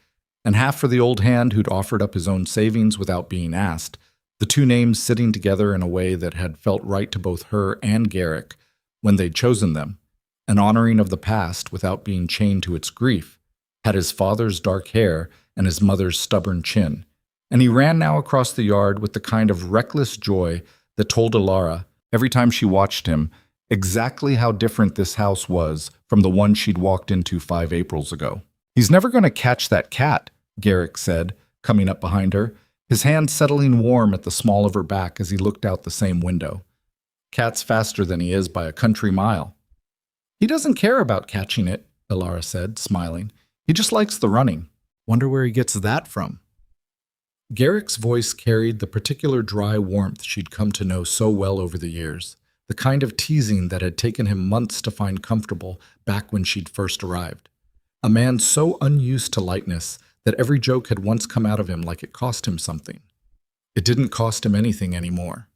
and half for the old hand who'd offered up his own savings without being asked, the two names sitting together in a way that had felt right to both her and Garrick when they'd chosen them, an honoring of the past without being chained to its grief, had his father's dark hair and his mother's stubborn chin, and he ran now across the yard with the kind of reckless joy that told Alara, every time she watched him, exactly how different this house was from the one she'd walked into 5 Aprils ago. "He's never going to catch that cat," Garrick said, coming up behind her, his hand settling warm at the small of her back as he looked out the same window. "Cat's faster than he is by a country mile." "He doesn't care about catching it," Alara said, smiling. "He just likes the running. Wonder where he gets that from." Garrick's voice carried the particular dry warmth she'd come to know so well over the years, the kind of teasing that had taken him months to find comfortable back when she'd first arrived. A man so unused to lightness that every joke had once come out of him like it cost him something. It didn't cost him anything anymore.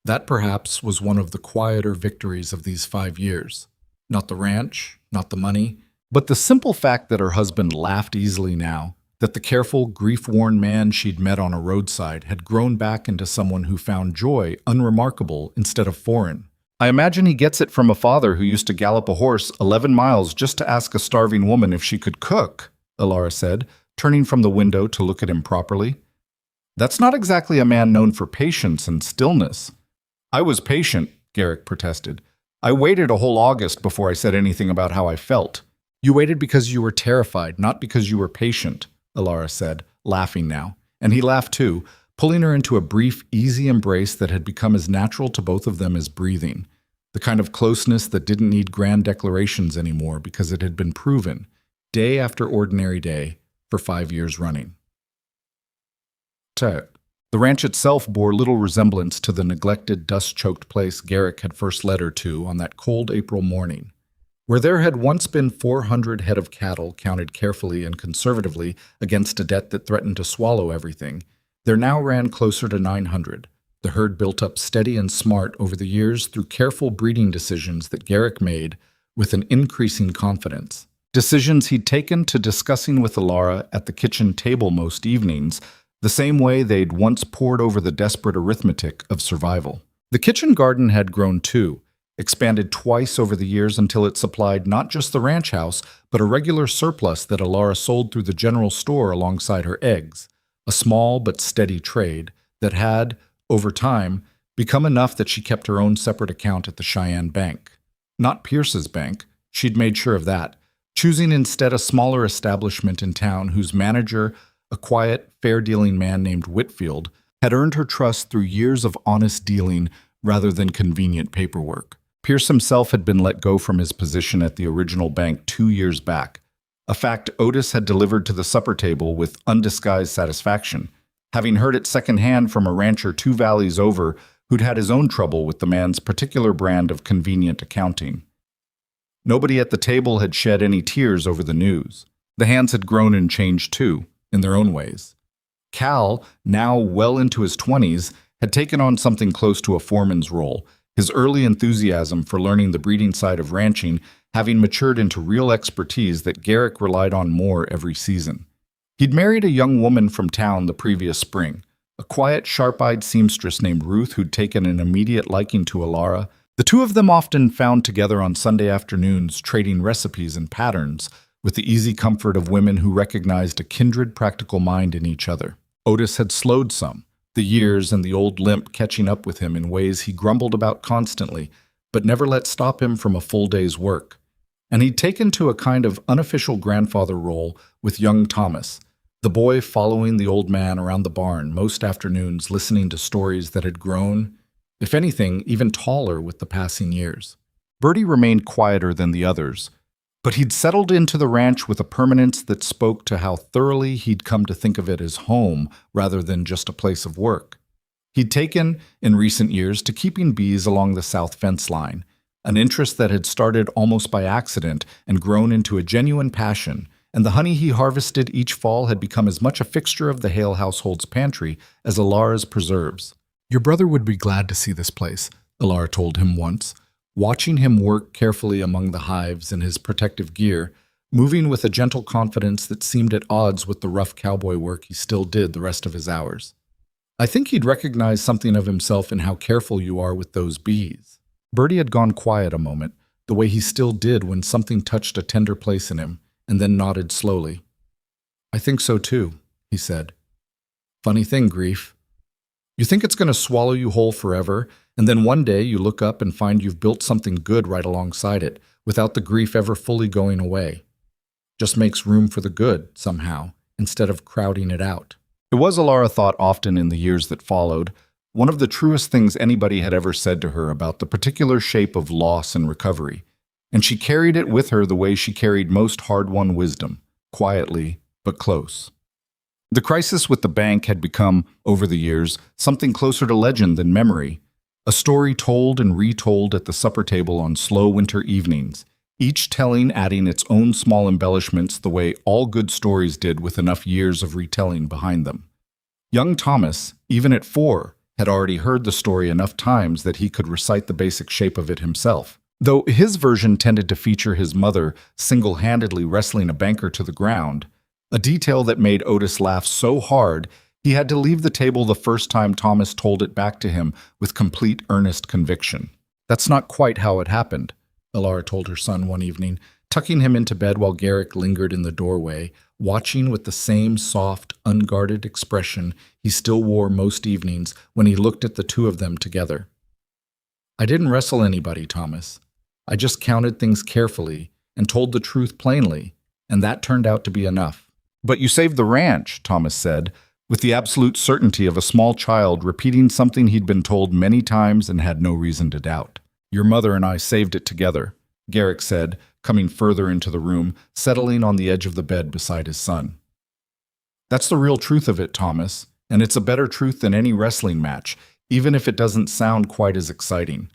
That perhaps was one of the quieter victories of these 5 years. Not the ranch, not the money, but the simple fact that her husband laughed easily now, that the careful, grief-worn man she'd met on a roadside had grown back into someone who found joy unremarkable instead of foreign. "I imagine he gets it from a father who used to gallop a horse 11 miles just to ask a starving woman if she could cook," Alara said, turning from the window to look at him properly. "That's not exactly a man known for patience and stillness." "I was patient," Garrick protested. "I waited a whole August before I said anything about how I felt." "You waited because you were terrified, not because you were patient," Alara said, laughing now, and he laughed too, pulling her into a brief, easy embrace that had become as natural to both of them as breathing, the kind of closeness that didn't need grand declarations anymore because it had been proven, day after ordinary day, for 5 years running. The ranch itself bore little resemblance to the neglected, dust-choked place Garrick had first led her to on that cold April morning. Where there had once been 400 head of cattle counted carefully and conservatively against a debt that threatened to swallow everything, there now ran closer to 900, The herd built up steady and smart over the years through careful breeding decisions that Garrick made with an increasing confidence. Decisions he'd taken to discussing with Alara at the kitchen table most evenings, the same way they'd once pored over the desperate arithmetic of survival. The kitchen garden had grown too, expanded twice over the years until it supplied not just the ranch house, but a regular surplus that Alara sold through the general store alongside her eggs, a small but steady trade that had, over time, become enough that she kept her own separate account at the Cheyenne Bank. Not Pierce's bank, she'd made sure of that, choosing instead a smaller establishment in town whose manager, a quiet, fair-dealing man named Whitfield, had earned her trust through years of honest dealing rather than convenient paperwork. Pierce himself had been let go from his position at the original bank 2 years back, a fact Otis had delivered to the supper table with undisguised satisfaction, having heard it secondhand from a rancher 2 valleys over who'd had his own trouble with the man's particular brand of convenient accounting. Nobody at the table had shed any tears over the news. The hands had grown and changed too, in their own ways. Cal, now well into his 20s, had taken on something close to a foreman's role, his early enthusiasm for learning the breeding side of ranching having matured into real expertise that Garrick relied on more every season. He'd married a young woman from town the previous spring, a quiet, sharp-eyed seamstress named Ruth who'd taken an immediate liking to Alara. The two of them often found together on Sunday afternoons, trading recipes and patterns, with the easy comfort of women who recognized a kindred practical mind in each other. Otis had slowed some, the years and the old limp catching up with him in ways he grumbled about constantly, but never let stop him from a full day's work. And he'd taken to a kind of unofficial grandfather role with young Thomas, the boy following the old man around the barn most afternoons, listening to stories that had grown, if anything, even taller with the passing years. Bertie remained quieter than the others, but he'd settled into the ranch with a permanence that spoke to how thoroughly he'd come to think of it as home rather than just a place of work. He'd taken, in recent years, to keeping bees along the south fence line, an interest that had started almost by accident and grown into a genuine passion, and the honey he harvested each fall had become as much a fixture of the Hale household's pantry as Alara's preserves. "Your brother would be glad to see this place," Alara told him once, watching him work carefully among the hives in his protective gear, moving with a gentle confidence that seemed at odds with the rough cowboy work he still did the rest of his hours. "I think he'd recognize something of himself in how careful you are with those bees." Bertie had gone quiet a moment, the way he still did when something touched a tender place in him, and then nodded slowly. "I think so too," he said. "Funny thing, grief. You think it's going to swallow you whole forever, and then one day you look up and find you've built something good right alongside it, without the grief ever fully going away. Just makes room for the good, somehow, instead of crowding it out." It was, Alara thought often in the years that followed, one of the truest things anybody had ever said to her about the particular shape of loss and recovery, and she carried it with her the way she carried most hard-won wisdom, quietly but close. The crisis with the bank had become, over the years, something closer to legend than memory, a story told and retold at the supper table on slow winter evenings, each telling adding its own small embellishments the way all good stories did with enough years of retelling behind them. Young Thomas, even at 4, had already heard the story enough times that he could recite the basic shape of it himself, though his version tended to feature his mother single-handedly wrestling a banker to the ground, a detail that made Otis laugh so hard he had to leave the table the first time Thomas told it back to him with complete earnest conviction. "That's not quite how it happened," Alara told her son one evening, tucking him into bed while Garrick lingered in the doorway, watching with the same soft, unguarded expression he still wore most evenings when he looked at the two of them together. "I didn't wrestle anybody, Thomas. I just counted things carefully and told the truth plainly, and that turned out to be enough." "But you saved the ranch," Thomas said, with the absolute certainty of a small child repeating something he'd been told many times and had no reason to doubt. "Your mother and I saved it together," Garrick said, coming further into the room, settling on the edge of the bed beside his son. "That's the real truth of it, Thomas, and it's a better truth than any wrestling match, even if it doesn't sound quite as exciting.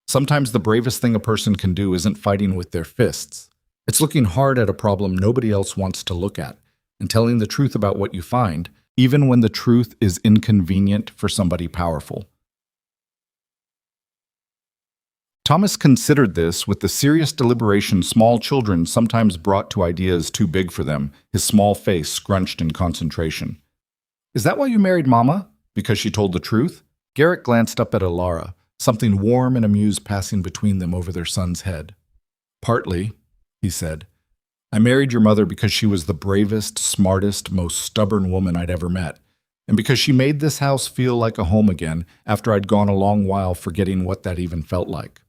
Sometimes the bravest thing a person can do isn't fighting with their fists. It's looking hard at a problem nobody else wants to look at, and telling the truth about what you find, even when the truth is inconvenient for somebody powerful. Thomas considered this with the serious deliberation small children sometimes brought to ideas too big for them, his small face scrunched in concentration. Is that why you married Mama? Because she told the truth? Garrick glanced up at Alara, something warm and amused passing between them over their son's head. Partly, he said. I married your mother because she was the bravest, smartest, most stubborn woman I'd ever met, and because she made this house feel like a home again after I'd gone a long while forgetting what that even felt like.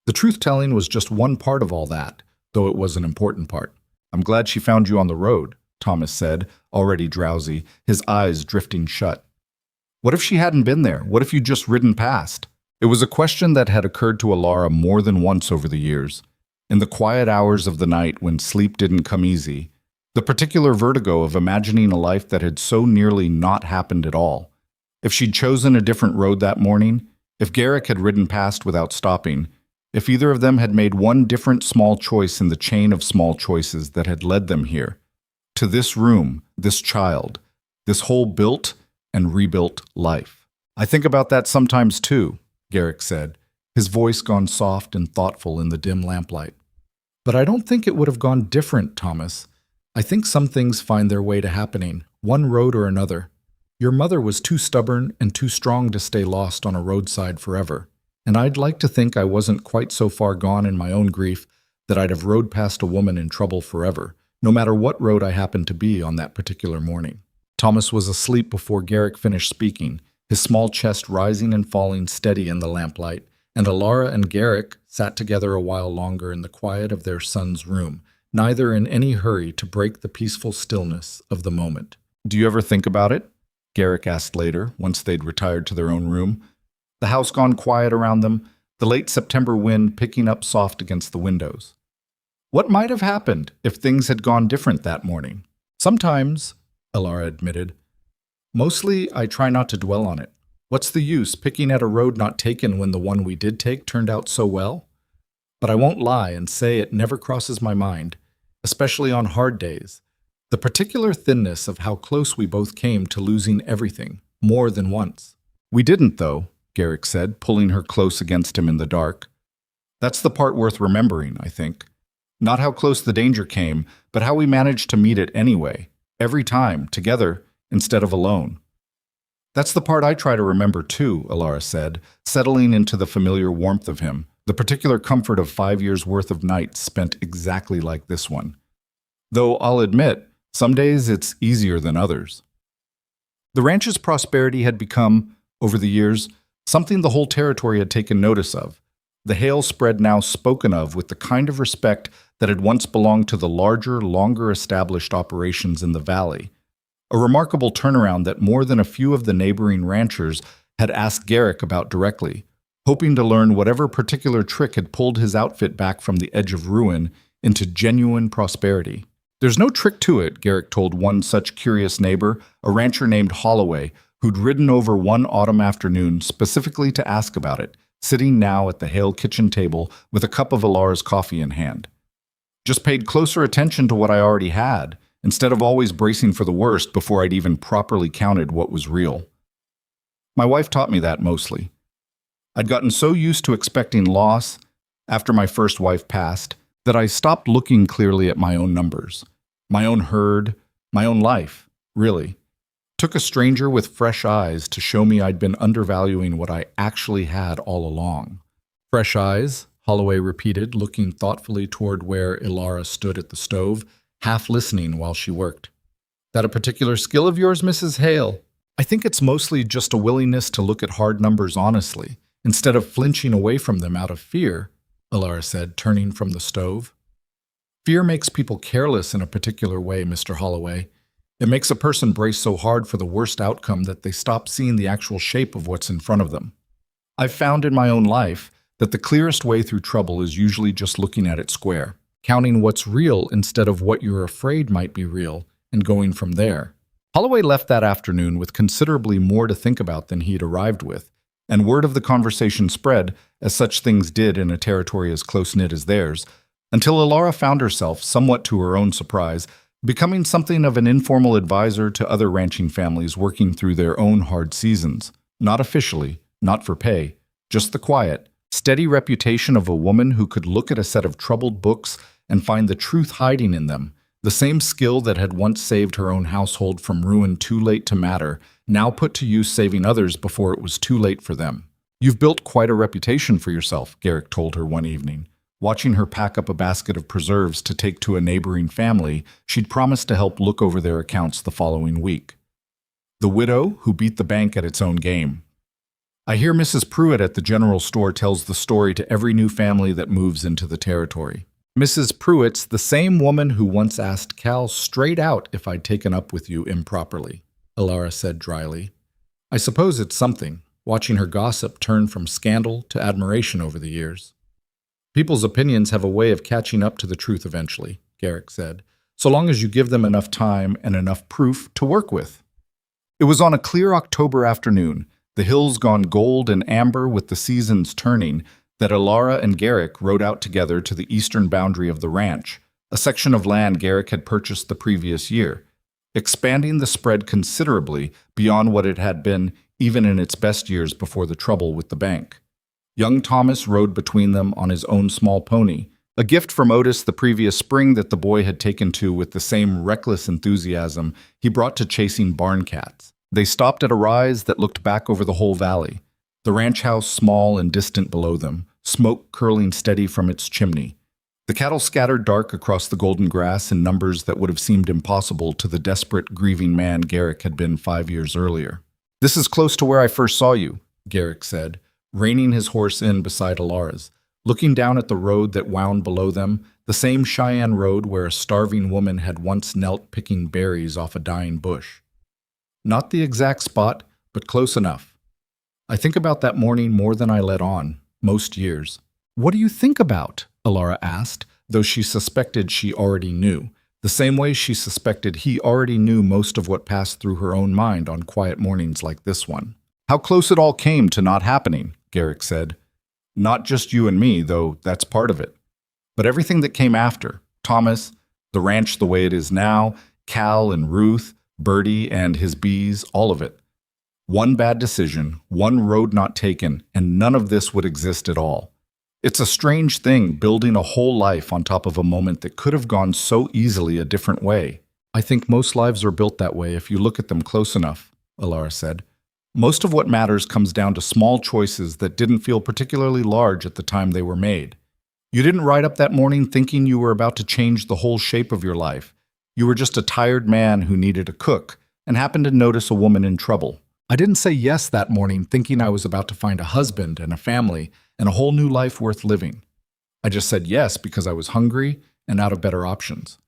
The truth-telling was just one part of all that, though it was an important part. I'm glad she found you on the road, Thomas said, already drowsy, his eyes drifting shut. What if she hadn't been there? What if you'd just ridden past? It was a question that had occurred to Alara more than once over the years. In the quiet hours of the night when sleep didn't come easy, the particular vertigo of imagining a life that had so nearly not happened at all. If she'd chosen a different road that morning, if Garrick had ridden past without stopping, if either of them had made one different small choice in the chain of small choices that had led them here, to this room, this child, this whole built and rebuilt life. I think about that sometimes too, Garrick said, his voice gone soft and thoughtful in the dim lamplight. But I don't think it would have gone different, Thomas. I think some things find their way to happening, one road or another. Your mother was too stubborn and too strong to stay lost on a roadside forever. And I'd like to think I wasn't quite so far gone in my own grief that I'd have rode past a woman in trouble forever, no matter what road I happened to be on that particular morning. Thomas was asleep before Garrick finished speaking, his small chest rising and falling steady in the lamplight, and Alara and Garrick sat together a while longer in the quiet of their son's room, neither in any hurry to break the peaceful stillness of the moment. Do you ever think about it? Garrick asked later, once they'd retired to their own room. The house gone quiet around them, the late September wind picking up soft against the windows. What might have happened if things had gone different that morning? Sometimes, Alara admitted. Mostly, I try not to dwell on it. What's the use picking at a road not taken when the one we did take turned out so well? But I won't lie and say it never crosses my mind, especially on hard days. The particular thinness of how close we both came to losing everything, more than once. We didn't, though, Garrick said, pulling her close against him in the dark. That's the part worth remembering, I think. Not how close the danger came, but how we managed to meet it anyway, every time, together, instead of alone. That's the part I try to remember too, Alara said, settling into the familiar warmth of him, the particular comfort of 5 years' worth of nights spent exactly like this one. Though I'll admit, some days it's easier than others. The ranch's prosperity had become, over the years, something the whole territory had taken notice of. The hail spread now spoken of with the kind of respect that had once belonged to the larger, longer-established operations in the valley. A remarkable turnaround that more than a few of the neighboring ranchers had asked Garrick about directly, hoping to learn whatever particular trick had pulled his outfit back from the edge of ruin into genuine prosperity. There's no trick to it, Garrick told one such curious neighbor, a rancher named Holloway, who'd ridden over one autumn afternoon specifically to ask about it, sitting now at the Hale kitchen table with a cup of Alara's coffee in hand. Just paid closer attention to what I already had, instead of always bracing for the worst before I'd even properly counted what was real. My wife taught me that mostly. I'd gotten so used to expecting loss after my first wife passed that I stopped looking clearly at my own numbers, my own herd, my own life, really. Took a stranger with fresh eyes to show me I'd been undervaluing what I actually had all along. Fresh eyes, Holloway repeated, looking thoughtfully toward where Alara stood at the stove, half listening while she worked. That a particular skill of yours, Mrs. Hale? I think it's mostly just a willingness to look at hard numbers honestly, instead of flinching away from them out of fear, Alara said, turning from the stove. Fear makes people careless in a particular way, Mr. Holloway. It makes a person brace so hard for the worst outcome that they stop seeing the actual shape of what's in front of them. I've found in my own life that the clearest way through trouble is usually just looking at it square, counting what's real instead of what you're afraid might be real, and going from there. Holloway left that afternoon with considerably more to think about than he'd arrived with, and word of the conversation spread, as such things did in a territory as close-knit as theirs, until Alara found herself, somewhat to her own surprise, becoming something of an informal advisor to other ranching families working through their own hard seasons. Not officially, not for pay, just the quiet, Steady reputation of a woman who could look at a set of troubled books and find the truth hiding in them. The same skill that had once saved her own household from ruin too late to matter, now put to use saving others before it was too late for them. "You've built quite a reputation for yourself," Garrick told her one evening. Watching her pack up a basket of preserves to take to a neighboring family, she'd promised to help look over their accounts the following week. The widow who beat the bank at its own game. "I hear Mrs. Pruitt at the general store tells the story to every new family that moves into the territory." Mrs. Pruitt's the same woman who once asked Cal straight out if I'd taken up with you improperly, Alara said dryly. "I suppose it's something, watching her gossip turn from scandal to admiration over the years." "People's opinions have a way of catching up to the truth eventually," Garrick said, "so long as you give them enough time and enough proof to work with." It was on a clear October afternoon, the hills gone gold and amber with the seasons turning, that Alara and Garrick rode out together to the eastern boundary of the ranch, a section of land Garrick had purchased the previous year, expanding the spread considerably beyond what it had been even in its best years before the trouble with the bank. Young Thomas rode between them on his own small pony, a gift from Otis the previous spring that the boy had taken to with the same reckless enthusiasm he brought to chasing barn cats. They stopped at a rise that looked back over the whole valley, the ranch house small and distant below them, smoke curling steady from its chimney. The cattle scattered dark across the golden grass in numbers that would have seemed impossible to the desperate, grieving man Garrick had been 5 years earlier. "This is close to where I first saw you," Garrick said, reining his horse in beside Alara's, looking down at the road that wound below them, the same Cheyenne road where a starving woman had once knelt picking berries off a dying bush. "Not the exact spot, but close enough. I think about that morning more than I let on, most years." "What do you think about?" Alara asked, though she suspected she already knew, the same way she suspected he already knew most of what passed through her own mind on quiet mornings like this one. "How close it all came to not happening," Garrick said. "Not just you and me, though that's part of it. But everything that came after, Thomas, the ranch the way it is now, Cal and Ruth, Bertie and his bees, all of it. One bad decision, one road not taken, and none of this would exist at all. It's a strange thing building a whole life on top of a moment that could have gone so easily a different way." "I think most lives are built that way if you look at them close enough," Alara said. "Most of what matters comes down to small choices that didn't feel particularly large at the time they were made. You didn't ride up that morning thinking you were about to change the whole shape of your life. You were just a tired man who needed a cook and happened to notice a woman in trouble. I didn't say yes that morning thinking I was about to find a husband and a family and a whole new life worth living. I just said yes because I was hungry and out of better options."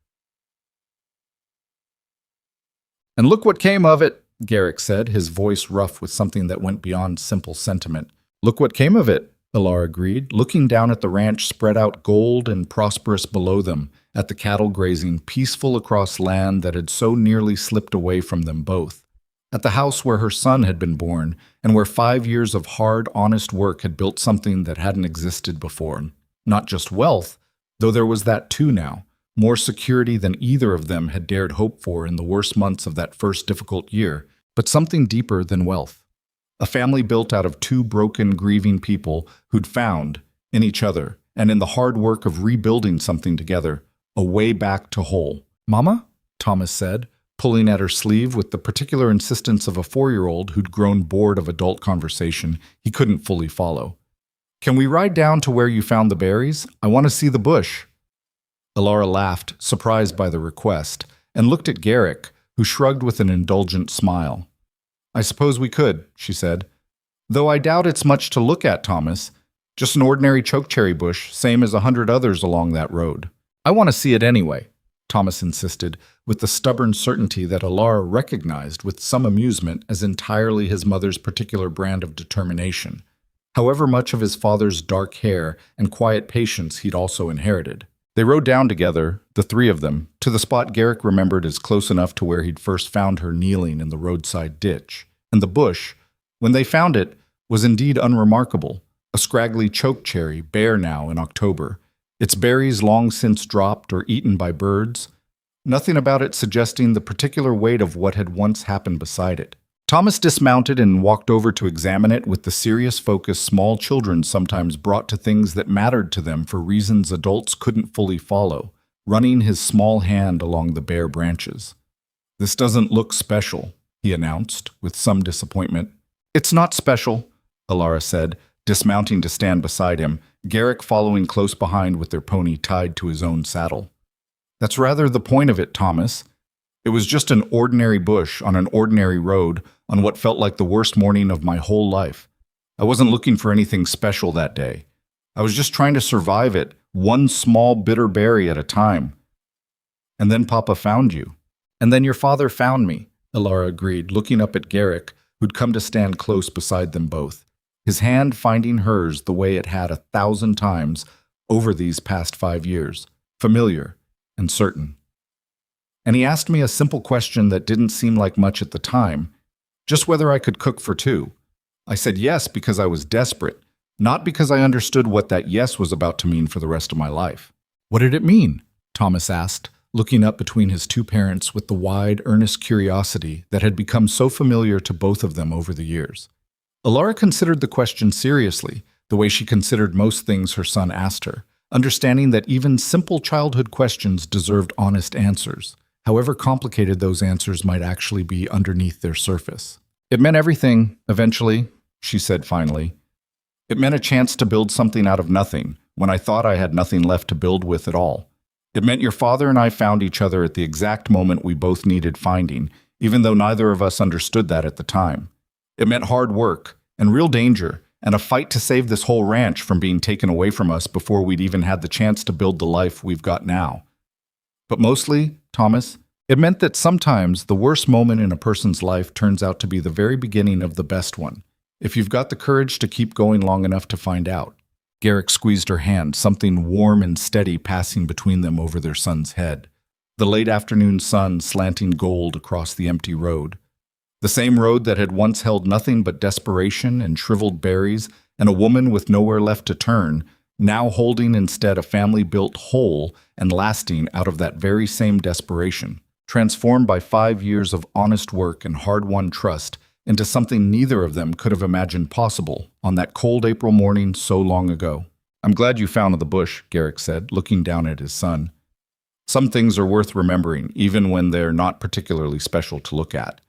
"And look what came of it," Garrick said, his voice rough with something that went beyond simple sentiment. "Look what came of it," Alara agreed, looking down at the ranch spread out gold and prosperous below them, at the cattle grazing peaceful across land that had so nearly slipped away from them both, at the house where her son had been born, and where 5 years of hard, honest work had built something that hadn't existed before. Not just wealth, though there was that too now, more security than either of them had dared hope for in the worst months of that first difficult year, but something deeper than wealth. A family built out of 2 broken, grieving people who'd found, in each other, and in the hard work of rebuilding something together, a way back to whole. "Mama?" Thomas said, pulling at her sleeve with the particular insistence of a 4-year-old who'd grown bored of adult conversation he couldn't fully follow. "Can we ride down to where you found the berries? I want to see the bush." Alara laughed, surprised by the request, and looked at Garrick, who shrugged with an indulgent smile. "I suppose we could," she said. "Though I doubt it's much to look at, Thomas. Just an ordinary chokecherry bush, same as 100 others along that road." "I want to see it anyway," Thomas insisted, with the stubborn certainty that Alara recognized with some amusement as entirely his mother's particular brand of determination, however much of his father's dark hair and quiet patience he'd also inherited. They rode down together, the 3 of them, to the spot Garrick remembered as close enough to where he'd first found her kneeling in the roadside ditch. And the bush, when they found it, was indeed unremarkable, a scraggly chokecherry, bare now in October, its berries long since dropped or eaten by birds, nothing about it suggesting the particular weight of what had once happened beside it. Thomas dismounted and walked over to examine it with the serious focus small children sometimes brought to things that mattered to them for reasons adults couldn't fully follow, running his small hand along the bare branches. "This doesn't look special," he announced, with some disappointment. "It's not special," Alara said, dismounting to stand beside him, Garrick following close behind with their pony tied to his own saddle. "That's rather the point of it, Thomas. It was just an ordinary bush on an ordinary road on what felt like the worst morning of my whole life. I wasn't looking for anything special that day. I was just trying to survive it, one small bitter berry at a time. And then Papa found you." "And then your father found me," Alara agreed, looking up at Garrick, who'd come to stand close beside them both, his hand finding hers the way it had 1,000 times over these past 5 years, familiar and certain. "And he asked me a simple question that didn't seem like much at the time, just whether I could cook for two. I said yes because I was desperate, not because I understood what that yes was about to mean for the rest of my life." "What did it mean?" Thomas asked, looking up between his two parents with the wide, earnest curiosity that had become so familiar to both of them over the years. Alara considered the question seriously, the way she considered most things her son asked her, understanding that even simple childhood questions deserved honest answers, however complicated those answers might actually be underneath their surface. "It meant everything, eventually," she said finally. "It meant a chance to build something out of nothing, when I thought I had nothing left to build with at all. It meant your father and I found each other at the exact moment we both needed finding, even though neither of us understood that at the time. It meant hard work, and real danger, and a fight to save this whole ranch from being taken away from us before we'd even had the chance to build the life we've got now. But mostly, Thomas, it meant that sometimes the worst moment in a person's life turns out to be the very beginning of the best one, if you've got the courage to keep going long enough to find out." Garrick squeezed her hand, something warm and steady passing between them over their son's head. The late afternoon sun slanting gold across the empty road. The same road that had once held nothing but desperation and shriveled berries and a woman with nowhere left to turn, now holding instead a family built whole and lasting out of that very same desperation, transformed by 5 years of honest work and hard-won trust into something neither of them could have imagined possible on that cold April morning so long ago. "I'm glad you found the bush," Garrick said, looking down at his son. "Some things are worth remembering, even when they're not particularly special to look at.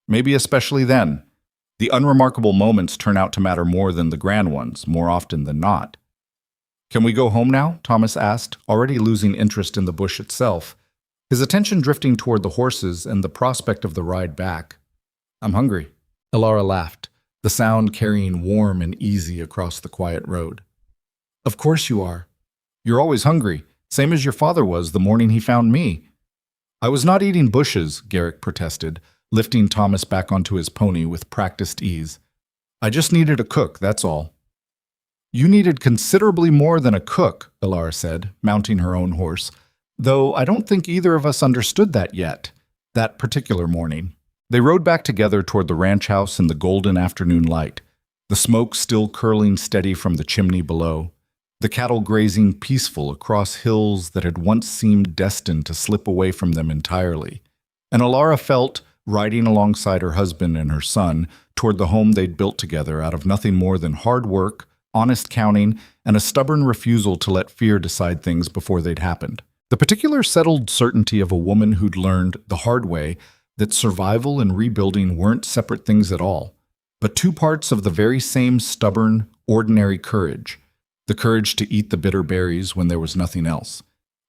Maybe especially then. The unremarkable moments turn out to matter more than the grand ones, more often than not." "Can we go home now?" Thomas asked, already losing interest in the bush itself, his attention drifting toward the horses and the prospect of the ride back. "I'm hungry." Alara laughed, the sound carrying warm and easy across the quiet road. "Of course you are. You're always hungry, same as your father was the morning he found me." "I was not eating bushes," Garrick protested, lifting Thomas back onto his pony with practiced ease. "I just needed a cook, that's all." "You needed considerably more than a cook," Alara said, mounting her own horse, "though I don't think either of us understood that yet, that particular morning." They rode back together toward the ranch house in the golden afternoon light, the smoke still curling steady from the chimney below, the cattle grazing peaceful across hills that had once seemed destined to slip away from them entirely. And Alara felt, riding alongside her husband and her son, toward the home they'd built together out of nothing more than hard work, honest counting, and a stubborn refusal to let fear decide things before they'd happened. The particular settled certainty of a woman who'd learned, the hard way, that survival and rebuilding weren't separate things at all, but two parts of the very same stubborn, ordinary courage. The courage to eat the bitter berries when there was nothing else,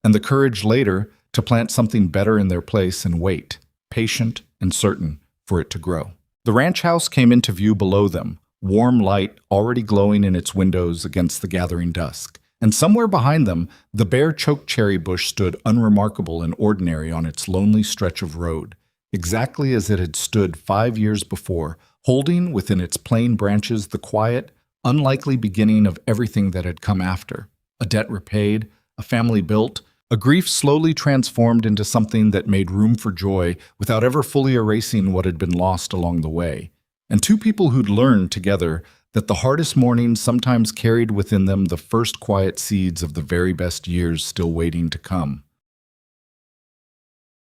and the courage later to plant something better in their place and wait, patient and certain, for it to grow. The ranch house came into view below them, warm light already glowing in its windows against the gathering dusk, and somewhere behind them, the bare chokecherry bush stood unremarkable and ordinary on its lonely stretch of road, exactly as it had stood 5 years before, holding within its plain branches the quiet, unlikely beginning of everything that had come after. A debt repaid, a family built, a grief slowly transformed into something that made room for joy without ever fully erasing what had been lost along the way. And two people who'd learned together that the hardest mornings sometimes carried within them the first quiet seeds of the very best years still waiting to come.